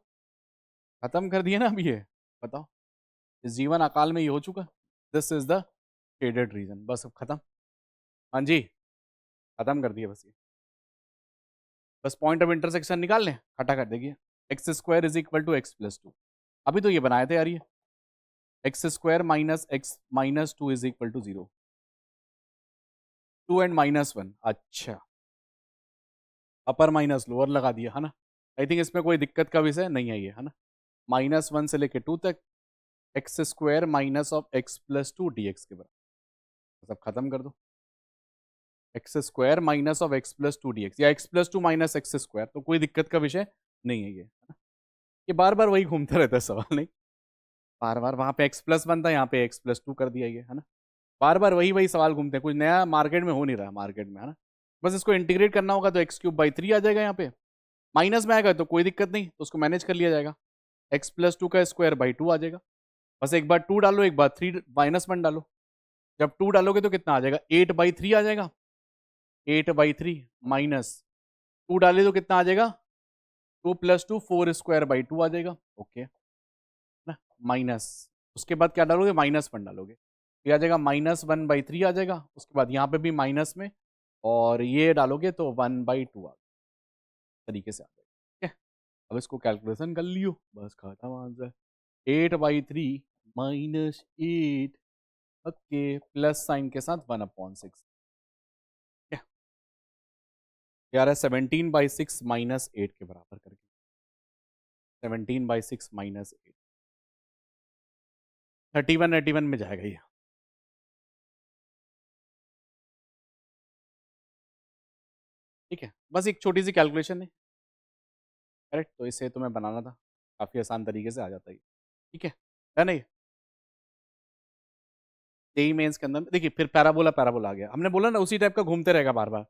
खत्म कर दिए ना अब ये, बताओ इस जीवन अकाल में ये हो चुका। This is the shaded region, बस अब खत्म। हाँ जी, खत्म कर दिए बस ये। बस पॉइंट ऑफ इंटरसेक्शन निकाल लें, खटा कर देगी। X square is equal to x plus two, अभी तो ये बनाए थे यार ये, x square minus x minus two is equal to 0, 2 and -1। अच्छा, अपर माइनस लोअर लगा दिया है ना। आई थिंक इसमें कोई दिक्कत का विषय नहीं है ये, है ना। -1 से लेके 2 तक, x square minus of X plus two D X के बराबर। सब खत्म कर दो, X square minus of X plus two D X, या X plus two minus x square, तो कोई दिक्कत का विषय नहीं है ये, है ना? ये बार बार वही घूमता रहता है सवाल, नहीं बार बार वहाँ पे एक्स प्लस बनता है, यहाँ पे एक्स प्लस टू कर दिया ये, है ना। बार बार वही वही सवाल घूमते हैं, कुछ नया मार्केट में हो नहीं रहा मार्केट में, है ना। बस इसको इंटीग्रेट करना होगा तो x³/3 आ जाएगा। यहाँ पे माइनस में आएगा तो कोई दिक्कत नहीं, तो उसको मैनेज कर लिया जाएगा। x+2 का स्क्वायर बाई 2 आ जाएगा। बस एक बार 2 डालो, एक बार 3 -1 डालो। जब 2 डालोगे तो कितना आ जाएगा, 8/3 आ जाएगा। 8/3 माइनस 2 डाले तो कितना आ जाएगा, 2 + 2 4 स्क्वायर बाई 2 आ जाएगा। ओके ना, माइनस उसके बाद क्या डालोगे, -1 डालोगे, ये आ जाएगा -1/3 आ जाएगा। उसके बाद यहाँ पे भी माइनस में, और ये डालोगे तो 1/2 आ तरीके से आ जाएगा। ठीक है, अब इसको कैलकुलेशन कर लियो, बस खत्म आंसर। 8/3 -8, ओके, प्लस साइन के साथ 1/6। ये आ रहा है 17/6 -8 के बराबर करके, 17/6 -8, 31 में जाएगा ये। ठीक है, बस एक छोटी सी कैलकुलेशन है, करेक्ट, तो इसे तुम्हें बनाना था, काफ़ी आसान तरीके से आ जाता है ये। ठीक है ना। ये जेई मेंस के अंदर देखिए, फिर पैराबोला पैराबोला आ गया, हमने बोला ना उसी टाइप का घूमते रहेगा बार बार।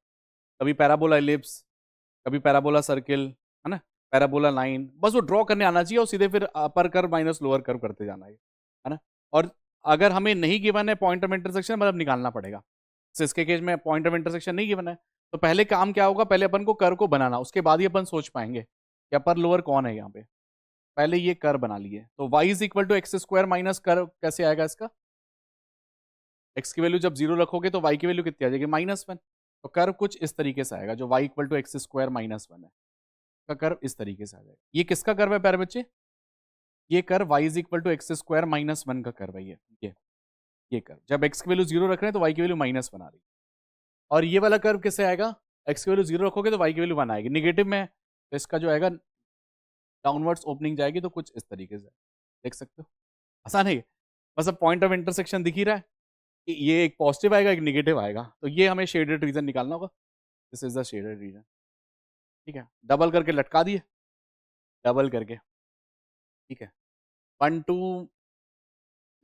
कभी पैराबोला इलिप्स, कभी पैराबोला सर्किल, है ना, पैराबोला लाइन, बस वो ड्रॉ करने आना चाहिए और सीधे फिर upper curve minus lower curve करते जाना है ना। और अगर हमें नहीं गिवन है पॉइंट ऑफ इंटरसेक्शन, मतलब निकालना पड़ेगा। जैसे इसके केस में पॉइंट ऑफ इंटरसेक्शन नहीं गिवन है, तो पहले काम क्या होगा, पहले अपन को कर्व को बनाना, उसके बाद ही अपन सोच पाएंगे कि अपर लोअर कौन है यहाँ पे। पहले ये कर्व बना लिए, तो y is equal to x square minus curve कैसे आएगा इसका, x की वैल्यू जब 0 रखोगे तो y की वैल्यू कितनी आ जाएगी, -1। तो कर्व कुछ इस तरीके से आएगा, जो y equal to x square -1 है, का कर्व इस तरीके से आ जाएगा। ये किसका कर्व है प्यारे बच्चे, ये curve y is equal to x square -1 का कर्व है ये। ये कर्व जब x की वैल्यू 0 रख रहे हैं तो y की वैल्यू -1 आ रही है। और ये वाला कर्व किससे आएगा, एक्स की वैल्यू 0 रखोगे तो वाई की वैल्यू 1 आएगी, निगेटिव में है तो इसका जो आएगा डाउनवर्ड्स ओपनिंग जाएगी, तो कुछ इस तरीके से देख सकते हो, आसान है ये। बस अब पॉइंट ऑफ इंटरसेक्शन दिख ही रहा है कि ये एक पॉजिटिव आएगा एक निगेटिव आएगा, तो ये हमें शेडेड रीजन निकालना होगा, this is the shaded region. ठीक है, डबल करके लटका दिए, डबल करके, ठीक है, 1 2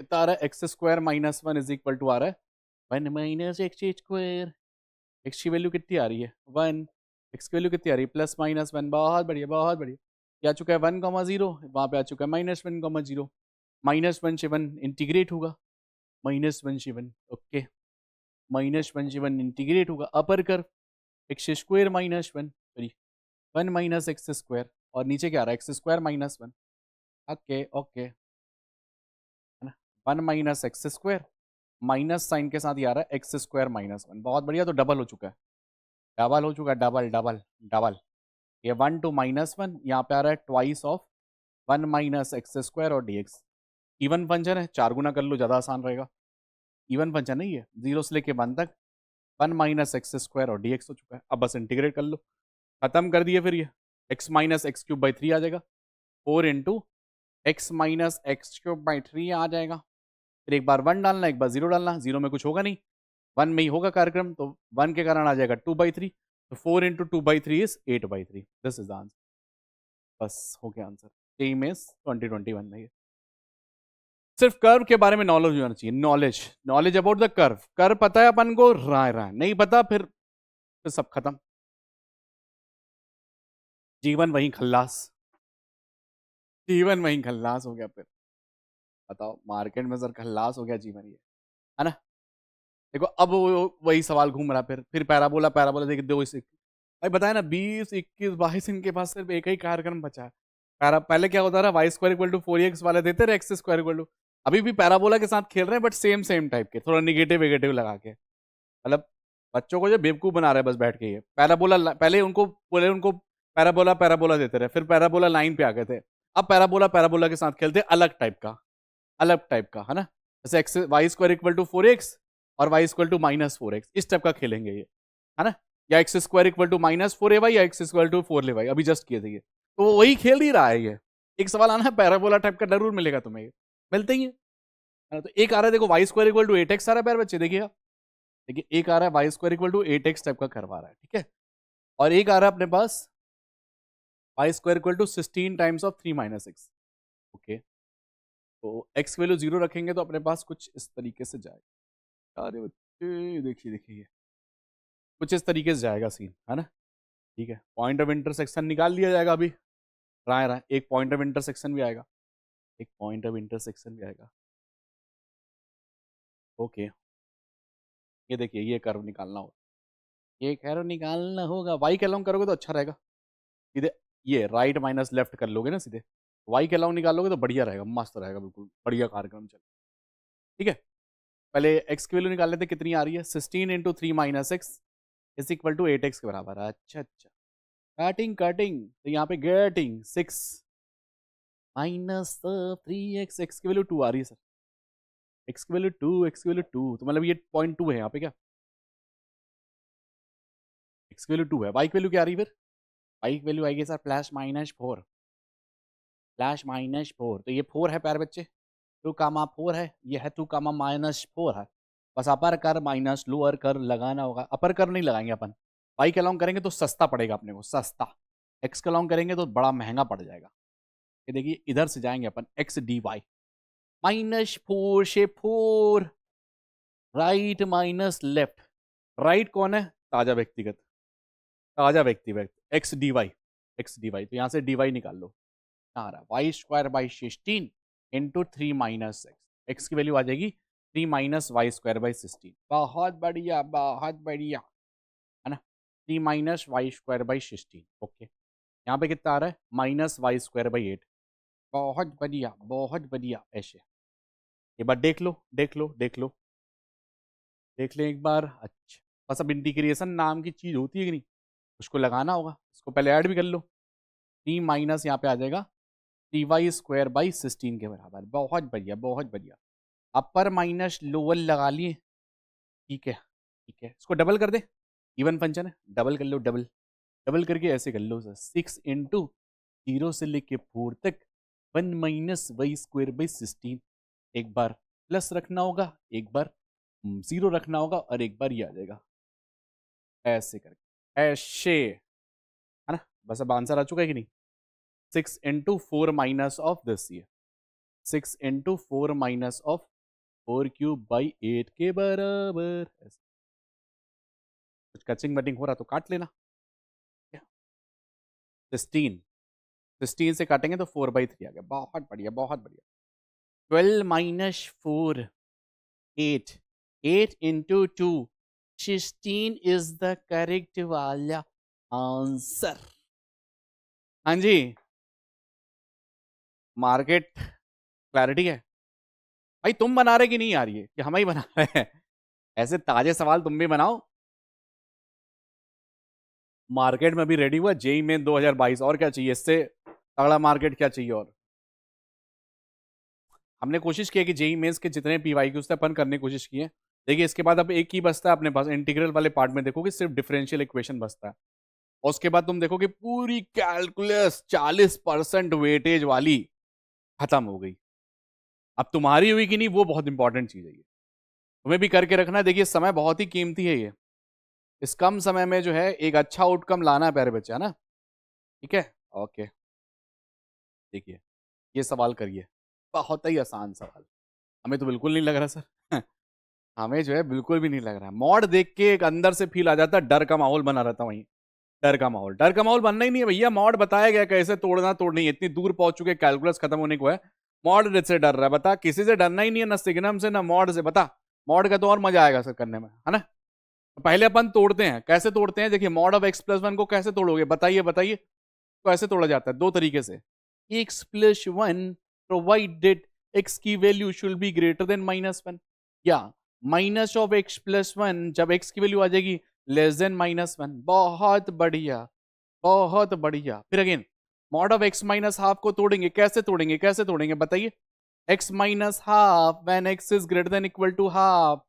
कितना आ रहा है, x square minus 1 is equal to आ रहा है 1 माइनस एक्स स्क्वायर, एक्स की वैल्यू कितनी आ रही है 1, एक्स की वैल्यू कितनी आ रही है प्लस माइनस 1, बहुत बढ़िया बहुत बढ़िया, ये आ चुका है 1,0, वहाँ पे आ चुका है -1,0, -1 से 1 इंटीग्रेट होगा, -1 से 1, ओके, -1 से 1 इंटीग्रेट होगा, upper curve x square minus 1, sorry 1 minus x square, और नीचे क्या आ रहा है x square minus 1, okay okay, है ना, 1 minus x square, minus sign के साथ ये आ रहा है एक्स स्क्वायर माइनस 1, बहुत बढ़िया, तो डबल हो चुका है, डबल हो चुका है, डबल डबल डबल, ये 1 to -1, यहाँ पे आ रहा है twice of 1 minus x square और dx, इवन फंक्शन है, 4 गुना कर लो ज़्यादा आसान रहेगा, इवन फंक्शन नहीं है, 0 से लेके 1 तक 1 माइनस एक्स स्क्वायर और dx हो चुका है, अब बस इंटीग्रेट कर लो, खत्म कर दिए, फिर ये x minus x cube by 3 आ जाएगा, 4 into x minus x cube by 3 आ जाएगा, फिर एक बार 1 डालना एक बार 0 डालना, 0 में कुछ होगा नहीं, 1 में ही होगा कार्यक्रम, तो 1 के कारण आ जाएगा 2/3, तो 4 into 2/3 is 8/3, this is the answer, बस हो गया आंसर, एम इज 2021 में। सिर्फ कर्व के बारे में नॉलेज होना चाहिए, knowledge knowledge about the curve, curve पता है अपन को, राय राय नहीं पता, फिर सब खत्म, जीवन वहीं खल्लास, जीवन वहीं खल्लास हो गया, फिर बताओ मार्केट में सर खल्लास हो गया जीवन, ये है ना। देखो अब वही सवाल घूम रहा, फिर पैराबोला पैराबोला देख दो इसे, भाई बताया ना 20 21 22 इनके पास सिर्फ एक ही कार्यक्रम बचा है, पहले क्या होता रहा, y square equal to 4x वाले देते रहे, एक्स स्क्वायर इक्वल टू, अभी भी पैराबोला के साथ खेल रहे हैं, बट सेम सेम टाइप के, थोड़ा निगेटिव वेगेटिव लगा के, मतलब बच्चों को जो बेवकूफ बना रहे हैं बस बैठ के, ये पैराबोला पहले उनको पैराबोला पैराबोला देते रहे, फिर पैराबोला लाइन पे आ गए थे, अब पैराबोला पैराबोला के साथ खेलते अलग टाइप का, अलग टाइप का, है ना, जैसे x y square equal to 4x और वाई इक्वल टू -4x, इस टाइप का खेलेंगे ये, है ना, या x square equal to -4ay या एक्स स्क्वायर टू 4ay, अभी जस्ट किए थे ये, तो वो वही खेल ही रहा है ये, एक सवाल आना है पैराबोला टाइप का जरूर मिलेगा तुम्हें, ये मिलते ही है ना, तो एक आ रहा है देखो y square equal to 8x आ रहा है प्यारे बच्चे, देखिए देखिए एक आ रहा है y square equal to 8x type का करवा रहा है, ठीक है, और एक आ रहा है अपने पास Y square equal to 16 times of 3 - x, okay, तो x वैल्यू 0 रखेंगे तो अपने पास कुछ इस तरीके से जाएगा, अरे बच्चे देखिए देखिए ये कुछ इस तरीके से जाएगा सीन, है ना, ठीक है, पॉइंट ऑफ इंटरसेक्शन निकाल लिया जाएगा अभी, राय राय एक पॉइंट ऑफ इंटरसेक्शन भी आएगा, एक पॉइंट ऑफ इंटरसेक्शन भी आएगा, ओके, ये देखिए ये कर्व निकालना होगा, ये कर्व निकालना होगा, वाई के अलाउंग करोगे तो अच्छा रहेगा, सीधे ये राइट माइनस लेफ्ट कर लोगे ना सीधे, वाई के अलाउंग निकालोगे तो बढ़िया रहेगा, मस्त रहेगा, बिल्कुल बढ़िया कार्यक्रम चले, ठीक है, पहले एक्स की वैल्यू निकाल लेते, कितनी आ रही है 16 into 3 - x is equal to 8x के बराबर है, अच्छा अच्छा, कटिंग कटिंग, तो यहाँ पे गेटिंग 6 -3x, एक्स की वैल्यू 2 आ रही है सर, एक्स की वैल्यू 2, एक्स की वैल्यू 2, तो मतलब ये 0.2 है यहाँ पे, क्या एक्स की वैल्यू 2 है, वाई की वैल्यू क्या आ रही है, फिर वाई की वैल्यू आएगी सर +-4, +-4, तो ये 4 है प्यारे बच्चे, 2,4 है, ये है 2,-4 है, बस अपर कर माइनस लोअर कर लगाना होगा, अपर कर नहीं लगाएंगे अपन, वाई के अलाउंग करेंगे तो सस्ता पड़ेगा अपने को, सस्ता, एक्स के अलाउंग करेंगे तो बड़ा महंगा पड़ जाएगा, ये देखिए इधर से जाएंगे अपन एक्स डी वाई, -4 से 4, राइट माइनस लेफ्ट, राइट कौन है, ताजा व्यक्तिगत, ताजा व्यक्तिगत, एक्स डी वाई, तो यहाँ से डी वाई निकाल लो, आ रहा y square by 16 into 3 - x, x की वैल्यू आ जाएगी 3 - वाई स्क्वायर बाई 16, बहुत बढ़िया बहुत बढ़िया, है ना, 3 - वाई स्क्वायर बाई 16, ओके, यहाँ पे कितना आ रहा है -वाई स्क्वायर बाई 8, बहुत बढ़िया ऐसे, एक बार देख लो देख लो देख लो देख लें एक बार, अच्छा, बस अब इंटीग्रेशन नाम की चीज़ होती है कि नहीं, उसको लगाना होगा, इसको पहले ऐड भी कर लो, 3 माइनस यहाँ पे आ जाएगा 3y स्क्वायर बाई 16 के बराबर, बहुत बढ़िया बहुत बढ़िया, अपर माइनस लोअर लगा लिए, ठीक है ठीक है, इसको डबल कर दे, इवन फंक्शन है, डबल कर लो, डबल डबल करके ऐसे कर लो सर, 6 × 0 से लेके 4 तक 1 - y² / 16। एक बार प्लस रखना होगा, एक बार 0 रखना होगा, और एक बार ये आ जाएगा ऐसे करके, ऐसे, है ना। बस अब आंसर आ चुका है कि नहीं। 6 × 4 माइनस ऑफ दिस, ये 6 × 4 माइनस ऑफ 4³ / 8 के बराबर। ऐसे कुछ कचिंग वटिंग हो रहा तो काट लेना। 16 से काटेंगे तो 4/3 आ गया। बहुत बढ़िया, बहुत बढ़िया। 12 - 4 8 8 × 2 16 इज द करेक्ट वाला आंसर। हाँ जी, मार्केट क्लैरिटी है भाई। तुम बना रहे कि नहीं आ रही है, कि हम ही बना रहे हैं? ऐसे ताजे सवाल तुम भी बनाओ। मार्केट में भी रेडी हुआ जेई मेन 2022, और क्या चाहिए इससे तगड़ा मार्केट, क्या चाहिए और। हमने कोशिश की है कि जेई मेंस के जितने पीवाईक्यूज थे अपन करने की कोशिश की है। देखिए इसके बाद अब एक ही बचता है अपने पास, इंटीग्रल वाले पार्ट में देखोगे सिर्फ डिफरेंशियल इक्वेशन बचता है, और उसके बाद तुम देखोगे पूरी कैलकुलस 40% वेटेज वाली खत्म हो गई। अब तुम्हारी हुई कि नहीं वो बहुत इंपॉर्टेंट चीज है, ये तुम्हें भी करके रखना है। देखिए समय बहुत ही कीमती है, ये इस कम समय में जो है एक अच्छा आउटकम लाना है प्यारे बच्चे, है ना। ठीक है, ओके। देखिए ये सवाल करिए, बहुत ही आसान सवाल। हमें तो बिल्कुल नहीं लग रहा सर हमें जो है बिल्कुल भी नहीं लग रहा है। मॉड देख के एक अंदर से फील आ जाता है, डर का माहौल बना रहता वहीं। डर का माहौल, डर का माहौल बनना ही नहीं है भैया। मॉड बताया गया कैसे तोड़ना, तोड़नी है। इतनी दूर पहुंच चुके, कैलकुलस खत्म होने को है, मॉड से डर रहा है। बता, किसी से डरना ही नहीं है, ना सिग्नम से ना मॉड से। बता, मॉड का तो और मजा आएगा सर करने में, है ना। पहले अपन तोड़ते हैं, कैसे तोड़ते हैं। देखिए मॉड ऑफ x+1 को कैसे तोड़ोगे, बताइए बताइए। तो ऐसे तोड़ा जाता है दो तरीके से। x+1 प्रोवाइडेड x की value should be greater than -1, या माइनस ऑफ x+1 जब x की वैल्यू आ जाएगी लेस देन -1। बहुत बढ़िया, बहुत बढ़िया। फिर अगेन मॉड ऑफ x-½ को तोड़ेंगे, कैसे तोड़ेंगे, कैसे तोड़ेंगे बताइए। x-½ when x is greater than equal to half,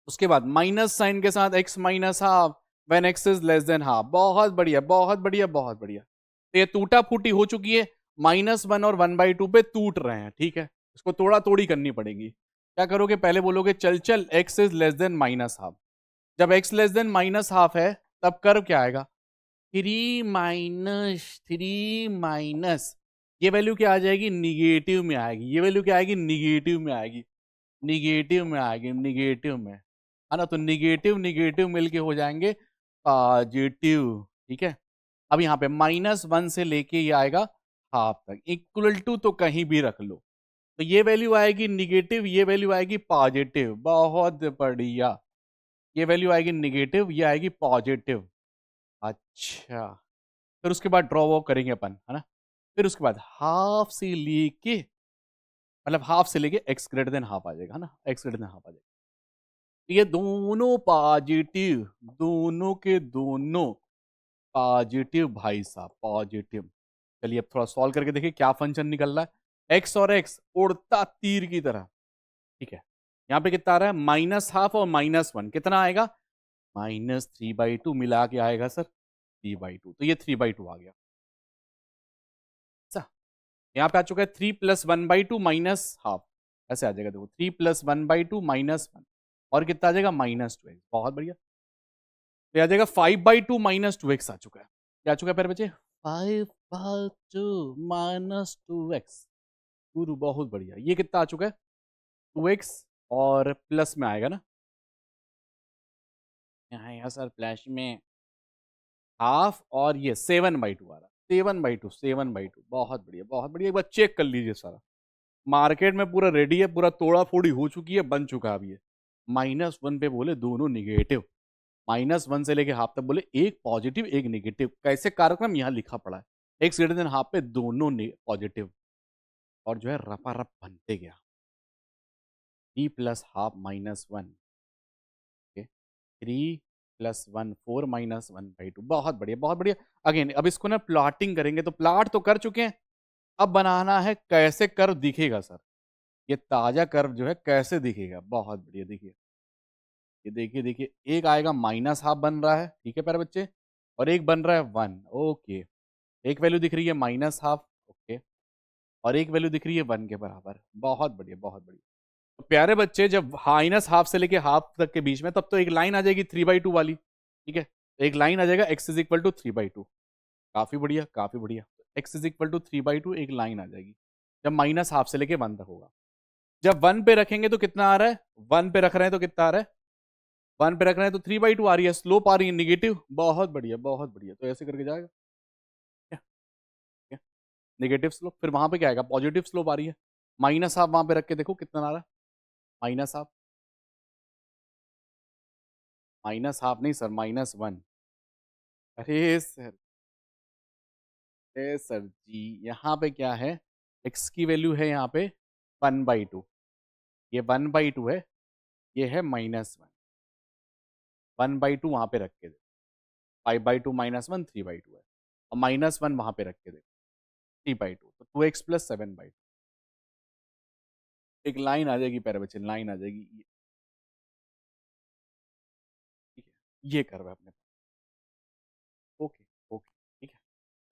उसके बाद माइनस साइन के साथ x-½ when x is less than half. बहुत बढ़िया, बहुत बढ़िया, बहुत बढ़िया। तो ये टूटा फूटी हो चुकी है, -1 और 1/2 पे टूट रहे हैं, ठीक है। इसको तोड़ा तोड़ी करनी पड़ेगी। क्या करोगे, पहले बोलोगे चल चल x इज लेस देन -½ जब x लेस देन -½ है तब कर्व क्या आएगा, 3 - 3 - ये वैल्यू क्या आ जाएगी, निगेटिव में आएगी। ये वैल्यू क्या आएगी, निगेटिव में आएगी, निगेटिव में आएगी, निगेटिव में, है ना। तो निगेटिव निगेटिव मिलके हो जाएंगे पॉजिटिव, ठीक है। अब यहाँ पे -1 से लेके ये आएगा हाफ तक, इक्वल टू तो कहीं भी रख लो। तो ये वैल्यू आएगी निगेटिव, ये वैल्यू आएगी पॉजिटिव। बहुत बढ़िया, ये वैल्यू आएगी निगेटिव, ये आएगी पॉजिटिव। अच्छा, फिर उसके बाद ड्रॉ वॉ करेंगे अपन, है ना। फिर उसके बाद हाफ से लेके, मतलब हाफ से लेके x ग्रेटर देन हाफ आ जाएगा, है ना। x ग्रेटर देन हाफ आ जाएगा। ये दोनों पॉजिटिव, दोनों के दोनों पॉजिटिव भाई साहब, पॉजिटिव। चलिए अब थोड़ा सॉल्व करके देखिए क्या फंक्शन निकल रहा है। x और x उड़ता तीर की तरह, ठीक है। यहाँ पे कितना आ रहा है, -½ और -1 कितना आएगा, -3/2 मिला के आएगा सर 3/2। तो ये 3/2 आ गया। अच्छा, यहाँ पे आ चुका है 3 + 1/2 -½ ऐसे आ जाएगा। देखो 3 + 1/2 -1 और कितना आ जाएगा, -2x। बहुत बढ़िया। तो आ जाएगा 5/2 -2x आ चुका है। क्या आ चुका है प्यारे बच्चे, 5/2 -2x। गुरु बहुत बढ़िया। ये कितना आ चुका है, 2x, और प्लस में आएगा ना, यहाँ आएगा सर प्लस में हाफ, और ये 7/2 आ रहा है, 7/2, 7/2। बहुत बढ़िया, बहुत बढ़िया। एक बार चेक कर लीजिए सारा, मार्केट में पूरा रेडी है, पूरा तोड़ा फोड़ी हो चुकी है, बन चुका है। अब ये -1 पे बोले दोनों निगेटिव, -1 से लेके हाफ तक बोले एक पॉजिटिव एक निगेटिव। कैसे कार्यक्रम यहाँ लिखा पड़ा है, x ग्रेटर देन हाफ पे दोनों पॉजिटिव, और जो है रपा रप बनते गया। 3 + ½ -1, 3 + 1 4 -1/2। बहुत बढ़िया, बहुत बढ़िया। अगेन अब इसको ना प्लॉटिंग करेंगे, तो प्लॉट तो कर चुके हैं, अब बनाना है कैसे कर्व दिखेगा सर। ये ताजा कर्व जो है कैसे दिखेगा, बहुत बढ़िया। देखिए ये देखिए देखिए, एक आएगा माइनस हाफ बन रहा है, ठीक है प्यारे बच्चे, और एक बन रहा है 1। ओके, एक वैल्यू दिख रही है माइनस हाफ, ओके, और एक वैल्यू दिख रही है 1 के बराबर। बहुत बढ़िया, बहुत बढ़िया। तो प्यारे बच्चे, जब माइनस हाफ से लेके हाफ तक के बीच में, तब तो एक लाइन आ जाएगी 3/2 वाली, ठीक है। एक लाइन आ जाएगा x इज इक्वल टू 3/2। काफी बढ़िया, काफी बढ़िया। x इज इक्वल टू 3/2 एक लाइन आ जाएगी जब माइनस हाफ से लेके 1 तक होगा। जब 1 पे रखेंगे तो कितना आ रहा है, 1 पे रख रहे हैं तो कितना आ रहा है, 1 पे रख रहे हैं तो 3/2 आ रही है, स्लोप आ रही है निगेटिव। बहुत बढ़िया, बहुत बढ़िया। तो ऐसे करके जाएगा नेगेटिव स्लोप, फिर वहां पे क्या आएगा, पॉजिटिव स्लोप आ रही है। माइनस हाफ वहां पे रख के देखो कितना आ रहा है, माइनस हाफ, माइनस हाफ नहीं सर, -1। अरे सर, अरे सर जी, यहाँ पे क्या है, x की वैल्यू है यहाँ पे 1/2, ये 1/2 है, ये है -1। 1/2 वहां पे रख के दे, 5/2 -1 3/2 है, और -1 वहां पे रख के दे 3/2, तो 2x + 7/2। एक लाइन आ जाएगी प्यारे बच्चे, लाइन आ जाएगी ठीक है, ये कर्व है अपने पास। ओके, ओके, ठीक है।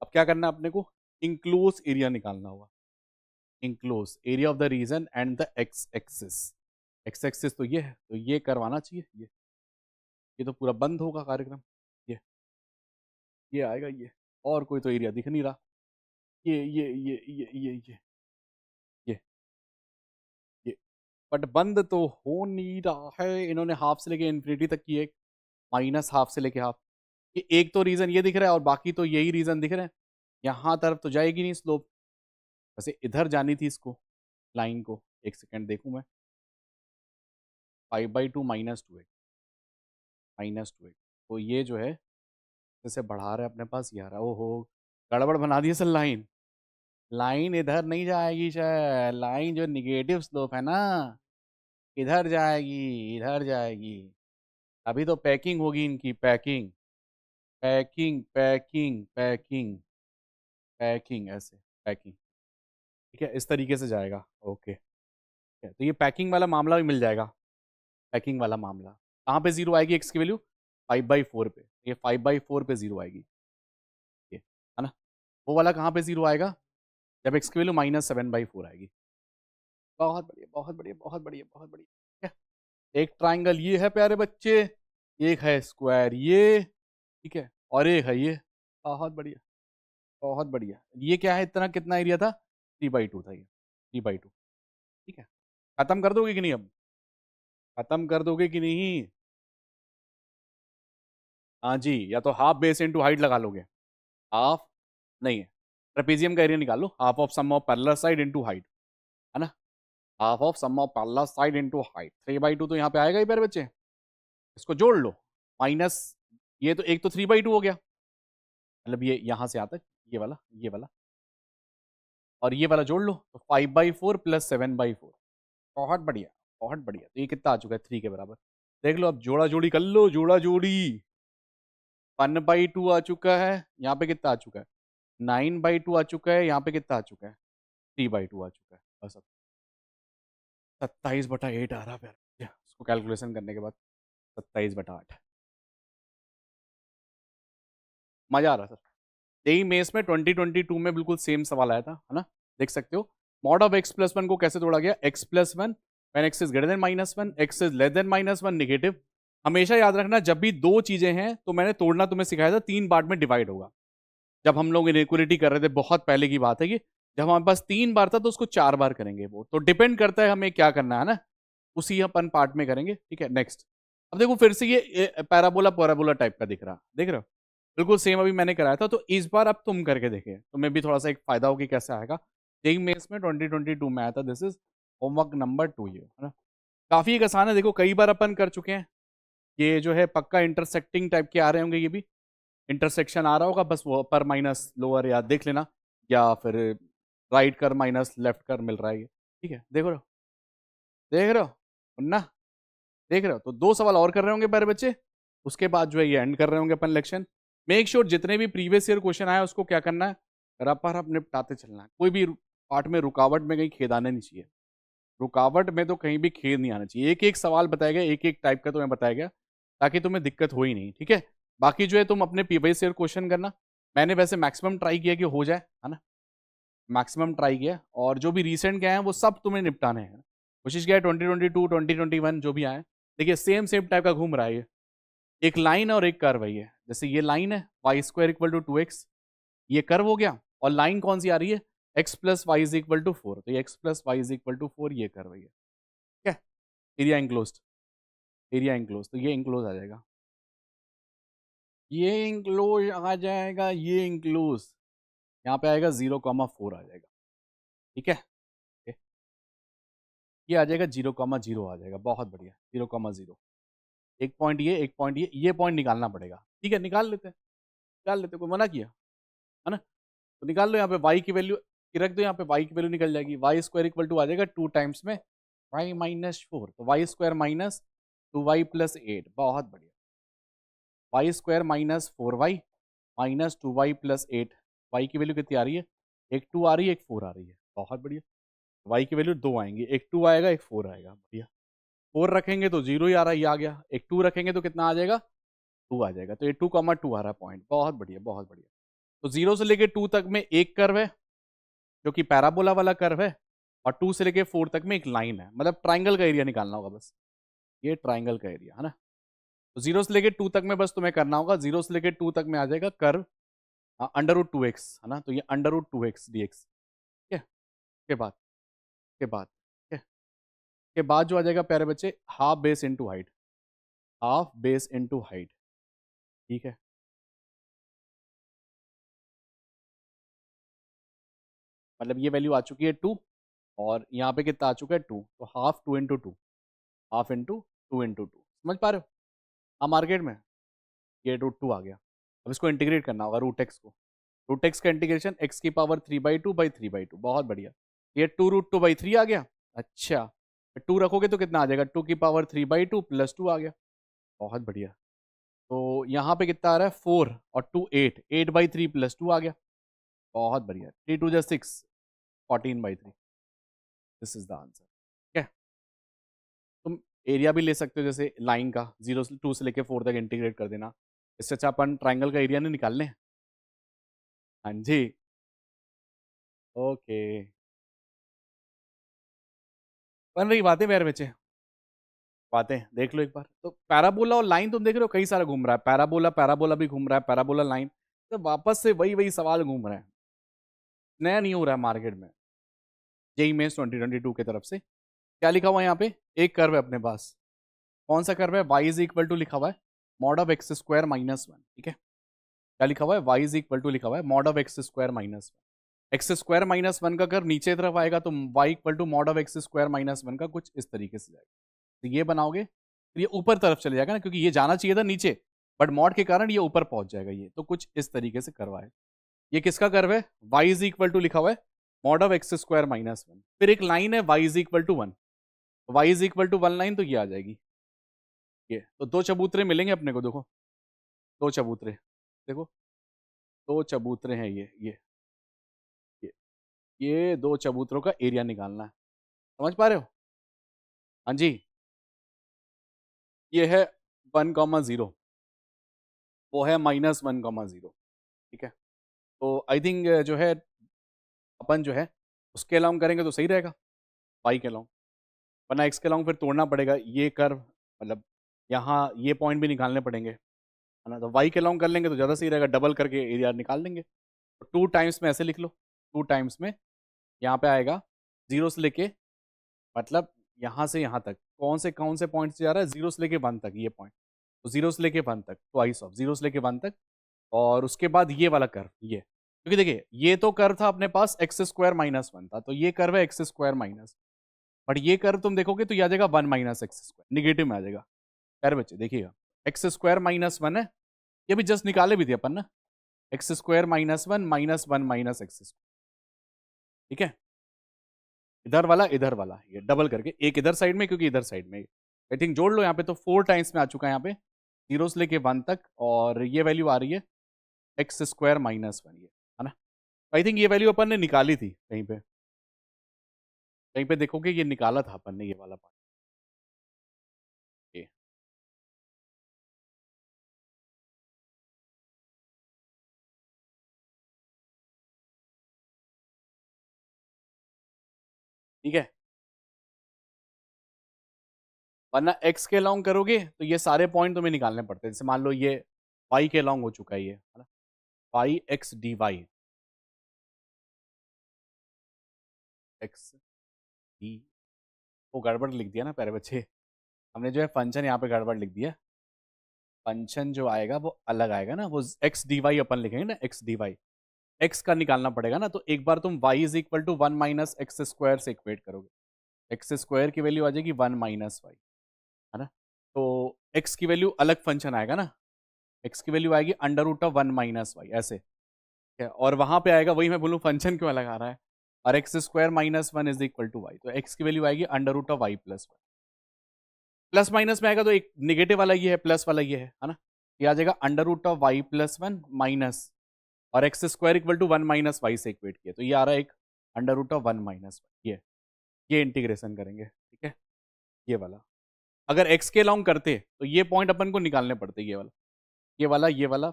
अब क्या करना है अपने को, इंक्लोज एरिया निकालना होगा। Enclose area of the region and the x axis. X axis तो ये है, तो ये करवाना चाहिए, ये तो पूरा बंद होगा कार्यक्रम। ये ये आएगा ये, और कोई तो एरिया दिख नहीं रहा। ये ये बट बंद तो हो नहीं रहा है। इन्होंने हाफ से लेके इन्फिनिटी तक की है, माइनस हाफ से लेके हाफ। ये एक तो रीजन ये दिख रहा है और बाकी तो यही रीजन दिख रहे हैं। यहाँ तरफ तो जाएगी नहीं स्लोप, वैसे इधर जानी थी इसको, लाइन को। एक सेकेंड देखूं मैं, 5/2 -2x, तो ये जो है जैसे बढ़ा रहे हैं अपने पास, ये आ रहा है। ओहो, गड़बड़ बना दी सर लाइन। लाइन इधर नहीं जाएगी सर, लाइन जो निगेटिव स्लोप है ना, इधर जाएगी, इधर जाएगी। अभी तो पैकिंग होगी इनकी, packing, packing, packing, packing, packing, ऐसे पैकिंग, ठीक है, इस तरीके से जाएगा। ओके, ठीक है, तो ये पैकिंग वाला मामला भी मिल जाएगा। पैकिंग वाला मामला कहाँ पे जीरो आएगी, एक्स की वैल्यू 5/4 पे, ये 5/4 पे जीरो आएगी, ये है ना। वो वाला कहाँ पे जीरो आएगा, जब एक्स की वैल्यू -7/4 आएगी। बहुत बढ़िया, बहुत बढ़िया, बहुत बढ़िया, बहुत बढ़िया, ठीक है। एक ट्राइंगल ये है प्यारे बच्चे, एक है स्क्वायर ये, ठीक है, और एक है ये। बहुत बढ़िया, बहुत बढ़िया। ये क्या है, इतना कितना एरिया था, 3/2 था ये, 3/2, ठीक है। खत्म कर दोगे कि नहीं, अब खत्म कर दोगे कि नहीं। हाँ जी, या तो हाफ बेस इनटू हाइट लगा लोगे, हाफ नहीं है, ट्रेपेजियम का एरिया निकाल लो, half of sum of parallel side into height, है ना। Half of sum of parallel side into height, 3/2 तो यहाँ पे आएगा ही प्यारे बच्चे। इसको जोड़ लो, माइनस ये तो, एक तो 3/2 हो गया, मतलब ये यहाँ से आता है, ये वाला और ये वाला जोड़ लो, तो 5/4 + 7/4। बहुत बढ़िया, बहुत बढ़िया। तो ये कितना आ चुका है, 3 के बराबर। देख लो, अब जोड़ा जोड़ी कर लो, जोड़ा जोड़ी। 1/2 आ चुका है, यहाँ पे कितना आ चुका है, 9/2 आ चुका है, यहाँ पे कितना आ चुका है, 3/2 आ चुका है। बस अब 27/8 आ रहा है फिर उसको कैलकुलेशन करने के बाद, 27/8। मजा आ रहा सर। जेई मेंस में 2022 में बिल्कुल सेम सवाल आया था, है ना, देख सकते हो। मॉड ऑफ x+1 को कैसे तोड़ा गया, x+1 when x is greater then -1, x is less then -1 negative. हमेशा याद रखना, जब भी दो चीजें हैं तो मैंने तोड़ना तुम्हें सिखाया था, 3 पार्ट में डिवाइड होगा। जब हम लोग इनइक्वलिटी कर रहे थे, बहुत पहले की बात है कि जब हमारे पास 3 बार था तो उसको 4 बार करेंगे। वो तो डिपेंड करता है हमें क्या करना है ना, उसी अपन पार्ट में करेंगे, ठीक है। नेक्स्ट, अब देखो फिर से ये पैराबोला पैराबोला टाइप का दिख रहा, देख रहे हो, बिल्कुल सेम अभी मैंने कराया था। तो इस बार अब तुम करके देखे, तुम्हें भी थोड़ा सा एक फायदा हो कि कैसे आएगा। जेईई मेंस में 2022 में आया था, दिस इज होमवर्क नंबर 2, ये है ना। काफी एक आसान है, देखो कई बार अपन कर चुके हैं। ये जो है पक्का इंटरसेक्टिंग टाइप के आ रहे होंगे, ये भी इंटरसेक्शन आ रहा होगा, बस वो अपर माइनस लोअर याद देख लेना, या फिर राइट कर माइनस लेफ्ट कर मिल रहा है ये, ठीक है। देख रहे हो, देख रहे हो ना, देख रहे हो। तो 2 सवाल और कर रहे होंगे प्यारे बच्चे, उसके बाद जो है ये एंड कर रहे होंगे अपन लेक्शन। मेक श्योर जितने भी प्रीवियस ईयर क्वेश्चन आए उसको क्या करना है, रपा रप निपटाते चलना है। कोई भी पार्ट में रुकावट में कहीं खेदाना नहीं चाहिए। रुकावट में तो कहीं भी खेद नहीं आना चाहिए। एक एक सवाल बताया गया, एक एक टाइप का तुम्हें बताया गया, ताकि तुम्हें दिक्कत हो ही नहीं, ठीक है। बाकी जो है तुम अपने पीवाई से क्वेश्चन करना। मैंने वैसे मैक्सिमम ट्राई किया कि हो जाए, है ना, मैक्सिमम ट्राई किया, और जो भी रिसेंट गए हैं वो सब तुम्हें निपटाने हैं। कोशिश किया है 2022 2021 जो भी आए, देखिए सेम सेम टाइप का घूम रहा है ये। एक लाइन और एक कर्व है ये, जैसे ये लाइन है y square equal to 2x, ये कर्व हो गया, और लाइन कौन सी आ रही है, x plus y is equal to 4, तो ये x plus y is equal to 4 ये कर्व है ये, ठीक है। एरिया इंक्लोज्ड, एरिया इंक्लोज, तो ये इंक्लोज आ जाएगा, ये इंक्लोज आ जाएगा, ये इंक्लोज यहाँ पे आएगा 0,4 आ जाएगा, ठीक है। ये आ जाएगा 0,0 आ जाएगा, बहुत बढ़िया, 0,0। एक पॉइंट ये, एक पॉइंट ये पॉइंट निकालना पड़ेगा, ठीक है, निकाल लेते हैं, निकाल लेते हैं, कोई मना किया, है ना। तो निकाल लो, यहाँ पे y की वैल्यू रख दो, यहाँ पे y की वैल्यू निकल जाएगी, वाई स्क्वायर इक्वल टू आ जाएगा 2 टाइम्स में y माइनस 4, तो Y square minus 2y plus 8, बहुत बढ़िया, y square minus 4y minus 2y plus 8, y की वैल्यू कितनी आ रही है, एक 2 आ रही है, एक 4 आ रही है, बहुत बढ़िया। y की वैल्यू 2 आएंगी, एक 2 आएगा, एक 4 आएगा, बढ़िया। 4 रखेंगे तो 0 ही आ रहा है, ये आ गया, एक 2 रखेंगे तो कितना आ जाएगा, 2 आ जाएगा, तो ये 2,2 आ रहा है पॉइंट, बहुत बढ़िया, बहुत बढ़िया। तो 0 से लेके 2 तक में एक कर्व है जो कि पैराबोला वाला कर्व है, और 2 से लेके 4 तक में एक लाइन है, मतलब ट्राइंगल का एरिया निकालना होगा बस, ये ट्राइंगल का एरिया है ना। तो 0 से लेके 2 तक में बस तुम्हें करना होगा, 0 से लेके 2 तक में आ जाएगा कर्व √2x, है ना, तो ये √2x dx, ठीक है। के बाद, के बाद, ठीक है, के बाद जो आ जाएगा प्यारे बच्चे, half base into height, half base into height, ठीक है। मतलब ये वैल्यू आ चुकी है 2, और यहाँ पे कितना आ चुका है 2, तो half 2 into 2, half into 2 into 2, समझ पा रहे हो। हाँ, मार्केट में ये √2 आ गया, अब इसको इंटीग्रेट करना होगा √x को, √x का इंटीग्रेशन x की पावर 3/2/3/2, बहुत बढ़िया, ये 2√2/3 आ गया, अच्छा, 2 रखोगे तो कितना आ जाएगा, 2 की पावर 3/2 प्लस 2 आ गया, बहुत बढ़िया। तो यहाँ पे कितना आ रहा है 4 और 2 8, 8/3 प्लस 2 आ गया, बहुत बढ़िया, 3 2 जा 6, 14/3, दिस इज द आंसर, ठीक है। तुम एरिया भी ले सकते हो, जैसे लाइन का 0 से 2 से लेके 4 तक इंटीग्रेट कर देना, इससे अच्छा अपन ट्राइंगल का एरिया नहीं निकाल लें। हाँ जी, ओके, बन रही बातें मेरे बच्चे, बातें देख लो एक बार। तो पैराबोला और लाइन तुम देख रहे हो कई सारा घूम रहा है, पैराबोला पैराबोला भी घूम रहा है, पैराबोला लाइन, तो वापस से वही वही सवाल घूम रहे हैं, नया नहीं हो रहा है मार्केट में। जेई मेंस 2022 की तरफ से क्या लिखा हुआ है यहाँ पे, एक कर्व है अपने पास, कौन सा कर्व है, y इज इक्वल टू लिखा हुआ है mod of x square minus 1, ठीक है। क्या लिखा हुआ है, y इज इक्वल टू लिखा हुआ है mod of x square minus 1, x square minus 1 का कर्व नीचे तरफ आएगा, तो y equal to mod of x square minus 1 का कुछ इस तरीके से जाएगा, तो ये बनाओगे तो ये ऊपर तरफ चले जाएगा ना, क्योंकि ये जाना चाहिए था नीचे, बट मॉड के कारण ये ऊपर पहुंच जाएगा, ये तो कुछ इस तरीके से करवाए। ये किसका कर्व है, y इज इक्वल टू लिखा हुआ है mod of x square minus 1, फिर एक लाइन है y is equal to 1, y is equal to 1 line, तो ये आ जाएगी, ये तो दो चबूतरे मिलेंगे अपने को, देखो दो चबूतरे, देखो दो चबूतरे हैं ये ये दो चबूतरों का एरिया निकालना है, समझ पा रहे हो। हाँ जी, ये है 1,0, वो है -1,0, ठीक है। तो आई थिंक जो है अपन जो है उसके अलाउंग करेंगे तो सही रहेगा, वाई के अलाउंग, वरना एक्स के अलाउंग फिर तोड़ना पड़ेगा ये कर्व, मतलब यहाँ ये पॉइंट भी निकालने पड़ेंगे, है ना। तो वाई के अलाउंग कर लेंगे तो ज़्यादा सही रहेगा, डबल करके एरिया निकाल देंगे। तो 2 टाइम्स में ऐसे लिख लो, 2 टाइम्स में यहाँ पे आएगा 0 से लेके, मतलब यहाँ से यहाँ तक कौन से पॉइंट से जा रहा है, 0 से लेके 1 तक ये पॉइंट, तो 0 से लेके 1 तक, तो आई ऑफ 0 से लेके 1 तक, और उसके बाद ये वाला कर्व, ये क्योंकि देखिए ये तो कर्व था अपने पास एक्स स्क्वायर माइनस 1 था, तो ये कर्व है एक्स स्क्वायर माइनस, बट ये कर्व तुम देखोगे तो ये आ जाएगा 1 माइनस एक्स स्क्वायर, निगेटिव में आ जाएगा, खैर बच्चे देखिएगा, एक्स स्क्वायर -1 है, ये भी जस्ट निकाले भी थे अपन ना, x square -1 -1 minus x square, ठीक है। इधर वाला ये डबल करके एक इधर साइड में, क्योंकि इधर साइड में आई थिंक जोड़ लो यहाँ पे, तो 4 टाइम्स में आ चुका है यहाँ पे 0 से लेके 1 तक, और ये वैल्यू आ रही है एक्स स्क्वायर -1, ये है ना। आई थिंक ये वैल्यू अपन ने निकाली थी कहीं पे, कहीं पे देखोगे ये निकाला था अपन ने ये वाला पार्ट। ये ठीक है, वरना एक्स के अलोंग करोगे तो ये सारे पॉइंट तुम्हें निकालने पड़ते हैं। जैसे मान लो ये वाई के अलोंग हो चुका है ये, है ना, y x d y, x d, वो गड़बड़ लिख दिया ना प्यारे बच्चे, हमने जो है फंक्शन यहाँ पे गड़बड़ लिख दिया। फंक्शन जो आएगा वो अलग आएगा ना, वो एक्स डी वाई अपन लिखेंगे ना, एक्स डी वाई, एक्स का निकालना पड़ेगा ना, तो एक बार तुम y is equal to one minus x square से इक्वेट करोगे, एक्स स्क्वायर की वैल्यू आ जाएगी वन माइनस वाई, है ना, तो एक्स की वैल्यू अलग फंक्शन आएगा ना, एक्स की वैल्यू आएगी under root of one minus y ऐसे, ठीक है, और वहां पे आएगा, वही मैं बोलूँ फंक्शन क्यों अलग आ रहा है, और x square minus one is equal to y, तो एक्स की वैल्यू आएगी under root of Y plus y, plus minus में आएगा तो एक निगेटिव वाला ये है, प्लस वाला ये है ना, ये आ जाएगा under root of Y plus one minus, और x square equal to one minus Y से इक्वेट किया, तो ये आ रहा है एक under root of one minus Y, ये इंटीग्रेशन करेंगे, ठीक है, ये वाला, अगर एक्स के लॉन्ग करते तो ये पॉइंट अपन को निकालने पड़ते, ये वाला, ये वाला, ये वाला,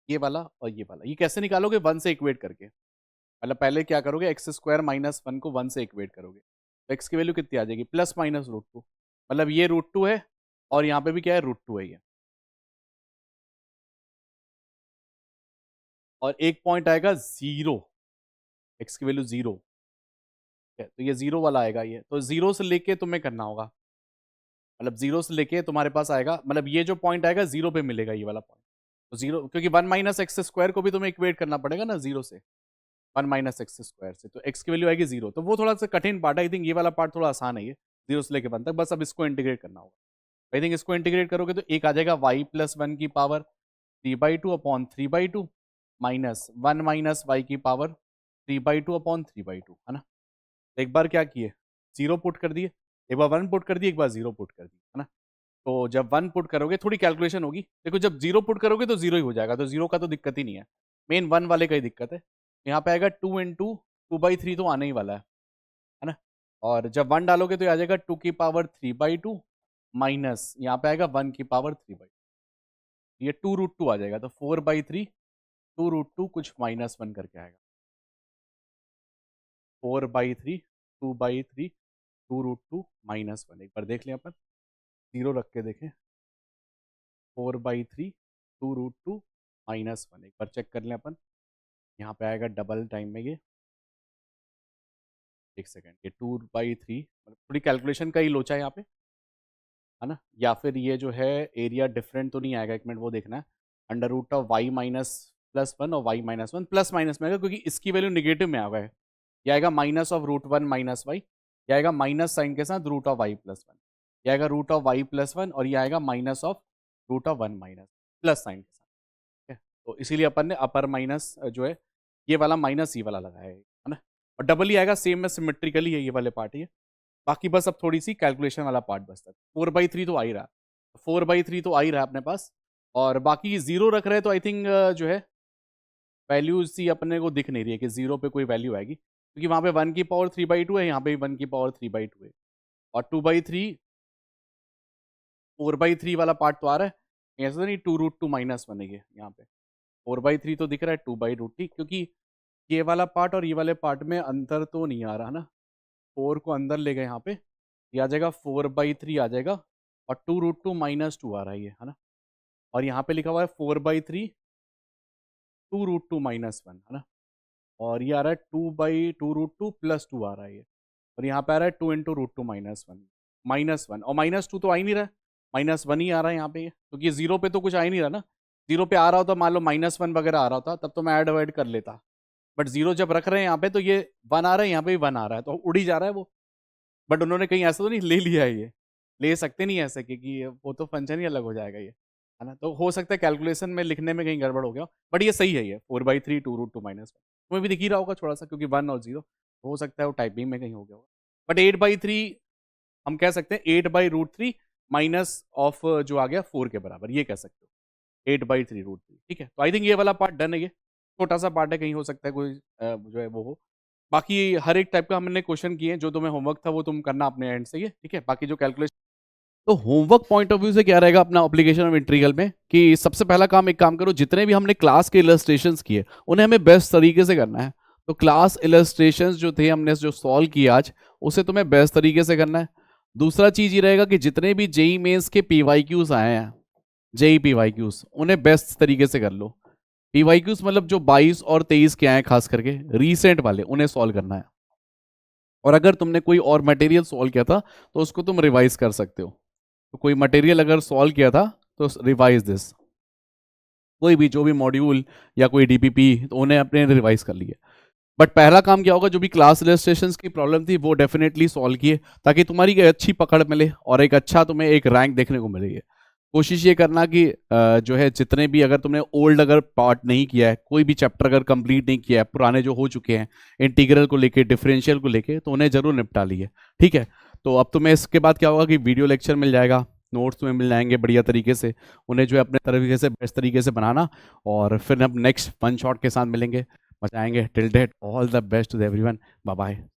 ये वाला और ये वाला, ये कैसे निकालोगे, वन से इक्वेट करके, मतलब पहले क्या करोगे, एक्स स्क्वायर माइनस वन को वन से इक्वेट करोगे, तो एक्स की वैल्यू कितनी आ जाएगी, प्लस माइनस रूट टू, मतलब ये रूट टू है, और यहाँ पे भी क्या है, रूट टू है ये, और एक पॉइंट आएगा जीरो, एक्स की वैल्यू जीरो है, तो ये जीरो वाला आएगा, ये तो जीरो से लेके तुम्हें करना होगा, मतलब जीरो से लेके तुम्हारे पास आएगा, मतलब ये जो पॉइंट आएगा जीरो पे मिलेगा ये वाला पॉइंट, तो जीरो, क्योंकि वन माइनस एक्स स्क्वायर को भी तुम्हें इक्वेट करना पड़ेगा ना जीरो से, वन माइनस एक्स स्क्वायर से, तो एक्स की वैल्यू आएगी जीरो, तो वो थोड़ा सा कठिन पार्ट है, आई थिंक ये वाला पार्ट थोड़ा आसान है, ये जीरो से लेके वन तक, बस अब इसको इंटीग्रेट करना होगा, आई थिंक इसको इंटीग्रेट करोगे तो एक आ जाएगा वाई प्लस वन की power three by two upon three by two minus one minus Y की power three by two upon three by two, है ना, तो एक बार क्या किए, जीरो पुट कर दिए, एक बार वन पुट कर दिए, एक बार जीरो पुट कर दिए, है ना, तो जब वन पुट करोगे थोड़ी कैलकुलेशन होगी, देखो जब जीरो पुट करोगे तो जीरो ही हो जाएगा, तो जीरो का तो दिक्कत ही नहीं है, मेन वन वाले का ही दिक्कत है, यहाँ पे आएगा two into two by three तो आने ही वाला है ना, और जब वन डालोगे तो आ जाएगा टू की power three by two minus यहाँ पे आएगा वन की पावर थ्री बाई, ये टू रूट टू आ जाएगा, तो four by three two root two कुछ माइनस वन करके आएगा, four by three two by three two root two minus one, एक बार देख लें अपन, जीरो रख के देखें, four by three two root two minus one, एक बार चेक कर लें अपन, यहाँ पे आएगा डबल टाइम में ये, एक सेकेंड, ये टू बाई थ्री, मतलब थोड़ी कैलकुलेशन का ही लोचा है यहाँ पे, है ना, या फिर ये जो है एरिया डिफरेंट तो नहीं आएगा, एक मिनट वो देखना है, under root of Y minus plus one और Y minus one plus minus में आएगा, क्योंकि इसकी वैल्यू निगेटिव में आ गया है, ये आएगा minus of root one minus Y, ये आएगा माइनस साइन के साथ root of Y plus one, ये आएगा root of Y plus one, और ये आएगा minus of root of one minus plus sign के साथ, ठीक है, तो इसीलिए अपन ने अपर माइनस जो है ये वाला माइनस ये वाला लगाया है ना, और डबल ही आएगा, सेम में सिमेट्रिकली है ये वाले पार्ट, ये बाकी बस अब थोड़ी सी कैलकुलेशन वाला पार्ट बचता है, फोर बाई थ्री तो आ ही रहा, फोर बाई थ्री तो आ ही रहा है अपने पास, और बाकी जीरो रख रहे हैं तो आई थिंक जो है वैल्यूज सी अपने को दिख नहीं रही है कि जीरो पे कोई वैल्यू आएगी, क्योंकि वहाँ पे वन की पावर थ्री बाई टू है, यहाँ पे भी वन की पावर थ्री बाई टू है, और two by three four by three वाला पार्ट तो आ रहा है, ऐसा तो नहीं two root two minus one है ये यहाँ पे, फोर बाई थ्री तो दिख रहा है टू बाई रूट थ्री, क्योंकि ये वाला पार्ट और ये वाले पार्ट में अंतर तो नहीं आ रहा ना, फोर को अंदर ले गए यहाँ पे, ये आ जाएगा फोर बाई थ्री आ जाएगा, और two root two minus two आ रहा है ये, है ना, और यहाँ पे लिखा हुआ है four by three two root two minus one, है ना, और ये आ रहा है two by two root two plus two आ रहा है ये, और यहाँ पे आ रहा है two into root two minus one और माइनस टू तो आ ही नहीं रहा है, माइनस वन ही आ रहा है यहाँ पे ये, क्योंकि जीरो पे तो कुछ आ ही नहीं रहा ना, जीरो पे आ रहा होता मान लो माइनस वन वगैरह आ रहा होता तब तो मैं ऐड अवॉइड कर लेता, बट जीरो जब रख रहे हैं यहाँ पे तो ये वन आ रहा है, यहाँ पे भी वन आ रहा है, तो उड़ ही जा रहा है वो, बट उन्होंने कहीं ऐसा तो नहीं ले लिया है ये, ले सकते नहीं ऐसे, क्योंकि वो तो फंक्शन ही अलग हो जाएगा ये, है ना, तो हो सकता है कैलकुलेशन में लिखने में कहीं गड़बड़ हो गया, बट ये सही है, ये four by three two root two minus one तुम्हें भी दिख ही रहा होगा थोड़ा सा, क्योंकि वन और जीरो हो सकता है वो टाइपिंग में कहीं हो गया होगा, बट एट बाई थ्री हम कह सकते हैं eight by root three minus of जो आ गया फोर के बराबर, ये कह सकते हो eight by three root three, ठीक है, तो आई थिंक ये वाला पार्ट डन है, ये छोटा सा पार्ट है, कहीं हो सकता है कोई जो है वो हो, बाकी हर एक टाइप का हमने क्वेश्चन किए, जो तुम्हें होमवर्क था वो तुम करना अपने एंड से, ये ठीक है। बाकी जो कैलकुलेशन, तो होमवर्क पॉइंट ऑफ व्यू से क्या रहेगा अपना एप्लीकेशन ऑफ इंटीग्रल में, कि सबसे पहला काम, एक काम करो, जितने भी हमने क्लास के इलस्ट्रेशंस किए उन्हें हमें बेस्ट तरीके से करना है। तो क्लास इलस्ट्रेशंस जो थे हमने जो सॉल्व किए आज, उसे तुम्हें बेस्ट तरीके से करना है। दूसरा चीज ये रहेगा कि जितने भी जेई मेंस के पीवाईक्यूज आए हैं, जेई पीवाईक्यूज, उन्हें बेस्ट तरीके से कर लो। पीवाईक्यूज मतलब जो 22 और 23 के आए हैं, खास करके रीसेंट वाले, उन्हें सॉल्व करना है। और अगर तुमने कोई और मटेरियल सॉल्व किया था तो उसको तुम रिवाइज कर सकते हो। तो कोई मटेरियल अगर सॉल्व किया था तो रिवाइज दिस, कोई भी जो भी मॉड्यूल या कोई डीपीपी, तो उन्हें अपने रिवाइज कर लिए। बट पहला काम क्या होगा, जो भी क्लास इलस्ट्रेशंस की प्रॉब्लम थी वो डेफिनेटली सॉल्व किए, ताकि तुम्हारी एक अच्छी पकड़ मिले और एक अच्छा तुम्हें एक रैंक देखने को मिलेगी। कोशिश ये करना कि जो है जितने भी, अगर तुमने ओल्ड अगर पार्ट नहीं किया है, कोई भी चैप्टर अगर कंप्लीट नहीं किया है, पुराने जो हो चुके हैं इंटीग्रल को लेके, डिफरेंशियल को लेके, तो उन्हें जरूर निपटा लिए, ठीक है। तो अब तुम्हें इसके बाद क्या होगा कि वीडियो लेक्चर मिल जाएगा, नोट्स में मिल जाएंगे बढ़िया तरीके से, उन्हें जो है अपने तरीके से बेस्ट तरीके से बनाना, और फिर अब नेक्स्ट वन शॉट के साथ मिलेंगे, बचाएंगे। Till date all the best to everyone, bye bye.